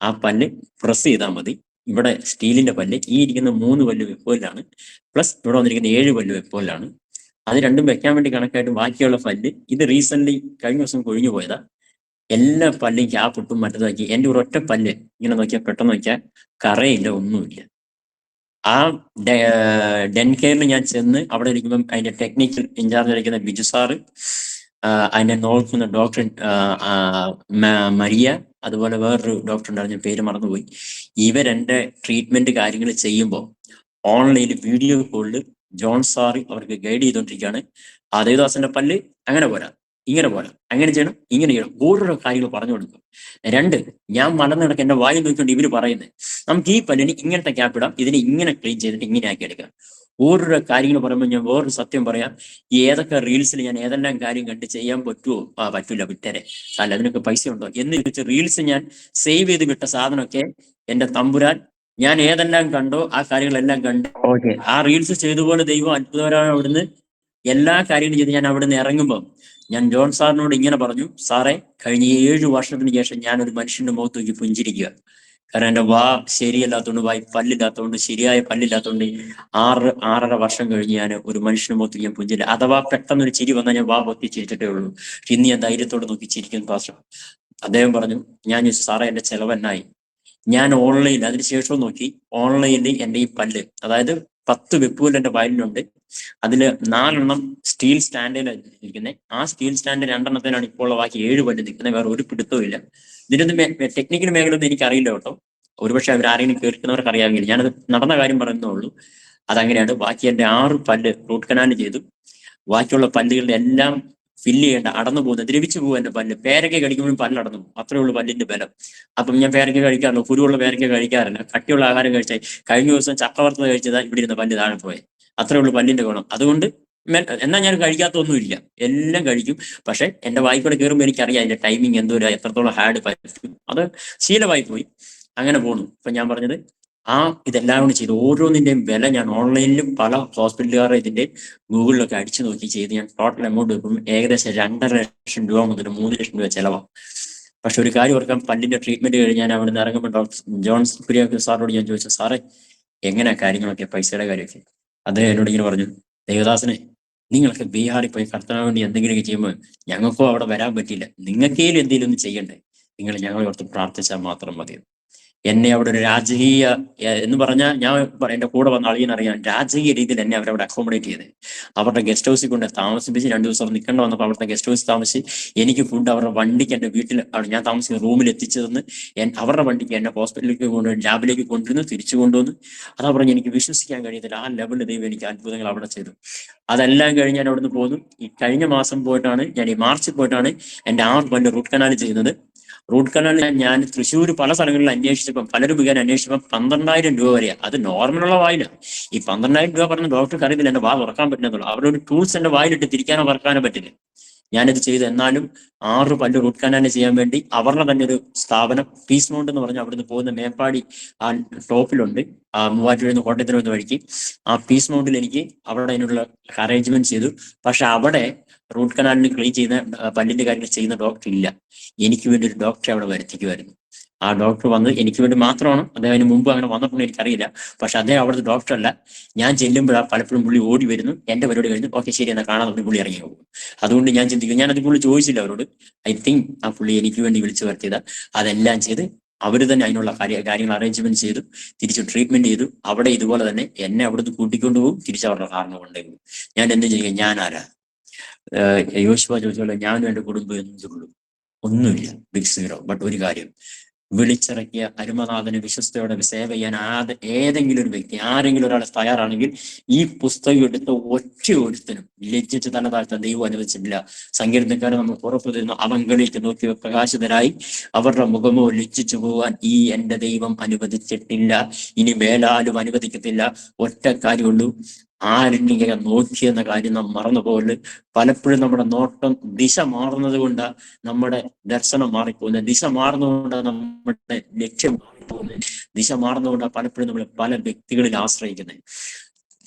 ആ പല്ല് പ്രസ് ചെയ്താൽ മതി. ഇവിടെ സ്റ്റീലിന്റെ പല്ല്, ഈ ഇരിക്കുന്ന 3 പല്ല് വെപ്പോയിലാണ്, പ്ലസ് ഇവിടെ വന്നിരിക്കുന്ന 7 പല്ല് വെപ്പോയിലാണ്. അത് രണ്ടും വെക്കാൻ വേണ്ടി കണക്കായിട്ട് ബാക്കിയുള്ള പല്ല് ഇത് റീസെന്റ് കഴിഞ്ഞ ദിവസം കൊഴിഞ്ഞു പോയതാ. എല്ലാ പല്ലും ക്യാപ്പിട്ടും മറ്റേതാക്കി. എന്റെ ഒരൊറ്റ പല്ല് ഇങ്ങനെ നോക്കിയാൽ, പെട്ടെന്ന് നോക്കിയാൽ കറയില്ല, ഒന്നുമില്ല. ആ ഡെൻ കെയറിൽ ഞാൻ ചെന്ന് അവിടെ ഇരിക്കുമ്പം അതിന്റെ ടെക്നിക്കൽ ഇൻചാർജ് ഇരിക്കുന്ന ബിജു സാറ്, അതിനെ നോക്കുന്ന ഡോക്ടർ മരിയ, അതുപോലെ വേറൊരു ഡോക്ടർ ഉണ്ടായിരുന്നു, പേര് മറന്നുപോയി. ഇവരെന്റെ ട്രീറ്റ്മെന്റ് കാര്യങ്ങൾ ചെയ്യുമ്പോൾ ഓൺലൈനിൽ വീഡിയോ കോളിൽ ജോൺ സാറി അവർക്ക് ഗൈഡ് ചെയ്തുകൊണ്ടിരിക്കുകയാണ്. ദേവദാസന്റെ പല്ല് അങ്ങനെ പോരാ, ഇങ്ങനെ പോരാ, അങ്ങനെ ചെയ്യണം, ഇങ്ങനെ ചെയ്യണം, ഓരോരോ കാര്യങ്ങൾ പറഞ്ഞു കൊടുക്കും. 2, ഞാൻ മലന്നിടക്ക് എന്റെ വായി നോക്കിക്കൊണ്ട് ഇവര് പറയുന്നത്, നമുക്ക് ഈ പല്ലിന് ഇങ്ങനത്തെ ക്യാപ്പ് ഇടാം, ഇതിനെ ഇങ്ങനെ ക്ലീൻ ചെയ്തിട്ട് ഇങ്ങനെ ആക്കി എടുക്കാം. ഓരോരോ കാര്യങ്ങൾ പറയുമ്പോൾ ഞാൻ വേറൊരു സത്യം പറയാം. ഏതൊക്കെ റീൽസിൽ ഞാൻ ഏതെല്ലാം കാര്യം കണ്ട് ചെയ്യാൻ പറ്റുമോ, പറ്റൂല, വിട്ടരെ, അല്ല അതിനൊക്കെ പൈസ ഉണ്ടോ എന്ന് ചോദിച്ച റീൽസ് ഞാൻ സേവ് ചെയ്ത് വിട്ട സാധനമൊക്കെ എന്റെ തമ്പുരാൻ, ഞാൻ ഏതെല്ലാം കണ്ടോ ആ കാര്യങ്ങളെല്ലാം കണ്ട് ഓക്കെ ആ റീൽസ് ചെയ്തുപോലെ ദൈവം അത്ഭുതകരമാണ്. അവിടുന്ന് എല്ലാ കാര്യങ്ങളും ചെയ്ത് ഞാൻ അവിടുന്ന് ഇറങ്ങുമ്പോൾ ഞാൻ ജോൺ സാറിനോട് ഇങ്ങനെ പറഞ്ഞു, സാറേ, കഴിഞ്ഞ 7 വർഷത്തിന് ശേഷം ഞാൻ ഒരു മനുഷ്യന്റെ മുഖത്ത് നോക്കി പുഞ്ചിരിക്കുക. കാരണം എന്റെ ശരിയല്ലാത്തതുകൊണ്ട്, പല്ലില്ലാത്തതുകൊണ്ട്, ശരിയായ പല്ലില്ലാത്തതുകൊണ്ട് 6.5 വർഷം കഴിഞ്ഞ് ഞാൻ ഒരു മനുഷ്യന്റെ മുഖത്ത് ഞാൻ പുഞ്ചിരില്ല. അഥവാ പെട്ടെന്നൊരു ചിരി വന്നാൽ ഞാൻ പൊത്തി ചിരിച്ചിട്ടേ ഉള്ളൂ. ഇന്ന് ഞാൻ ധൈര്യത്തോടെ നോക്കി ചിരിക്കുന്നു പാസ്റ്റർ. അദ്ദേഹം പറഞ്ഞു, ഞാൻ ചോദിച്ചു, സാറേ എന്റെ ചെലവെന്നായി? ഞാൻ ഓൺലൈനിൽ അതിനുശേഷവും നോക്കി. ഓൺലൈനിൽ എന്റെ ഈ പല്ല്, അതായത് 10 വെപ്പുകൾ എന്റെ വയലിനുണ്ട്. അതില് 4 സ്റ്റീൽ സ്റ്റാൻഡിലാണ് ഇരിക്കുന്നത്. ആ സ്റ്റീൽ സ്റ്റാൻഡ് 2 ഇപ്പോൾ ഉള്ള ബാക്കി 7 പല്ല് നിൽക്കുന്നത്. വേറെ ഒരു പിടുത്തവും ഇല്ല. ഇതിനൊന്നും ടെക്നിക്കൽ മേഖലയൊന്നും എനിക്കറിയില്ല കേട്ടോ. ഒരുപക്ഷെ അവരാരെങ്കിലും കേൾക്കുന്നവർക്ക് അറിയാമെങ്കിൽ ഞാനത് നടന്ന കാര്യം പറയുന്നേ ഉള്ളൂ. അതങ്ങനെയാണ്. ബാക്കി എന്റെ 6 പല്ല് റൂട്ട് കനാൽ ചെയ്തു. ബാക്കിയുള്ള പല്ലുകളുടെ എല്ലാം ഫില്ല് ചെയ്യേണ്ട, അടന്നു പോകുന്ന, ദ്രവിച്ചു പോകും എന്റെ പല്ല്. പേരയ്ക്ക കഴിക്കുമ്പോഴും പല്ല് അടന്നു പോകും. അത്രേ ഉള്ളൂ പല്ലിന്റെ ബലം. അപ്പം ഞാൻ പേരയ്ക്ക കഴിക്കാറില്ല, കുരുവുള്ള പേരയ്ക്ക കഴിക്കാറില്ല. കട്ടിയുള്ള ആഹാരം കഴിച്ചാൽ, കഴിഞ്ഞ ദിവസം ചക്കവറുത്തത് കഴിച്ചതാ ഇവിടെ ഇരുന്ന പല്ല് താഴെ പോയെ. അത്രേ ഉള്ളൂ പല്ലിന്റെ ഗുണം. അതുകൊണ്ട് എന്നാൽ ഞാൻ കഴിക്കാത്തൊന്നുമില്ല, എല്ലാം കഴിക്കും. പക്ഷെ എന്റെ വായിക്കൂടെ കയറുമ്പോൾ എനിക്കറിയാം അതിന്റെ ടൈമിങ് എത്രത്തോളം ഹാർഡ് പറ്റും. അത് ശീലമായി പോയി. അങ്ങനെ പോണു. ഇപ്പൊ ഞാൻ പറഞ്ഞത് ഇതെല്ലാം കൂടി ചെയ്ത് ഓരോന്നിന്റെയും വില ഞാൻ ഓൺലൈനിലും പല ഹോസ്പിറ്റലുകാരുടെ ഇതിന്റെ ഗൂഗിളിലൊക്കെ അടിച്ചു നോക്കി ചെയ്ത് ഞാൻ ടോട്ടൽ എമൗണ്ട് വെക്കും ഏകദേശം 2.5 ലക്ഷം രൂപ മുതൽ 3 ലക്ഷം രൂപ ചെലവാണ്. പക്ഷെ ഒരു കാര്യം ഓർക്കാം, പല്ലിന്റെ ട്രീറ്റ്മെന്റ് കഴിഞ്ഞ് ഞാൻ അവിടെ നിന്ന് ഇറങ്ങുമ്പോൾ ഡോക്ടർ ജോൺസ് കുര്യാക്കോസ് സാറിനോട് ഞാൻ ചോദിച്ചു, സാറേ എങ്ങനെയാ കാര്യങ്ങളൊക്കെ, പൈസയുടെ കാര്യമൊക്കെ? അദ്ദേഹം എന്നോട് ഇങ്ങനെ പറഞ്ഞു, ദേവദാസനെ നിങ്ങൾക്ക് ബീഹാറിൽ പോയി കർത്താവിന് വേണ്ടി എന്തെങ്കിലുമൊക്കെ ചെയ്യുമ്പോൾ ഞങ്ങൾക്കോ അവിടെ വരാൻ പറ്റില്ല, നിങ്ങൾക്കേലും എന്തെങ്കിലും ഒന്ന് ചെയ്യണ്ടേ, നിങ്ങൾ ഞങ്ങളെ ഓർത്ത് പ്രാർത്ഥിച്ചാൽ മാത്രം മതി. എന്നെ അവിടെ ഒരു രാജകീയ എന്ന് പറഞ്ഞാൽ ഞാൻ എന്റെ കൂടെ വന്ന അളിയനറിയാം, രാജകീയ രീതിയിൽ എന്നെ അവരവിടെ അക്കോമഡേറ്റ് ചെയ്ത് അവരുടെ ഗസ്റ്റ് ഹൗസിൽ കൊണ്ട് താമസിപ്പിച്ച് 2 ദിവസം നിൽക്കേണ്ട വന്നപ്പോൾ അവിടുത്തെ ഗസ്റ്റ് ഹൗസിൽ താമസിച്ച് എനിക്ക് ഫുഡ് അവരുടെ വണ്ടിക്ക് എന്റെ വീട്ടിൽ ഞാൻ താമസിക്കുന്ന റൂമിൽ എത്തിച്ചു തന്ന് അവരുടെ വണ്ടിക്ക് എന്നെ ഹോസ്പിറ്റലിലേക്ക് കൊണ്ടുവന്ന് ലാബിലേക്ക് കൊണ്ടുവന്ന് തിരിച്ചു കൊണ്ടുവന്ന്. അതാ പറഞ്ഞ് എനിക്ക് വിശ്വസിക്കാൻ കഴിയത്തില്ല, ആ ലെവലിൽ ദൈവം എനിക്ക് അത്ഭുതങ്ങൾ അവിടെ ചെയ്തു. അതെല്ലാം കഴിഞ്ഞ് ഞാൻ അവിടുന്ന് പോന്നു. ഈ കഴിഞ്ഞ മാസം പോയിട്ടാണ് ഞാൻ ഈ മാർച്ചിൽ പോയിട്ടാണ് എന്റെ 6 പല്ല് റൂട്ട് കനാൽ ചെയ്യുന്നത്. റൂട്ട് കനാൽ ഞാൻ തൃശ്ശൂർ പല സ്ഥലങ്ങളിൽ അന്വേഷിച്ചപ്പം പലരും വികാരം അന്വേഷിച്ചപ്പം 12,000 രൂപ വരെയാണ്. അത് നോർമലുള്ള വായില. ഈ 12,000 രൂപ പറഞ്ഞ ഡോക്ടർക്ക് അറിയത്തില്ല എന്റെ വാ തുറക്കാൻ പറ്റുന്നുള്ളൂ. അവരുടെ ഒരു ടൂൾസ് എന്റെ വായിലിട്ട് തിരിക്കാനോ പറക്കാനോ പറ്റില്ല. ഞാനിത് ചെയ്ത് എന്നാലും 6 പല്ല് റൂട്ട് കനാലിന് ചെയ്യാൻ വേണ്ടി അവരുടെ തന്നെ ഒരു സ്ഥാപനം പീസ് മൗണ്ട് എന്ന് പറഞ്ഞാൽ അവിടുന്ന് പോകുന്ന മേപ്പാടി ആ ടോപ്പിലുണ്ട്, ആ മൂവാറ്റുപുഴ കോട്ടയത്തിന് വന്ന വഴിക്ക് ആ പീസ് മൗണ്ടിൽ എനിക്ക് അവിടെ അതിനുള്ള അറേഞ്ച്മെന്റ് ചെയ്തു. പക്ഷെ അവിടെ റൂട്ട് കനാലിന് ക്ലീൻ ചെയ്യുന്ന പല്ലിന്റെ കാര്യങ്ങൾ ചെയ്യുന്ന ഡോക്ടർ ഇല്ല. എനിക്ക് വേണ്ടി ഒരു ഡോക്ടറെ അവിടെ വരുത്തിക്കുമായിരുന്നു. ആ ഡോക്ടർ വന്ന് എനിക്ക് വേണ്ടി മാത്രമാണ്, അദ്ദേഹം അതിന് മുമ്പ് അങ്ങനെ വന്നിട്ടുണ്ടോ എനിക്കറിയില്ല. പക്ഷെ അദ്ദേഹം അവിടുത്തെ ഡോക്ടറല്ല. ഞാൻ ചെല്ലുമ്പോഴാണ് പലപ്പോഴും പുള്ളി ഓടി വരുന്നു, എന്റെ പരിപാടി കഴിഞ്ഞു, ഓക്കെ ശരി എന്നാൽ കാണാൻ പുള്ളി ഇറങ്ങി പോകും. അതുകൊണ്ട് ഞാൻ ചിന്തിക്കും, ഞാൻ അത് പുള്ളി ചോദിച്ചില്ല അവരോട്. ഐ തിങ്ക് ആ പുള്ളി എനിക്ക് വേണ്ടി വിളിച്ചു വരുത്തിയതാ. അതെല്ലാം ചെയ്ത് അവർ തന്നെ അതിനുള്ള കാര്യങ്ങൾ അറേഞ്ച്മെന്റ് ചെയ്തു, തിരിച്ച് ട്രീറ്റ്മെന്റ് ചെയ്തു. അവിടെ ഇതുപോലെ തന്നെ എന്നെ അവിടുന്ന് കൂട്ടിക്കൊണ്ടു പോകും, തിരിച്ചവരുടെ കാരണം കൊണ്ടുപോകും. ഞാൻ എന്ത് ചെയ്യും, ഞാൻ ആരാ? യോശുവ ചോദിച്ചോളൂ, ഞാനും എന്റെ കുടുംബം എന്തുള്ളൂ, ഒന്നുമില്ല, ബിഗ് സീറോ. ബട്ട് ഒരു കാര്യം, വിളിച്ചിറക്കിയ അരുമനാഥന് വിശ്വസ്തയോടെ സേവ ചെയ്യാൻ ഏതെങ്കിലും ഒരു വ്യക്തി, ആരെങ്കിലും ഒരാൾ തയ്യാറാണെങ്കിൽ ഈ പുസ്തകം എടുത്ത് ഒറ്റ ഒരുത്തനും ലജ്ജിച്ച് തന്നെ താഴ്ത്താൻ ദൈവം അനുവദിച്ചിട്ടില്ല. സങ്കീർത്തനക്കാരൻ നമ്മൾ ഉറപ്പു തരുന്നു, അവങ്കളിലേക്ക് നോക്കി പ്രകാശിതരായി അവരുടെ മുഖമോ ലജ്ജിച്ചു പോകാൻ ഈ എന്റെ ദൈവം അനുവദിച്ചിട്ടില്ല, ഇനി മേലാലും അനുവദിക്കത്തില്ല. ഒറ്റ കാര്യമുള്ളൂ, ആരെങ്കിലും നോക്കിയെന്ന കാര്യം നാം മറന്നുപോലെ. പലപ്പോഴും നമ്മുടെ നോട്ടം ദിശ മാറുന്നത് കൊണ്ട് നമ്മുടെ ദർശനം മാറിപ്പോകുന്നത്, ദിശ മാറുന്നതുകൊണ്ട് നമ്മുടെ ലക്ഷ്യം മാറിപ്പോകുന്നത്, ദിശ മാറുന്നതുകൊണ്ട് പലപ്പോഴും നമ്മൾ പല വ്യക്തികളിൽ ആശ്രയിക്കുന്നത്.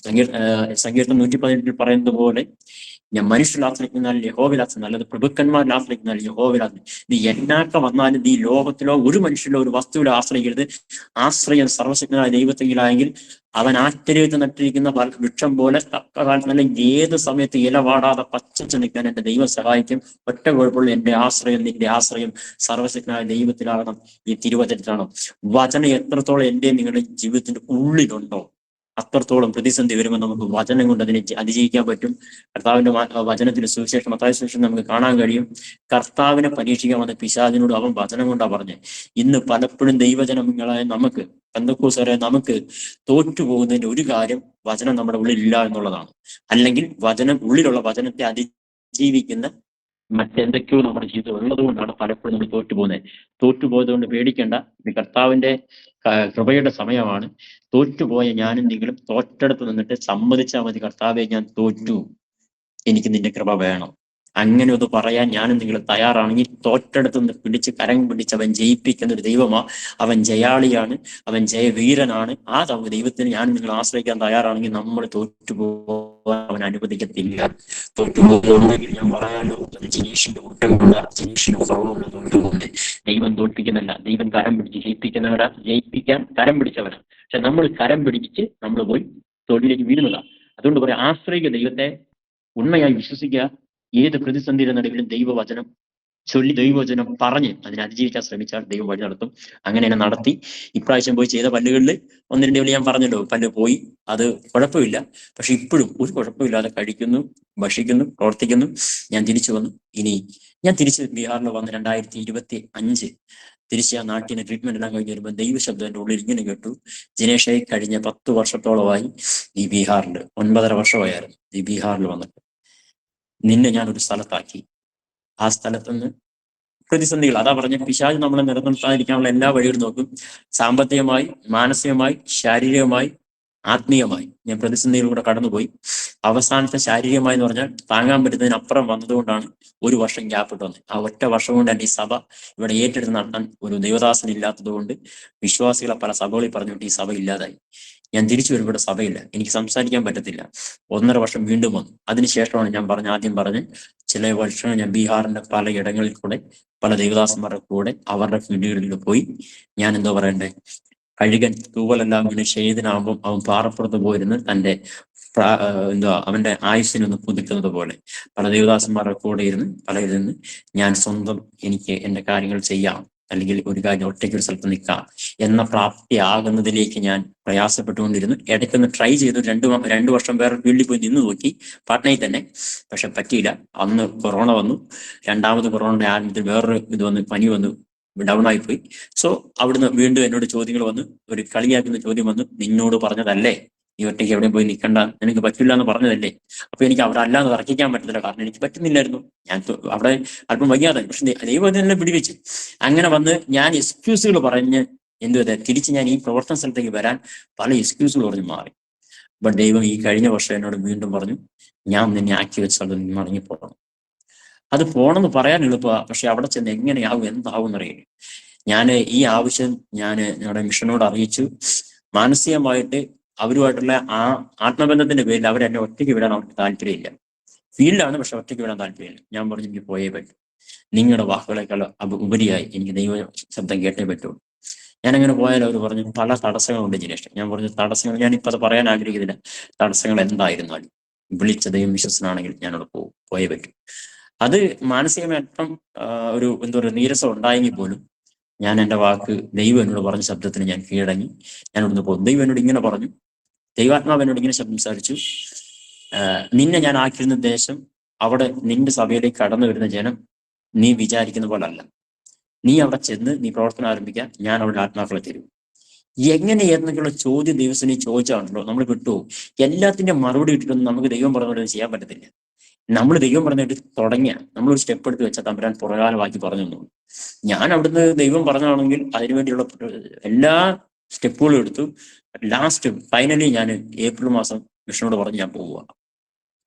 സങ്കീർത്തനം 118 പറയുന്നത് പോലെ, ഞാൻ മനുഷ്യരിൽ ആശ്രയിക്കുന്നാൽ യഹോവയിൽ ആശ്രയിക്കും, നല്ലത് പ്രഭുക്കന്മാരിൽ ആശ്രയിക്കുന്നാൽ യഹോവയിൽ ആശ്രയിക്കും. നീ എന്നാക്ക വന്നാലും നീ ലോകത്തിലോ ഒരു മനുഷ്യരിലോ ഒരു വസ്തുവിലോ ആശ്രയിക്കരുത്. ആശ്രയം സർവശക്തനായ ദൈവത്തെങ്കിലായെങ്കിൽ അവൻ ആശ്ചര്യത്തിൽ നട്ടിരിക്കുന്ന വൃക്ഷം പോലെ തക്കകാലത്ത് അല്ലെങ്കിൽ ഏത് സമയത്ത് ഇല വാടാതെ പച്ചച്ച് നിൽക്കാൻ എന്റെ ദൈവം സഹായിക്കും. ഒറ്റ കുഴപ്പമുള്ള എന്റെ ആശ്രയം, നിന്റെ ആശ്രയം സർവശക്തനായ ദൈവത്തിലാകണം. ഈ തിരുവചനത്തിലാണ്. വചനം എത്രത്തോളം എന്റെ നിങ്ങളുടെ ജീവിതത്തിന്റെ ഉള്ളിലുണ്ടോ അത്രത്തോളം പ്രതിസന്ധി വരുമ്പോൾ നമുക്ക് വചനം കൊണ്ട് അതിനെ അതിജീവിക്കാൻ പറ്റും. കർത്താവിന്റെ വചനത്തിന് സുവിശേഷം മത്തായി സുവിശേഷം നമുക്ക് കാണാൻ കഴിയും. കർത്താവിനെ പരീക്ഷിക്കാൻ വന്ന പിശാചിനോട് അവൻ വചനം കൊണ്ടാ പറഞ്ഞത്. ഇന്ന് പലപ്പോഴും ദൈവജനങ്ങളായ നമുക്ക്, പെന്തക്കോസ്തുകാരായ നമുക്ക് തോറ്റുപോകുന്നതിന്റെ ഒരു കാര്യം വചനം നമ്മുടെ ഉള്ളിൽ ഇല്ല എന്നുള്ളതാണ്. അല്ലെങ്കിൽ ഉള്ളിലുള്ള വചനത്തെ അതിജീവിക്കുന്ന മറ്റെന്തൊക്കെയോ നമ്മുടെ ജീവിതം ഉള്ളത് കൊണ്ടാണ് പലപ്പോഴും നമ്മൾ തോറ്റുപോകുന്നത്. തോറ്റുപോയത് കൊണ്ട് പേടിക്കേണ്ട, ഇത് കർത്താവിന്റെ കൃപയുടെ സമയമാണ്. തോറ്റുപോയ ഞാനും നിങ്ങളും തോറ്റെടുത്ത് നിന്നിട്ട് സമ്മതിച്ചാൽ മതി, കർത്താവെ ഞാൻ തോറ്റു, എനിക്ക് നിന്റെ കൃപ വേണം. അങ്ങനെ ഒന്ന് പറയാൻ ഞാനും നിങ്ങൾ തയ്യാറാണെങ്കിൽ തോറ്റെടുത്ത് നിന്ന് പിടിച്ച് കരം പിടിച്ച് അവൻ ജയിപ്പിക്കുന്ന ഒരു ദൈവമാ. അവൻ ജയാളിയാണ്, അവൻ ജയവീരനാണ്. ആ ദൈവത്തിന് ഞാനും നിങ്ങൾ ആശ്രയിക്കാൻ തയ്യാറാണെങ്കിൽ നമ്മൾ തോറ്റുപോകാൻ അവൻ അനുവദിക്കത്തില്ല. തോറ്റുപോകുന്നെങ്കിൽ ഞാൻ പറയാലോ, ജനീഷിന്റെ കുറ്റമുള്ള ജനീഷിന്റെ കുറവുള്ള തോറ്റുപോകുന്നത്. ദൈവം തോൽപ്പിക്കുന്നില്ല, ദൈവം കരം പിടിച്ച് ജയിപ്പിക്കുന്നവരാ, ജയിപ്പിക്കാൻ കരം പിടിച്ചവരാ. പക്ഷെ നമ്മൾ കരം പിടിച്ച് നമ്മൾ പോയി തൊഴിലേക്ക് വീഴുന്നതാണ്. അതുകൊണ്ട് പറയാം, ആശ്രയിക്കുക ദൈവത്തെ, ഉണ്മയായി വിശ്വസിക്കുക. ഏത് പ്രതിസന്ധിയുടെ നടുവിലും ദൈവവചനം ചൊല്ലി ദൈവവചനം പറഞ്ഞ് അതിനെ അതിജീവിക്കാൻ ശ്രമിച്ചാൽ ദൈവം വഴി നടത്തും. അങ്ങനെ എന്നെ നടത്തി. ഇപ്രാവശ്യം പോയി ചെയ്ത പല്ലുകളിൽ 1-2 ഞാൻ പറഞ്ഞല്ലോ, പല്ല് പോയി, അത് കുഴപ്പമില്ല. പക്ഷെ ഇപ്പോഴും ഒരു കുഴപ്പമില്ലാതെ കഴിക്കുന്നു, ഭക്ഷിക്കുന്നു, പ്രവർത്തിക്കുന്നു. ഞാൻ തിരിച്ചു വന്നു. ഇനി ഞാൻ തിരിച്ച് ബീഹാറിൽ വന്ന് 2025 തിരിച്ച് ആ നാട്ടിന് ട്രീറ്റ്മെന്റ് എല്ലാം കഴിഞ്ഞ് വരുമ്പോൾ ദൈവശബ്ദം എൻ്റെ ഉള്ളിൽ ഇങ്ങനെ കേട്ടു, ജിനേഷെ കഴിഞ്ഞ 10 വർഷത്തോളമായി ഈ ബീഹാറിൽ, 9.5 വർഷമായിരുന്നു ഈ ബീഹാറിൽ വന്നിട്ട്, നിന്നെ ഞാനൊരു സ്ഥലത്താക്കി. ആ സ്ഥലത്തുനിന്ന് പ്രതിസന്ധികൾ, അതാ പറഞ്ഞ പിശാച് നമ്മളെ നിലനിർത്താതിരിക്കാനുള്ള എല്ലാ വഴികളും നോക്കും. സാമ്പത്തികമായി, മാനസികമായി, ശാരീരികമായി, ആത്മീയമായി ഞാൻ പ്രതിസന്ധികളിലൂടെ കടന്നുപോയി. അവസാനത്തെ ശാരീരികമായി എന്ന് പറഞ്ഞാൽ താങ്ങാൻ പറ്റുന്നതിനപ്പുറം വന്നതുകൊണ്ടാണ് 1 വർഷം ഗ്യാപ്പ് ഇട്ട് വന്നത്. ആ ഒറ്റ വർഷം കൊണ്ട് തന്നെ ഈ സഭ ഇവിടെ ഏറ്റെടുത്ത് നടത്താൻ ഒരു ദൈവദാസൻ ഇല്ലാത്തത് കൊണ്ട് വിശ്വാസികളെ പല സഭകളിൽ പറഞ്ഞുകൊണ്ട് ഈ സഭ ഇല്ലാതായി. ഞാൻ തിരിച്ചു വരുമ്പോൾ ഇവിടെ സഭയില്ല, എനിക്ക് സംസാരിക്കാൻ പറ്റത്തില്ല. 1.5 വർഷം വീണ്ടും വന്നു. അതിനുശേഷമാണ് ഞാൻ ആദ്യം പറഞ്ഞ് ചില വർഷങ്ങൾ ഞാൻ ബീഹാറിന്റെ പല ഇടങ്ങളിൽ കൂടെ പല ദേവദാസന്മാരുടെ കൂടെ അവരുടെ വീടുകളിൽ പോയി ഞാൻ എന്തോ പറയണ്ടേ, കഴുകൻ തൂവലെല്ലാം ഇങ്ങനെ ഷെയ്തിനാകുമ്പോൾ അവൻ പാറപ്പുറത്ത് പോയിരുന്ന് തന്റെ അവന്റെ ആയുസ്സിനൊന്ന് പുതുക്കുന്നത് പോലെ പല ദേവദാസന്മാരുടെ കൂടെ ഇരുന്ന് ഞാൻ സ്വന്തം എനിക്ക് എന്റെ കാര്യങ്ങൾ ചെയ്യാം, അല്ലെങ്കിൽ ഒരു കാര്യം ഒറ്റയ്ക്ക് ഒരു സ്ഥലത്ത് നിൽക്കാം എന്ന പ്രാപ്തിയാകുന്നതിലേക്ക് ഞാൻ പ്രയാസപ്പെട്ടുകൊണ്ടിരുന്നു. ഇടയ്ക്കൊന്ന് ട്രൈ ചെയ്തു. 2 വർഷം വേറെ ഫീൽഡിൽ പോയി നിന്ന് നോക്കി പാട്നയിൽ തന്നെ, പക്ഷെ പറ്റിയില്ല. അന്ന് കൊറോണ വന്നു. രണ്ടാമത് കൊറോണയുടെ ആരംഭത്തിൽ വേറൊരു ഇത് വന്നു, പനി വന്നു, ഡൗൺ ആയിപ്പോയി. സോ അവിടുന്ന് വീണ്ടും എന്നോട് ചോദ്യങ്ങൾ വന്നു. ഒരു കളിയാക്കുന്ന ചോദ്യം വന്നു, നിന്നോട് പറഞ്ഞതല്ലേ നീ ഒറ്റയ്ക്ക് എവിടെയും പോയി നിൽക്കണ്ട, നിനക്ക് പറ്റില്ല എന്ന് പറഞ്ഞതല്ലേ. അപ്പൊ എനിക്ക് അവിടെ അല്ലാതെ തർക്കിക്കാൻ പറ്റത്തില്ല, കാരണം എനിക്ക് പറ്റുന്നില്ലായിരുന്നു. ഞാൻ അവിടെ അല്പം വയ്യാതെ, പക്ഷെ ദൈവം എന്നെ പിടിവെച്ച് അങ്ങനെ വന്ന് ഞാൻ എക്സ്ക്യൂസുകൾ പറഞ്ഞ് തിരിച്ച് ഞാൻ ഈ പ്രവർത്തന സ്ഥലത്തേക്ക് വരാൻ പല എക്സ്ക്യൂസുകൾ പറഞ്ഞ് മാറി. ബട്ട് ദൈവം ഈ കഴിഞ്ഞ വർഷം എന്നോട് വീണ്ടും പറഞ്ഞു, ഞാൻ നിന്നെ ആക്കി വെച്ച സ്ഥലത്ത് നിന്ന് മടങ്ങിപ്പോകണം. അത് പോകണമെന്ന് പറയാൻ എളുപ്പമാണ്, പക്ഷെ അവിടെ ചെന്ന് എങ്ങനെയാവും എന്താവും എന്നറിയില്ല. ഞാൻ ഈ ആവശ്യം ഞങ്ങളുടെ മിഷനോട് അറിയിച്ചു. മാനസികമായിട്ട് അവരുമായിട്ടുള്ള ആ ആത്മബന്ധത്തിന്റെ പേരിൽ അവരെന്നെ ഒറ്റയ്ക്ക് വിടാൻ അവർക്ക് താല്പര്യമില്ല. ഫീൽഡാണ്, പക്ഷെ ഒറ്റയ്ക്ക് വിടാൻ താല്പര്യമില്ല. ഞാൻ പറഞ്ഞു, എനിക്ക് പോയേ പറ്റും, നിങ്ങളുടെ വാക്കുകളെക്കാൾ ഉപരിയായി എനിക്ക് ദൈവ ശബ്ദം കേട്ടേ പറ്റുള്ളൂ. ഞാൻ അങ്ങനെ പോയാൽ അവർ പറഞ്ഞു, പല തടസ്സങ്ങളുണ്ട് ജിനേഷ്. ഞാൻ പറഞ്ഞു, തടസ്സങ്ങൾ ഞാനിപ്പോൾ അത് പറയാൻ ആഗ്രഹിക്കുന്നില്ല. തടസ്സങ്ങൾ എന്തായിരുന്നാലും വിളിച്ച ദൈവം വിശ്വസനാണെങ്കിൽ ഞാനവിടെ പോയേ പറ്റും. അത് മാനസികമായി അല്പം ഒരു നീരസം ഉണ്ടായെങ്കിൽ പോലും ഞാൻ എൻ്റെ വാക്ക് ദൈവം എന്നോട് പറഞ്ഞ ശബ്ദത്തിന് ഞാൻ കീഴടങ്ങി. ഞാൻ ഇവിടുന്ന് പോകും. ദൈവം എന്നോട് ഇങ്ങനെ പറഞ്ഞു, ദൈവാത്മാവ് എന്നോട് ഇങ്ങനെ സംസാരിച്ചു, നിന്നെ ഞാൻ ആക്കിയിരുന്ന ദേശം, അവിടെ നിന്റെ സഭയിലേക്ക് കടന്നു വരുന്ന ജനം നീ വിചാരിക്കുന്ന പോലെ അല്ല. നീ അവിടെ ചെന്ന് നീ പ്രവർത്തനം ആരംഭിക്കാൻ ഞാൻ അവിടെ ആത്മാക്കളെ തരും. എങ്ങനെ എന്നൊക്കെയുള്ള ചോദ്യം ദൈവത്തിനെ ചോദിച്ചാണല്ലോ നമ്മൾ കിട്ടുമോ? എല്ലാത്തിന്റെ മറുപടി ഇട്ടിട്ടൊന്നും നമുക്ക് ദൈവം പറഞ്ഞുകൊണ്ട് ചെയ്യാൻ പറ്റത്തില്ല. നമ്മൾ ദൈവം പറഞ്ഞിട്ട് തുടങ്ങിയ നമ്മളൊരു സ്റ്റെപ്പ് എടുത്ത് വെച്ചാൽ തമ്പുരാൻ പുറകാലമാക്കി പറഞ്ഞു തന്നു. ഞാൻ അവിടുന്ന് ദൈവം പറഞ്ഞാണെങ്കിൽ അതിനുവേണ്ടിയുള്ള എല്ലാ സ്റ്റെപ്പുകളും എടുത്തു. ലാസ്റ്റ് ഫൈനലി ഞാൻ ഏപ്രിൽ മാസം മിഷനോട് പറഞ്ഞ് ഞാൻ പോവുക.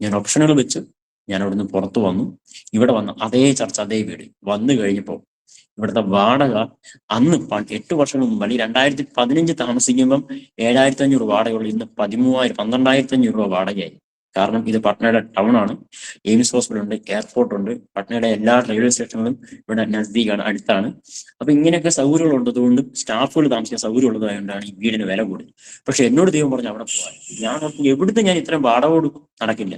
ഞാൻ ഓപ്ഷനുകൾ വെച്ച് ഞാൻ അവിടുന്ന് പുറത്തു വന്നു. ഇവിടെ വന്ന് അതേ ചർച്ച, അതേ വീട് വന്നു കഴിഞ്ഞപ്പോൾ ഇവിടുത്തെ വാടക അന്ന് 8 വർഷങ്ങൾ മുമ്പ്, അല്ലെങ്കിൽ 2015 താമസിക്കുമ്പം 7,500 വാടകയുള്ള ഇന്ന് 12,500 രൂപ വാടകയായി. കാരണം ഇത് പട്നയുടെ ടൗൺ ആണ്. എയിംസ് ഹോസ്പിറ്റൽ ഉണ്ട്, എയർപോർട്ട് ഉണ്ട്, പട്നയുടെ എല്ലാ റെയിൽവേ സ്റ്റേഷനുകളും ഇവിടെ നസ്ദീകാണ്, അടുത്താണ്. അപ്പൊ ഇങ്ങനെയൊക്കെ സൗകര്യങ്ങൾ ഉള്ളതുകൊണ്ടും സ്റ്റാഫുകൾ താമസിക്കാൻ സൗകര്യം ഉള്ളതായതുകൊണ്ടാണ് ഈ വീടിന് വില കൂടി. പക്ഷെ എന്നോട് ദൈവം പറഞ്ഞു അവിടെ പോകാൻ. ഞാൻ എവിടുന്ന് ഞാൻ ഇത്രയും വാടക കൊടുക്കും, നടക്കില്ല.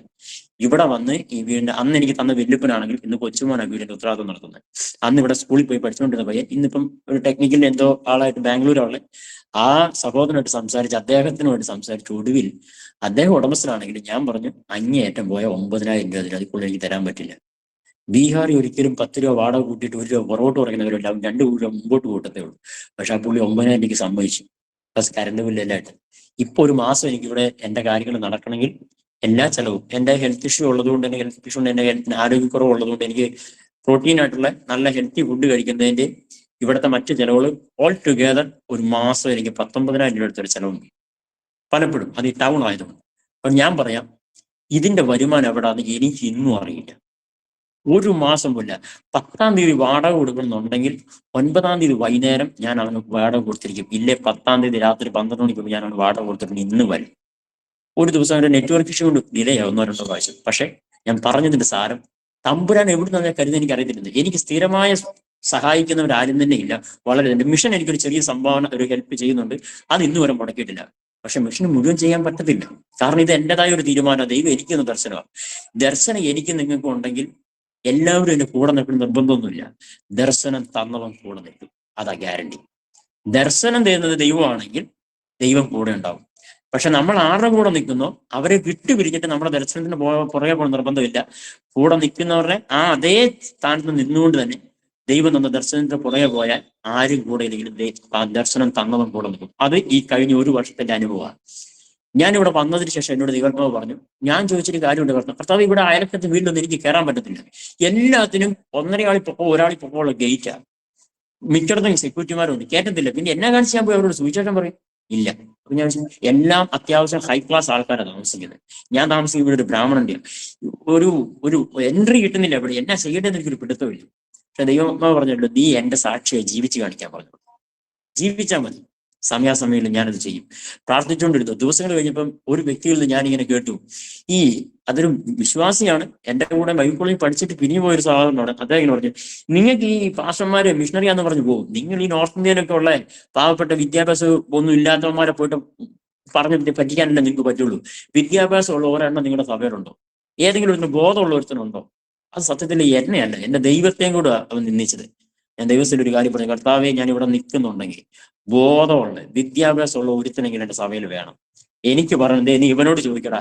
ഇവിടെ വന്ന് ഈ വീടിന്റെ അന്ന് എനിക്ക് തന്ന വെല്ലുപ്പനാണെങ്കിൽ ഇന്ന് കൊച്ചുമോനാണ് വീടിന്റെ ഉത്തരവാദിത്വം നടത്തുന്നത്. അന്ന് ഇവിടെ സ്കൂളിൽ പോയി പഠിച്ചുകൊണ്ടിരുന്ന പയ്യൻ ഇന്നിപ്പം ഒരു ടെക്നിക്കലിൽ എന്തോ ആളായിട്ട് ബാംഗ്ലൂരുള്ള ആ സഹോദരനായിട്ട് സംസാരിച്ച് അദ്ദേഹത്തിനുമായിട്ട് സംസാരിച്ച് ഒടുവിൽ അദ്ദേഹം ഉടമസ്ഥനാണെങ്കിൽ ഞാൻ പറഞ്ഞു, അങ്ങേയറ്റം പോയ 9,000 രൂപ അതിൽ കൂടുതൽ എനിക്ക് തരാൻ പറ്റില്ല. ബീഹാറിൽ ഒരിക്കലും 10 രൂപ വാടക കൂട്ടിയിട്ട് 1 രൂപ പുറകോട്ട് കുറയ്ക്കുന്നവരെല്ലാം 2 രൂപ മുമ്പോട്ട് കൂട്ടത്തേ ഉള്ളൂ. പക്ഷെ ആ പുള്ളി 9,000 എനിക്ക് സമ്മതിച്ചു, പ്ലസ് കറണ്ട് ബില്ലെല്ലായിട്ട്. ഇപ്പൊ ഒരു മാസം എനിക്കിവിടെ എന്റെ കാര്യങ്ങൾ നടക്കണമെങ്കിൽ എല്ലാ ചെലവും, എന്റെ ഹെൽത്ത് ഇഷ്യൂ ഉള്ളതുകൊണ്ട്, എന്റെ ഹെൽത്ത് ഇഷ്യൂ എന്റെ ആരോഗ്യക്കുറവ് ഉള്ളതുകൊണ്ട് എനിക്ക് പ്രോട്ടീൻ ആയിട്ടുള്ള നല്ല ഹെൽത്തി ഫുഡ് കഴിക്കുന്നതിന്റെ ഇവിടുത്തെ മറ്റ് ചെലവുകൾ ഓൾ ടുഗെദർ ഒരു മാസം എനിക്ക് 19,000 രൂപ എടുത്തൊരു ചെലവുണ്ട് പലപ്പോഴും. അത് ഈ ടൗൺ ആയതുകൊണ്ട്. അപ്പൊ ഞാൻ പറയാം, ഇതിന്റെ വരുമാനം എവിടാന്ന് എനിക്ക് ഇന്നും അറിയില്ല. ഒരു മാസം പോല 10-ാം തീയതി വാടക കൊടുക്കണമെന്നുണ്ടെങ്കിൽ 9-ാം തീയതി വൈകുന്നേരം ഞാൻ അവന് വാടക കൊടുത്തിരിക്കും. ഇല്ലേ 10-ാം തീയതി രാത്രി 12 മണിക്ക് ഞാൻ അവന് വാടക കൊടുത്തിട്ടുണ്ട്. ഇന്ന് വരും. ഒരു ദിവസം അവന്റെ നെറ്റ്വർക്ക് ഇഷ്യൂ കൊണ്ട് ഡിലേ ആവും 1-2 പ്രാവശ്യം. പക്ഷെ ഞാൻ പറഞ്ഞതിന്റെ സാരം, തമ്പുരാൻ എവിടുന്ന് ഞാൻ കരുതി എനിക്ക് അറിയത്തില്ല. എനിക്ക് സ്ഥിരമായ സഹായിക്കുന്നവരാരും തന്നെ ഇല്ല. വളരെ എന്റെ മിഷൻ എനിക്കൊരു ചെറിയ സംഭാവന, ഒരു ഹെൽപ്പ് ചെയ്യുന്നുണ്ട്. അത് ഇന്ന് വരെ മുടക്കിയിട്ടില്ല. പക്ഷെ മിഷന് മുഴുവൻ ചെയ്യാൻ പറ്റത്തില്ല. കാരണം ഇത് എന്റേതായ ഒരു തീരുമാനം. ദൈവം എനിക്കൊന്ന് ദർശനമാണ്. ദർശനം എനിക്ക് നിങ്ങൾക്ക് ഉണ്ടെങ്കിൽ എല്ലാവരും എന്റെ കൂടെ നിൽക്കുന്ന നിർബന്ധമൊന്നുമില്ല. ദർശനം തന്നവൻ കൂടെ നിൽക്കും, അതാ ഗ്യാരണ്ടി. ദർശനം തരുന്നത് ദൈവമാണെങ്കിൽ ദൈവം കൂടെ ഉണ്ടാവും. പക്ഷെ നമ്മൾ ആരുടെ കൂടെ നിൽക്കുന്നോ അവരെ വിട്ടുപിരിഞ്ഞിട്ട് നമ്മുടെ ദർശനത്തിന് പുറകെ പോകണം നിർബന്ധമില്ല. കൂടെ നിൽക്കുന്നവരുടെ ആ അതേ സ്ഥാനത്ത് നിന്നുകൊണ്ട് തന്നെ ദൈവം തന്ന ദർശനത്തിന് പുറകെ പോയാൽ ആരും കൂടെ ഇല്ലെങ്കിലും ദർശനം തന്നവൻ കൂടെ നിൽക്കും. അത് ഈ കഴിഞ്ഞ 1 വർഷത്തിന്റെ അനുഭവമാണ്. ഞാനിവിടെ വന്നതിന് ശേഷം എന്നോട് ദൈവാത്മാവ് പറഞ്ഞു, ഞാൻ ചോദിച്ചൊരു കാര്യമുണ്ട് കർത്താവ്, ഇവിടെ അയൽക്കത്ത് വീട്ടിലൊന്നും എനിക്ക് കയറാൻ പറ്റത്തില്ല. എല്ലാത്തിനും 1.5 ആളിൽ പൊക്കോ 1 ആളിൽ പൊക്കോ ഉള്ള ഗേറ്റാ. മിക്കടത്തും സെക്യൂരിറ്റിമാരുണ്ട്, കയറ്റത്തില്ല. പിന്നെ എന്നാ കാണിച്ച് ഞാൻ പോയി അവരോട് സുവിശേഷം പറയും? ഇല്ല. അപ്പൊ ഞാൻ എല്ലാം അത്യാവശ്യം ഹൈ ക്ലാസ് ആൾക്കാരാണ് താമസിക്കുന്നത്. ഞാൻ താമസിക്കുന്ന ഇവിടെ ഒരു ബ്രാഹ്മണന്റെ ഒരു ഒരു എൻട്രി കിട്ടുന്നില്ല. ഇവിടെ എന്നാ ചെയ്യേണ്ടതെന്ന് എനിക്കൊരു പിടുത്തമില്ല. പക്ഷെ ദൈവം പറഞ്ഞല്ലോ, നീ എന്റെ സാക്ഷിയെ ജീവിച്ച് കാണിക്കാൻ പറഞ്ഞു. ജീവിച്ചാൽ മതി, സമയാസമയങ്ങളിൽ ഞാനത് ചെയ്യും. പ്രാർത്ഥിച്ചുകൊണ്ടിരുന്നു. ദിവസങ്ങൾ കഴിഞ്ഞപ്പം ഒരു വ്യക്തിയിൽ നിന്ന് ഞാനിങ്ങനെ കേട്ടു, അതൊരു വിശ്വാസിയാണ്, എന്റെ കൂടെ ബൈബിൾ കോളേജിൽ പഠിച്ചിട്ട് പിരിഞ്ഞു പോയൊരു സഹോദരനോട്. അദ്ദേഹം ഇങ്ങനെ പറഞ്ഞു, നിങ്ങൾക്ക് ഈ പാസ്റ്റർമാര് മിഷണറിയാന്ന് പറഞ്ഞു പോകും, നിങ്ങൾ ഈ നോർത്ത് ഇന്ത്യയിലൊക്കെ ഉള്ള പാവപ്പെട്ട വിദ്യാഭ്യാസം ഒന്നും ഇല്ലാത്തവന്മാരെ പോയിട്ട് പറഞ്ഞ് പറ്റിക്കാനല്ലേ നിങ്ങൾക്ക് പറ്റുള്ളൂ. വിദ്യാഭ്യാസമുള്ള ഒരെണ്ണം നിങ്ങളുടെ സഭയിലുണ്ടോ? ഏതെങ്കിലും ഒരു ബോധമുള്ള ഒരുത്തനുണ്ടോ? അത് സത്യത്തിൽ എന്നെയല്ല, എന്റെ ദൈവത്തെയും കൂടെ അവൻ നിന്ദിച്ചത്. ഞാൻ ദൈവത്തിൽ ഒരു കാര്യം പറഞ്ഞു, കർത്താവെ, ഞാൻ ഇവിടെ നിൽക്കുന്നുണ്ടെങ്കിൽ ബോധമുള്ള വിദ്യാഭ്യാസമുള്ള ഒരുത്തനെങ്കിലും എന്റെ സഭയിൽ വേണം. എനിക്ക് പറഞ്ഞത് നീ ഇവനോട് ചോദിക്കടാ,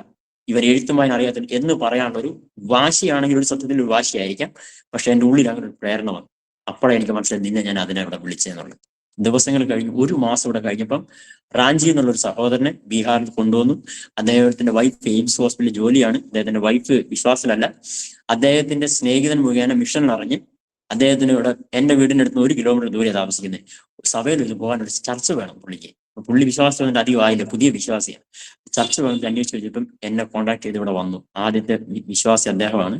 ഇവൻ എഴുത്തുമായി അറിയാത്ത എന്ന് പറയാനുള്ള ഒരു വാശിയാണെങ്കിൽ ഒരു സത്യത്തിൽ ഒരു വാശിയായിരിക്കാം. പക്ഷെ എൻ്റെ ഉള്ളിൽ അങ്ങനെ ഒരു പ്രേരണ വന്നു. അപ്പോഴേ എനിക്ക് മനസ്സിലായി, നിന്നെ ഞാൻ അതിനെ ഇവിടെ വിളിച്ചതെന്നുള്ളത്. ദിവസങ്ങൾ കഴിഞ്ഞു, ഒരു മാസം ഇവിടെ കഴിഞ്ഞപ്പം റാഞ്ചി എന്നുള്ളൊരു സഹോദരനെ ബീഹാറിൽ കൊണ്ടുവന്നു. അദ്ദേഹത്തിന്റെ വൈഫ് എയിംസ് ഹോസ്പിറ്റലിൽ ജോലിയാണ്. അദ്ദേഹത്തിന്റെ വൈഫ് വിശ്വാസത്തിലല്ല. അദ്ദേഹത്തിന്റെ സ്നേഹിതൻ മുഖേന മിഷനിൽ അറിഞ്ഞ് അദ്ദേഹത്തിന് ഇവിടെ എന്റെ വീടിന്റെ അടുത്ത് 1 കിലോമീറ്റർ ദൂരെ താമസിക്കുന്നത്. സഭയിൽ ഇത് പോകാൻ ഒരു ചർച്ച വേണം പുള്ളിക്ക്. പുള്ളി വിശ്വാസത്തിന്റെ അധികം ആയില്ല, പുതിയ വിശ്വാസിയാണ്. ചർച്ച വേണമെന്ന് അന്വേഷിച്ച് വെച്ചപ്പം എന്നെ കോൺടാക്ട് ചെയ്ത് ഇവിടെ വന്നു. ആദ്യത്തെ വിശ്വാസി അദ്ദേഹമാണ്,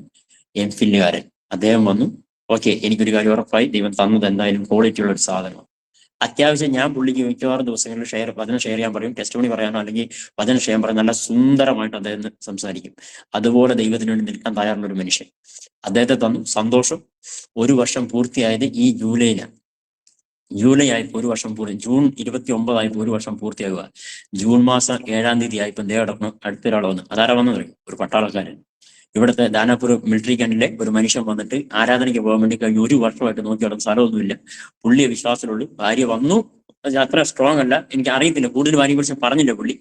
എംഫില്ലുകാരൻ. അദ്ദേഹം വന്നു. ഓക്കെ, എനിക്കൊരു കാര്യം ഉറപ്പായി, ദൈവം തന്നത് എന്തായാലും ക്വാളിറ്റി ഉള്ള ഒരു സാധനമാണ്. അത്യാവശ്യം ഞാൻ പുള്ളിക്ക് മിക്കവാറും ദിവസങ്ങളിൽ വചനം ഷെയർ ചെയ്യാൻ പറയും, ടെസ്റ്റ് മണി പറയാനോ അല്ലെങ്കിൽ വചനം ഷെയർ പറയാൻ നല്ല സുന്ദരമായിട്ട് അദ്ദേഹം സംസാരിക്കും. അതുപോലെ ദൈവത്തിന് വേണ്ടി നിൽക്കാൻ തയ്യാറുള്ള ഒരു മനുഷ്യൻ. അദ്ദേഹത്തെ തന്നു. സന്തോഷം. 1 വർഷം പൂർത്തിയായത് ഈ ജൂലൈ ആയപ്പോൾ 1 വർഷം പൂർത്തി. ജൂൺ 29 ആയപ്പോൾ 1 വർഷം പൂർത്തിയാകുക. ജൂൺ മാസം 7-ാം തീയതി ആയപ്പോൾ ദേഹടക്കം അടുത്തൊരാൾ വന്നു. അതാരാ വന്നത്? ഒരു പട്ടാളക്കാരൻ. ഇവിടുത്തെ ദാനാപൂർ മിലിറ്ററി ക്യാമ്പിലെ ഒരു മനുഷ്യൻ വന്നിട്ട് ആരാധനയ്ക്ക് പോകാൻ വേണ്ടി കഴിഞ്ഞ 1 വർഷമായിട്ട് നോക്കി അവിടെ സ്ഥലമൊന്നുമില്ല. പുള്ളിയെ വിശ്വാസത്തിലുള്ളൂ. ഭാര്യ വന്നു, അത്ര സ്ട്രോങ് അല്ല, എനിക്ക് അറിയത്തില്ല, കൂടുതൽ ഭാര്യയെ കുറിച്ച് പറഞ്ഞില്ല പുള്ളി.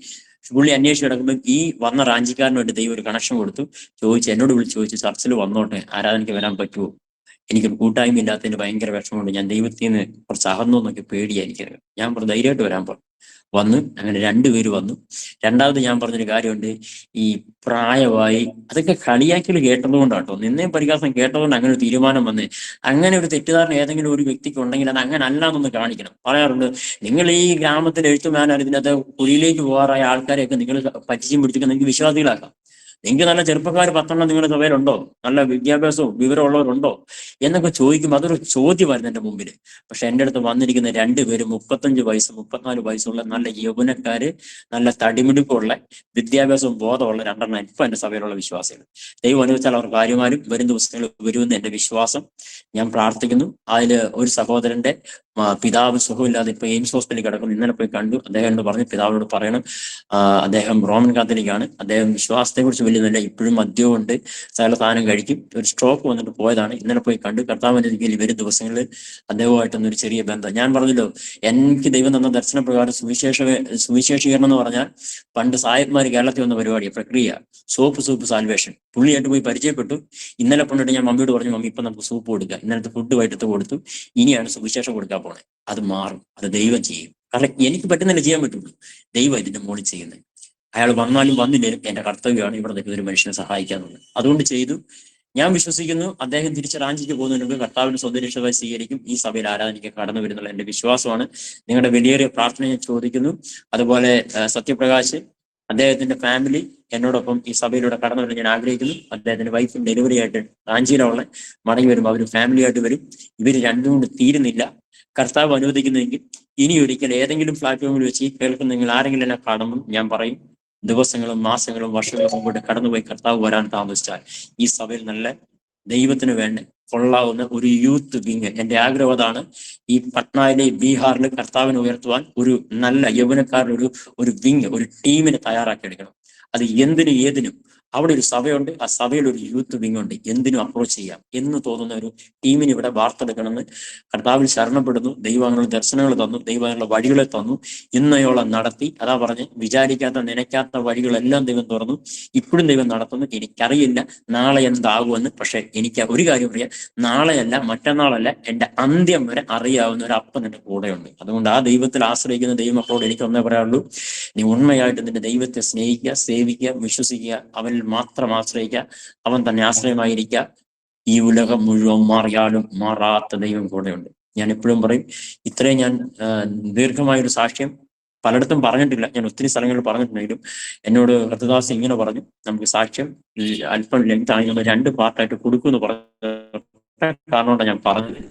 പുള്ളി അന്വേഷിച്ച് കിടക്കുമ്പോൾ ഈ വന്ന റാഞ്ചിക്കാരനുമായിട്ട് ദൈവം ഒരു കണക്ഷൻ കൊടുത്തു. എന്നോട് വിളിച്ച് ചോദിച്ചു, ചർച്ചിൽ വന്നോട്ടെ, ആരാധനയ്ക്ക് വരാൻ പറ്റുമോ? എനിക്കൊരു കൂട്ടായ്മ ഇല്ലാത്തതിന് ഭയങ്കര വിഷമമുണ്ട്, ഞാൻ ദൈവത്തിൽ നിന്ന് കുറച്ച് അകന്നു എന്നൊക്കെ പേടിയായിരിക്കും. ഞാൻ പറഞ്ഞു, ധൈര്യമായിട്ട് വരാൻ പറഞ്ഞു. വന്നു. അങ്ങനെ 2 പേര് വന്നു. രണ്ടാമത് ഞാൻ പറഞ്ഞൊരു കാര്യമുണ്ട്, ഈ പ്രായമായി അതൊക്കെ കളിയാക്കൽ കേട്ടതുകൊണ്ടാട്ടോ, നിന്നെയും പരിഹാസം കേട്ടതുകൊണ്ട് അങ്ങനെ ഒരു തീരുമാനം വന്നേ. അങ്ങനെ ഒരു തെറ്റിദ്ധാരണ ഏതെങ്കിലും ഒരു വ്യക്തിക്ക് ഉണ്ടെങ്കിൽ അത് അങ്ങനെ അല്ല എന്നൊന്ന് കാണിക്കണം. പറയാറുണ്ട്, നിങ്ങൾ ഈ ഗ്രാമത്തിൽ എഴുത്തുമാനാണ്, ഇതിനകത്ത് കുഴിയിലേക്ക് പോകാറായ ആൾക്കാരെയൊക്കെ നിങ്ങൾ പറ്റിച്ചും പിടിച്ചിട്ട് നിങ്ങൾക്ക് വിശ്വാസികളാക്കാം. നിങ്ങൾക്ക് നല്ല ചെറുപ്പക്കാർ 10 നിങ്ങളുടെ സഭയിലുണ്ടോ? നല്ല വിദ്യാഭ്യാസവും വിവരമുള്ളവരുണ്ടോ എന്നൊക്കെ ചോദിക്കുമ്പോൾ അതൊരു ചോദ്യമായിരുന്നു എൻ്റെ മുമ്പിൽ. പക്ഷെ എൻ്റെ അടുത്ത് വന്നിരിക്കുന്ന 2 പേര് 35 വയസ്സ് 34 വയസ്സുള്ള നല്ല യൗവനക്കാര്, നല്ല തടിമിടുക്കുള്ള വിദ്യാഭ്യാസവും ബോധമുള്ള 2 ഇപ്പൊ എൻ്റെ സഭയിലുള്ള വിശ്വാസികൾ. ദൈവം അനുവദിച്ചാൽ അവർ ഭാര്യമാരും വരും ദിവസങ്ങളിൽ വരുമെന്ന് എൻ്റെ വിശ്വാസം. ഞാൻ പ്രാർത്ഥിക്കുന്നു. അതിൽ ഒരു സഹോദരന്റെ പിതാവ് സുഖമില്ലാതെ ഇപ്പൊ എയിംസ് ഹോസ്പിറ്റലിൽ കിടക്കുന്നു. ഇന്നലെ പോയി കണ്ടു. അദ്ദേഹം എന്നോട് പറഞ്ഞു, പിതാവിനോട് പറയണം, അദ്ദേഹം റോമൻ കാത്തലിക്കാണ്. അദ്ദേഹം വിശ്വാസത്തെ കുറിച്ച് വലിയതല്ല, ഇപ്പോഴും മദ്യവും ഉണ്ട്, സകല സാധനം കഴിക്കും. ഒരു സ്ട്രോക്ക് വന്നിട്ട് പോയതാണ്. ഇന്നലെ പോയി കണ്ടു. കർത്താവിന്റെ രീതിയിൽ വരും ദിവസങ്ങളിൽ അദ്ദേഹമായിട്ടൊന്നൊരു ചെറിയ ബന്ധം. ഞാൻ പറഞ്ഞല്ലോ, എനിക്ക് ദൈവം തന്ന ദർശനപ്രകാരം സുവിശേഷീകരണം എന്ന് പറഞ്ഞാൽ പണ്ട് സായന്മാർ കേരളത്തിൽ വന്ന പരിപാടിയാണ്, പ്രക്രിയ. Soup salvation. പുള്ളിയായിട്ട് പോയി പരിചയപ്പെട്ടു. ഇന്നലെ കൊണ്ടിട്ട് ഞാൻ മമ്മിയോട് പറഞ്ഞു, മമ്മി ഇപ്പൊ നമുക്ക് സൂപ്പ് കൊടുക്കുക. ഇന്നലത്തെ ഫുഡ് വൈകിട്ട് കൊടുത്തു. ഇനിയാണ് സുവിശേഷം കൊടുക്കാൻ പോണേ. അത് മാറും, അത് ദൈവം ചെയ്യും. കാരണം എനിക്ക് പറ്റുന്നില്ല, ചെയ്യാൻ പറ്റുള്ളൂ. ദൈവം ഇതിന്റെ മുകളിൽ ചെയ്യുന്നത്. അയാൾ വന്നാലും വന്നില്ലേലും എന്റെ കർത്തവ്യമാണ് ഇവിടെ നിൽക്കുന്ന ഒരു മനുഷ്യനെ സഹായിക്കാന്നുള്ളത്. അതുകൊണ്ട് ചെയ്തു. ഞാൻ വിശ്വസിക്കുന്നു, അദ്ദേഹം തിരിച്ച് റാഞ്ചിക്ക് പോകുന്നതിന് മുമ്പ് കർത്താവിന്റെ സ്വന്തരക്ഷമായി സ്വീകരിക്കും. ഈ സഭയിൽ ആരാധനയ്ക്ക് കടന്നു വരുന്നുള്ള എന്റെ വിശ്വാസമാണ്. നിങ്ങളുടെ വലിയൊരു പ്രാർത്ഥന ഞാൻ ചോദിക്കുന്നു. അതുപോലെ സത്യപ്രകാശ്, അദ്ദേഹത്തിന്റെ ഫാമിലി എന്നോടൊപ്പം ഈ സഭയിലൂടെ കടന്നു വരാൻ ഞാൻ ആഗ്രഹിക്കുന്നു. അദ്ദേഹത്തിന്റെ വൈഫും ഡെലിവറി ആയിട്ട് റാഞ്ചിയിലുള്ള മടങ്ങി വരുമ്പോൾ അവർ ഫാമിലി ആയിട്ട് വരും. ഇവർ രണ്ടും കൊണ്ട് തീരുന്നില്ല. കർത്താവ് അനുവദിക്കുന്നെങ്കിൽ ഇനി ഒരിക്കൽ ഏതെങ്കിലും പ്ലാറ്റ്ഫോമിൽ വെച്ച് കേൾക്കുന്ന നിങ്ങൾ ആരെങ്കിലും എന്നെ കാണുമ്പോൾ ഞാൻ പറയും, ദിവസങ്ങളും മാസങ്ങളും വർഷങ്ങളും മുമ്പോട്ട് കടന്നുപോയി കർത്താവ് വരാൻ താമസിച്ചാൽ ഈ സഭയിൽ നല്ല ദൈവത്തിന് വേണ്ടി കൊള്ളാവുന്ന ഒരു യൂത്ത് വിങ്, എന്റെ ആഗ്രഹം അതാണ്. ഈ പട്നയിലെ ബീഹാറിൽ കർത്താവിനെ ഉയർത്തുവാൻ ഒരു നല്ല യൗവനക്കാരുടെ ഒരു വിങ്, ഒരു ടീമിനെ തയ്യാറാക്കി എടുക്കണം. അത് എന്തിനും ഏതിനും അവിടെ ഒരു സഭയുണ്ട്, ആ സഭയിൽ ഒരു യൂത്ത് വിങ് ഉണ്ട്. എന്തിനും അപ്രോച്ച് ചെയ്യാം എന്ന് തോന്നുന്ന ഒരു ടീമിന് ഇവിടെ വാർത്തെടുക്കണമെന്ന് കർത്താവിൽ ശരണപ്പെടുന്നു. ദൈവങ്ങളുടെ ദർശനങ്ങൾ തന്നു, ദൈവങ്ങളുടെ വഴികളെ തന്നു, ഇന്നയോളം നടത്തി. അതാ പറഞ്ഞ്, വിചാരിക്കാത്ത നനയ്ക്കാത്ത വഴികളെല്ലാം ദൈവം തുറന്നു. ഇപ്പോഴും ദൈവം നടത്തുന്നു. എനിക്കറിയില്ല നാളെ എന്താകുമെന്ന്. പക്ഷെ എനിക്ക് ഒരു കാര്യം അറിയാം, നാളെയല്ല മറ്റന്നാളല്ല, എന്റെ അന്ത്യം വരെ അറിയാവുന്ന ഒരു അപ്പൻ എന്റെ കൂടെയുണ്ട്. അതുകൊണ്ട് ആ ദൈവത്തിൽ ആശ്രയിക്കുന്ന ദൈവമക്കളോട് എനിക്ക് ഒന്നേ പറയാനുള്ളൂ, നീ ഉണ്മയായിട്ട് നിന്റെ ദൈവത്തെ സ്നേഹിക്കുക, സേവിക്കുക, വിശ്വസിക്കുക, അവനിൽ മാത്രം ആശ്രയിക്കുക, അവൻ തന്നെ ആശ്രയമായിരിക്കുക. ഈ ഉലകം മുഴുവൻ മാറിയാലും മാറാത്ത ദൈവം കൂടെയുണ്ട്. ഞാൻ എപ്പോഴും പറയും, ഇത്രയും ഞാൻ ദീർഘമായൊരു സാക്ഷ്യം പലയിടത്തും പറഞ്ഞിട്ടില്ല, ഞാൻ ഒത്തിരി സ്ഥലങ്ങളിൽ പറഞ്ഞിട്ടുണ്ടെങ്കിലും എന്നോട് കർത്തദാസ് ഇങ്ങനെ പറഞ്ഞു, നമുക്ക് സാക്ഷ്യം അല്പം ലെങ്ത് ആയി നമ്മൾ 2 പാർട്ടായിട്ട് കൊടുക്കുമെന്ന് പറഞ്ഞു. കാരണം കൊണ്ടാണ് ഞാൻ പറഞ്ഞത്.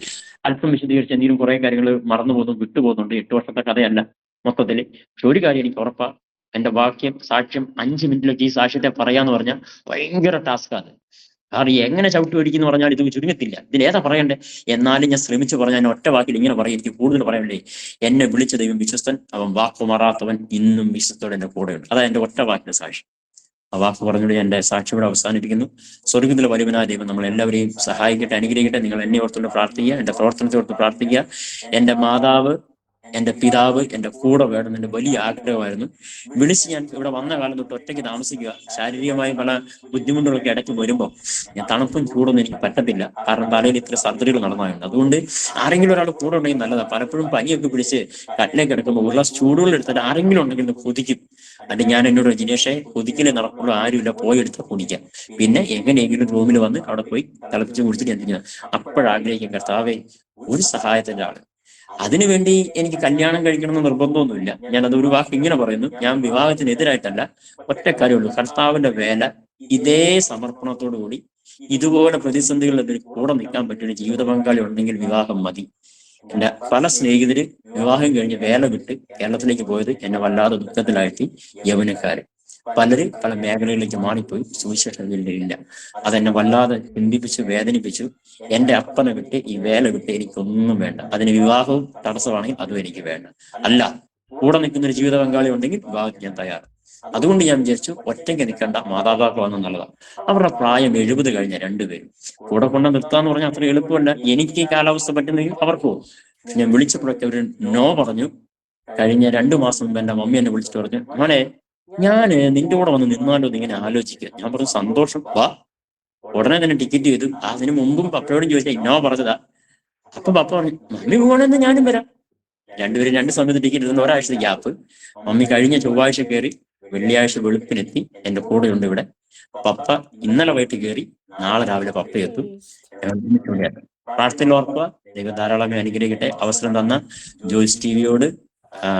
അല്പം വിശദീകരിച്ച് എന്തെങ്കിലും കുറെ കാര്യങ്ങൾ മറന്നു പോകുന്നു, വിട്ടുപോകുന്നുണ്ട്. 8 വർഷത്തെ കഥയല്ല മൊത്തത്തില്. പക്ഷെ ഒരു കാര്യം എനിക്ക് ഉറപ്പാ, എന്റെ സാക്ഷ്യം 5 മിനിറ്റിലേക്ക് ഈ സാക്ഷ്യത്തെ പറയാന്ന് പറഞ്ഞാൽ ഭയങ്കര ടാസ്കാണ്. കാരണം എങ്ങനെ ചവിട്ട് പിടിക്കുന്നു പറഞ്ഞാൽ ഇത് ചുരുങ്ങത്തില്ല. ഇതിലേതാ പറയണ്ടേ? എന്നാലും ഞാൻ ശ്രമിച്ചു പറഞ്ഞാൽ ഞാൻ ഒറ്റ വാക്കിൽ ഇങ്ങനെ പറയും. എനിക്ക് കൂടുതൽ പറയണ്ടേ. എന്നെ വിളിച്ച ദൈവം വിശ്വസ്തൻ, അവൻ വാക്കു മാറാത്തവൻ, ഇന്നും വിശ്വസ്തോടെ എന്റെ കൂടെയുണ്ട്. അതാ എന്റെ ഒറ്റ വാക്കിന്റെ സാക്ഷി. ആ വാക്ക് പറഞ്ഞുകൊണ്ട് എന്റെ സാക്ഷി ഇവിടെ അവസാനിപ്പിക്കുന്നു. സ്വർഗത്തിലെ വലിയവനായ ദൈവം നമ്മൾ എല്ലാവരെയും സഹായിക്കട്ടെ, അനുഗ്രഹിക്കട്ടെ. നിങ്ങൾ എന്നെ ഓർത്തുകൊണ്ട് പ്രാർത്ഥിക്കുക, എന്റെ പ്രവർത്തനത്തെ ഓർത്ത് പ്രാർത്ഥിക്കുക. എന്റെ മാതാവ്, എന്റെ പിതാവ് എന്റെ കൂടെ വേണം എന്റെ വലിയ ആഗ്രഹമായിരുന്നു. വിളിച്ച് ഞാൻ ഇവിടെ വന്ന കാലം തൊട്ട് ഒറ്റയ്ക്ക് താമസിക്കുക. ശാരീരികമായി പല ബുദ്ധിമുട്ടുകളൊക്കെ ഇടയ്ക്ക് വരുമ്പോൾ ഞാൻ തണുപ്പും ചൂടൊന്നും എനിക്ക് പറ്റത്തില്ല. കാരണം തലയിൽ ഇത്ര സർജറികൾ നടന്നതുകൊണ്ട്. അതുകൊണ്ട് ആരെങ്കിലും ഒരാൾ കൂടെ ഉണ്ടെങ്കിൽ നല്ലതാണ്. പലപ്പോഴും പനിയൊക്കെ പിടിച്ച് കട്ടിലേക്ക് കിടക്കുമ്പോൾ ഒരു ഗ്ലാസ് ചൂടുകൾ എടുത്തിട്ട് ആരെങ്കിലും ഉണ്ടെങ്കിൽ കൊതിക്കും. അല്ലെങ്കിൽ ഞാൻ എന്നോട് ജിനേഷെ കൊതിക്കലേ നടക്കുള്ളൂ, ആരുമില്ല, പോയി എടുത്ത് കുടിക്കാം. പിന്നെ എങ്ങനെയെങ്കിലും റൂമിൽ വന്ന് അവിടെ പോയി തിളപ്പിച്ച് കുടിച്ചിട്ട് എന്തിനാ അപ്പോഴാഗ്രഹിക്കും, കർത്താവേ ഒരു സഹായത്തിന്റെ ആള്. അതിനുവേണ്ടി എനിക്ക് കല്യാണം കഴിക്കണമെന്ന് നിർബന്ധമൊന്നുമില്ല. ഞാൻ അത് ഒരു വാക്ക് ഇങ്ങനെ പറയുന്നു, ഞാൻ വിവാഹത്തിനെതിരായിട്ടല്ല. ഒറ്റ കാര്യമുള്ളൂ, കർത്താവിന്റെ വേല ഇതേ സമർപ്പണത്തോടു കൂടി ഇതുപോലെ പ്രതിസന്ധികളിൽ കൂടെ നിൽക്കാൻ പറ്റുന്ന ജീവിത പങ്കാളി ഉണ്ടെങ്കിൽ വിവാഹം മതി. എന്റെ പല സ്നേഹിതര് വിവാഹം കഴിഞ്ഞ് വേല വിട്ട് കേരളത്തിലേക്ക് പോയത് എന്നെ വല്ലാതെ ദുഃഖത്തിലാഴ്ത്തി. യൗവനക്കാര് പലര് പല മേഖലകളിലേക്ക് മാറിപ്പോയി, സുവിശേഷമില്ല. അതെന്നെ വല്ലാതെ ചിന്തിപ്പിച്ചു, വേദനിപ്പിച്ചു. എന്റെ അപ്പനെ വിട്ട് ഈ വേല വിട്ട് എനിക്കൊന്നും വേണ്ട. അതിന് വിവാഹവും തടസ്സമാണെങ്കിൽ അതും എനിക്ക് വേണ്ട. അല്ല, കൂടെ നിൽക്കുന്ന ഒരു ജീവിത പങ്കാളി ഉണ്ടെങ്കിൽ വിവാഹത്തിന് ഞാൻ തയ്യാറ്. അതുകൊണ്ട് ഞാൻ വിചാരിച്ചു ഒറ്റയ്ക്ക് നിൽക്കേണ്ട, മാതാപിതാക്കൾ വന്ന് നല്ലതാണ്. അവരുടെ പ്രായം 70 കഴിഞ്ഞ 2 പേരും കൂടെ കൊണ്ട് നിർത്താന്ന് പറഞ്ഞാൽ അത്ര എളുപ്പമല്ല. എനിക്ക് ഈ കാലാവസ്ഥ പറ്റുന്നെങ്കിൽ അവർക്ക് പോകും. ഞാൻ വിളിച്ചപ്പോഴൊക്കെ അവർ നോ പറഞ്ഞു. കഴിഞ്ഞ 2 മാസം മുമ്പ് എന്റെ മമ്മി എന്നെ വിളിച്ചിട്ട് പറഞ്ഞു, മോനെ ഞാന് നിന്റെ കൂടെ വന്ന് നിന്നാലോ എന്ന് ഇങ്ങനെ ആലോചിക്കുക. ഞാൻ പറഞ്ഞു സന്തോഷം, വാ. ഉടനെ തന്നെ ടിക്കറ്റ് ചെയ്തു. അതിന് മുമ്പും പപ്പയോടും ചോദിച്ചാൽ ഇന്നോ പറഞ്ഞതാ. അപ്പൊ പപ്പ പറഞ്ഞു മമ്മി പോകണമെന്ന് ഞാനും വരാം. രണ്ടുപേരും 2 സമയത്ത് ടിക്കറ്റ് എടുക്കുന്ന ഒരാഴ്ച ഗ്യാപ്പ്. മമ്മി കഴിഞ്ഞ ചൊവ്വാഴ്ച കയറി, വെള്ളിയാഴ്ച വെളുപ്പിനെത്തി. എന്റെ കൂടെ ഉണ്ട് ഇവിടെ. പപ്പ ഇന്നലെ വൈകിട്ട് കയറി, നാളെ രാവിലെ പപ്പ എത്തും. പ്രാർത്ഥനയിൽ ഓർക്കുക. ദൈവം ധാരാളമായി അനുഗ്രഹിക്കട്ടെ. അവസരം തന്ന ജോയ്സ് ടിവിയോട്,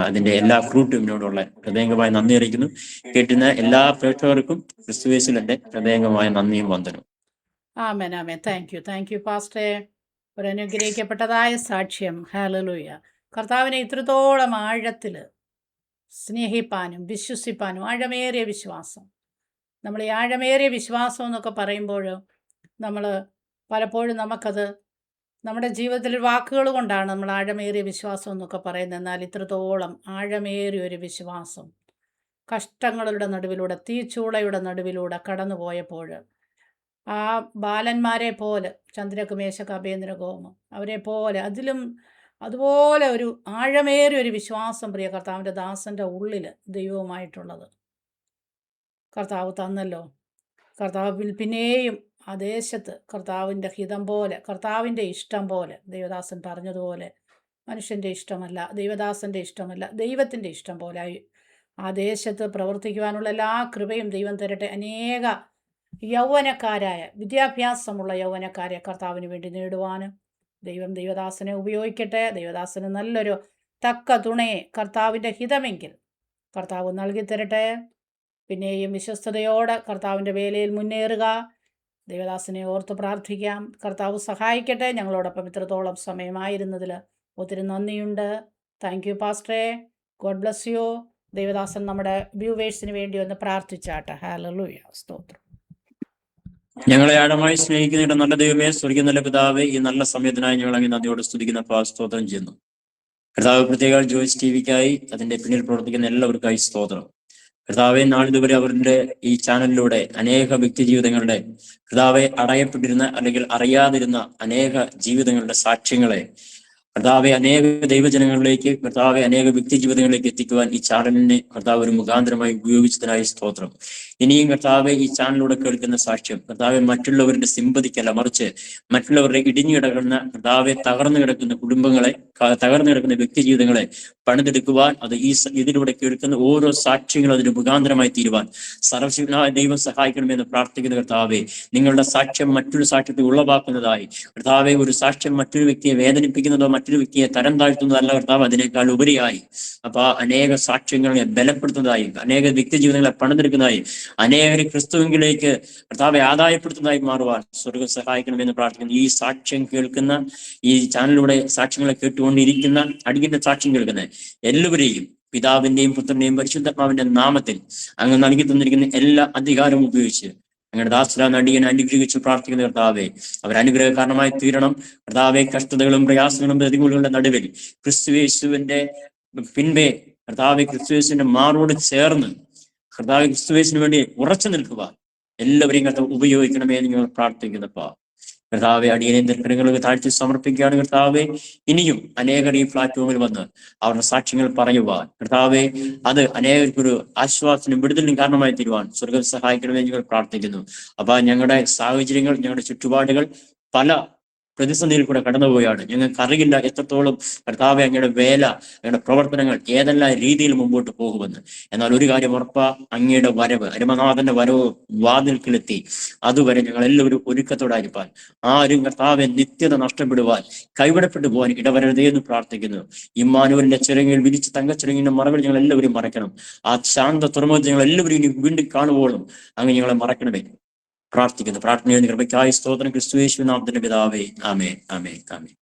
അതിന്റെ എല്ലാ ക്രൂ ടീമിനോടുള്ള ഹൃദയംഗമായ നന്ദി അറിയിക്കുന്നു. കേട്ടുന്ന എല്ലാ പ്രേക്ഷകർക്കും ക്രിസ്തുയേശുവിൽ എന്റെ ഹൃദയംഗമായ നന്ദിയും വന്ദനവും. ആമേൻ ആമേൻ. താങ്ക് യു പാസ്റ്ററെ. ഒരു അനുഗ്രഹിക്കപ്പെട്ടതായ സാക്ഷ്യം. ഹല്ലേലൂയ. കർത്താവിനെ ഇത്രത്തോളം ആഴത്തിൽ സ്നേഹിപ്പാനും വിശ്വസിപ്പാനും ആഴമേറിയ വിശ്വാസം. നമ്മൾ ഈ ആഴമേറിയ വിശ്വാസം എന്നൊക്കെ പറയുമ്പോൾ നമ്മൾ പലപ്പോഴും നമുക്കത് നമ്മുടെ ജീവിതത്തിൽ വാക്കുകൾ കൊണ്ടാണ് നമ്മൾ ആഴമേറിയ വിശ്വാസം എന്നൊക്കെ പറയുന്നത്. എന്നാൽ ഇത്രത്തോളം ആഴമേറിയ ഒരു വിശ്വാസം കഷ്ടങ്ങളുടെ നടുവിലൂടെ, തീച്ചൂളയുടെ നടുവിലൂടെ കടന്നു പോയപ്പോൾ ആ ബാലന്മാരെ പോലെ, ചന്ദ്രക്ക് മേശക്ക് അഭേന്ദ്രഗോമ അവരെ പോലെ അതുപോലെ ഒരു ആഴമേറിയ ഒരു വിശ്വാസം പ്രിയ കർത്താവിൻ്റെ ദാസൻ്റെ ഉള്ളിൽ ദൈവവുമായിട്ടുള്ളത് കർത്താവ് തന്നല്ലോ. കർത്താവിൽ പിന്നെയും ആ ദേശത്ത് കർത്താവിൻ്റെ ഹിതം പോലെ, കർത്താവിൻ്റെ ഇഷ്ടം പോലെ, ദൈവദാസൻ പറഞ്ഞതുപോലെ മനുഷ്യൻ്റെ ഇഷ്ടമല്ല, ദൈവദാസൻ്റെ ഇഷ്ടമല്ല, ദൈവത്തിൻ്റെ ഇഷ്ടം പോലെ ആ ദേശത്ത് പ്രവർത്തിക്കുവാനുള്ള എല്ലാ കൃപയും ദൈവം തരട്ടെ. അനേക യൗവനക്കാരായ, വിദ്യാഭ്യാസമുള്ള യൗവനക്കാരെ കർത്താവിന് വേണ്ടി നേടുവാനും ദൈവദാസനെ ഉപയോഗിക്കട്ടെ. ദൈവദാസന് നല്ലൊരു തക്ക തുണയെ കർത്താവിൻ്റെ ഹിതമെങ്കിൽ കർത്താവ് നൽകി തരട്ടെ. പിന്നെയും വിശ്വസ്തയോടെ കർത്താവിൻ്റെ വേലയിൽ മുന്നേറുക. ദൈവദാസനെ ഓർത്ത് പ്രാർത്ഥിക്കാം. കർത്താവ് സഹായിക്കട്ടെ. ഞങ്ങളോടൊപ്പം ഇത്രത്തോളം സമയമായിരുന്നതിൽ ഒത്തിരി നന്ദിയുണ്ട്. താങ്ക് യു പാസ്റ്ററെ. God bless you. ദൈവദാസൻ നമ്മുടെ വ്യൂവേഴ്സിന് വേണ്ടി ഒന്ന് പ്രാർത്ഥിച്ചാട്ടെ. ഹല്ലേലൂയ. സ്തോത്രം. ഞങ്ങളെ ആഴമായി സ്നേഹിക്കുന്ന നല്ല ദൈവമേ, സ്വർഗീയ നല്ല പിതാവേ, ഈ നല്ല സമയത്തിനായി ഞങ്ങൾ അങ്ങനെ നന്ദിയോട് സ്തുതിക്കുന്ന സ്തോത്രം ചെയ്യുന്നു. കർത്താവ് പ്രത്യേക ജോയ്സ് ടിവിക്കായി, അതിന്റെ പിന്നിൽ പ്രവർത്തിക്കുന്ന എല്ലാവർക്കായി സ്തോത്രം. കർത്താവെ, നാളിതുവരെ അവരുടെ ഈ ചാനലിലൂടെ അനേക വ്യക്തി ജീവിതങ്ങളുടെ, കർത്താവെ, അടയപ്പെട്ടിരുന്ന അല്ലെങ്കിൽ അറിയാതിരുന്ന അനേക ജീവിതങ്ങളുടെ സാക്ഷ്യങ്ങളെ കർത്താവെ അനേക ദൈവജനങ്ങളിലേക്ക്, കർത്താവെ അനേക വ്യക്തി ജീവിതങ്ങളിലേക്ക് എത്തിക്കുവാൻ ഈ ചാനലിനെ കർത്താവ് ഒരു മുഖാന്തരമായി ഉപയോഗിച്ചതിനായി സ്തോത്രം. ഇനിയും കർത്താവെ ഈ ചാനലിലൂടെ കേൾക്കുന്ന സാക്ഷ്യം കർത്താവെ മറ്റുള്ളവരുടെ സിമ്പതിക്കല്ല, മറിച്ച് മറ്റുള്ളവരുടെ ഇടിഞ്ഞു കിടക്കുന്ന കർത്താവെ തകർന്നു കിടക്കുന്ന കുടുംബങ്ങളെ, തകർന്നു കിടക്കുന്ന വ്യക്തി ജീവിതങ്ങളെ പണിതെടുക്കുവാൻ, അത് ഇതിലൂടെ കേൾക്കുന്ന ഓരോ സാക്ഷ്യങ്ങളും അതിന് മുഖാന്തരമായി തീരുവാൻ സർവശക്തനായ ദൈവം സഹായിക്കണമെന്ന് പ്രാർത്ഥിക്കുന്ന കർത്താവെ, നിങ്ങളുടെ സാക്ഷ്യം മറ്റൊരു സാക്ഷ്യത്തെ ഉളവാക്കുന്നതായി കർത്താവെ, ഒരു സാക്ഷ്യം മറ്റൊരു വ്യക്തിയെ വേദനിപ്പിക്കുന്നതോ മറ്റൊരു വ്യക്തിയെ തരം താഴ്ത്തുന്നതല്ല കർത്താവ്, അതിനേക്കാൾ ഉപരിയായി അനേക സാക്ഷ്യങ്ങളെ ബലപ്പെടുത്തുന്നതായി, അനേക വ്യക്തി ജീവിതങ്ങളെ പണിതെടുക്കുന്നതായി, അനേകരെ ക്രിസ്തുവിലേക്ക് കർത്താവെ ആദായപ്പെടുത്തുന്നതായി മാറുവാൻ സ്വർഗ്ഗം സഹായിക്കണമെന്ന് പ്രാർത്ഥിക്കുന്നു. ഈ സാക്ഷ്യം കേൾക്കുന്ന, ഈ ചാനലിലൂടെ സാക്ഷ്യങ്ങളെ കേട്ടുകൊണ്ടിരിക്കുന്ന, അടിക്കുന്ന സാക്ഷ്യം കേൾക്കുന്ന എല്ലാവരെയും പിതാവിന്റെയും പുത്രന്റെയും പരിശുദ്ധാത്മാവിന്റെ നാമത്തിൽ അങ്ങ് നൽകി തന്നിരിക്കുന്ന എല്ലാ അധികാരവും ഉപയോഗിച്ച് അങ്ങയുടെ ദാസരാൻ അടിയനെ അനുഗ്രഹിച്ച് പ്രാർത്ഥിക്കുന്ന കർത്താവെ, അവരനുഗ്രഹ കാരണമായി തീരണം. കർത്താവെ, കഷ്ടതകളും പ്രയാസങ്ങളും പ്രതികൂലങ്ങളുടെ നടുവിൽ ക്രിസ്തുയേശുവിന്റെ പിൻപേ കർത്താവെ, ക്രിസ്തുയേശുവിന്റെ മാറോട് ചേർന്ന് കർത്താവെ ക്രിസ്തുയേശുവിന് വേണ്ടി ഉറച്ചു നിൽക്കുക എല്ലാവരെയും കർത്താവ് ഉപയോഗിക്കണമേ എന്ന് ഞങ്ങൾ പ്രാർത്ഥിക്കുന്നപ്പാ. കർത്താവെ, അടിയനെ കരങ്ങൾക്ക് താഴ്ത്തി സമർപ്പിക്കുകയാണ് കർത്താവെ. ഇനിയും അനേകർ ഈ പ്ലാറ്റ്ഫോമിൽ വന്ന് അവരുടെ സാക്ഷ്യങ്ങൾ പറയുവാൻ കർത്താവെ, അത് അനേകർക്കൊരു ആശ്വാസത്തിനും വിടുതലിനും കാരണമായി തീരുവാൻ സ്വർഗ്ഗം സഹായിക്കണമെന്ന് ഞങ്ങൾ പ്രാർത്ഥിക്കുന്നു. അപ്പൊ ഞങ്ങളുടെ സാഹചര്യങ്ങൾ, ഞങ്ങളുടെ ചുറ്റുപാടുകൾ പല പ്രതിസന്ധിയിൽ കൂടെ കടന്നുപോയാണ്. ഞങ്ങൾക്ക് അറിയില്ല എത്രത്തോളം കർത്താവെ അങ്ങയുടെ വേല, അങ്ങയുടെ പ്രവർത്തനങ്ങൾ ഏതെല്ലാം രീതിയിൽ മുമ്പോട്ട് പോകുമെന്ന്. എന്നാൽ ഒരു കാര്യം ഉറപ്പാ, അങ്ങയുടെ വരവ്, അരുമനാഥന്റെ വരവ് വാതിൽക്കിലെത്തി. അതുവരെ ഞങ്ങൾ എല്ലാവരും ഒരുക്കത്തോടായിരിക്കാൻ, ആരും കർത്താവെ നിത്യത നഷ്ടപ്പെടുവാൻ, കൈവിടപ്പെട്ടു പോകാൻ ഇടവരരുതേ എന്ന് പ്രാർത്ഥിക്കുന്നു. ഇമ്മാനുവലിന്റെ ചിറങ്ങിൽ വിരിച്ച് തങ്കച്ചിറങ്ങിന്റെ മറവിൽ ഞങ്ങൾ എല്ലാവരും മറക്കണം. ആ ശാന്ത തുറമുഖത്ത് ഞങ്ങൾ എല്ലാവരും വീണ്ടും കാണുമ്പോഴും അങ്ങ് ഞങ്ങളെ മറക്കണമേ പ്രാർത്ഥിക്കുന്നു. പ്രാർത്ഥനയുടെ കൃപയ്ക്കായി സ്തോത്രം. ക്രിസ്തുയേശുവിൻ നാമത്തിൽ പിതാവേ, ആമേൻ, ആമേൻ, ആമേൻ.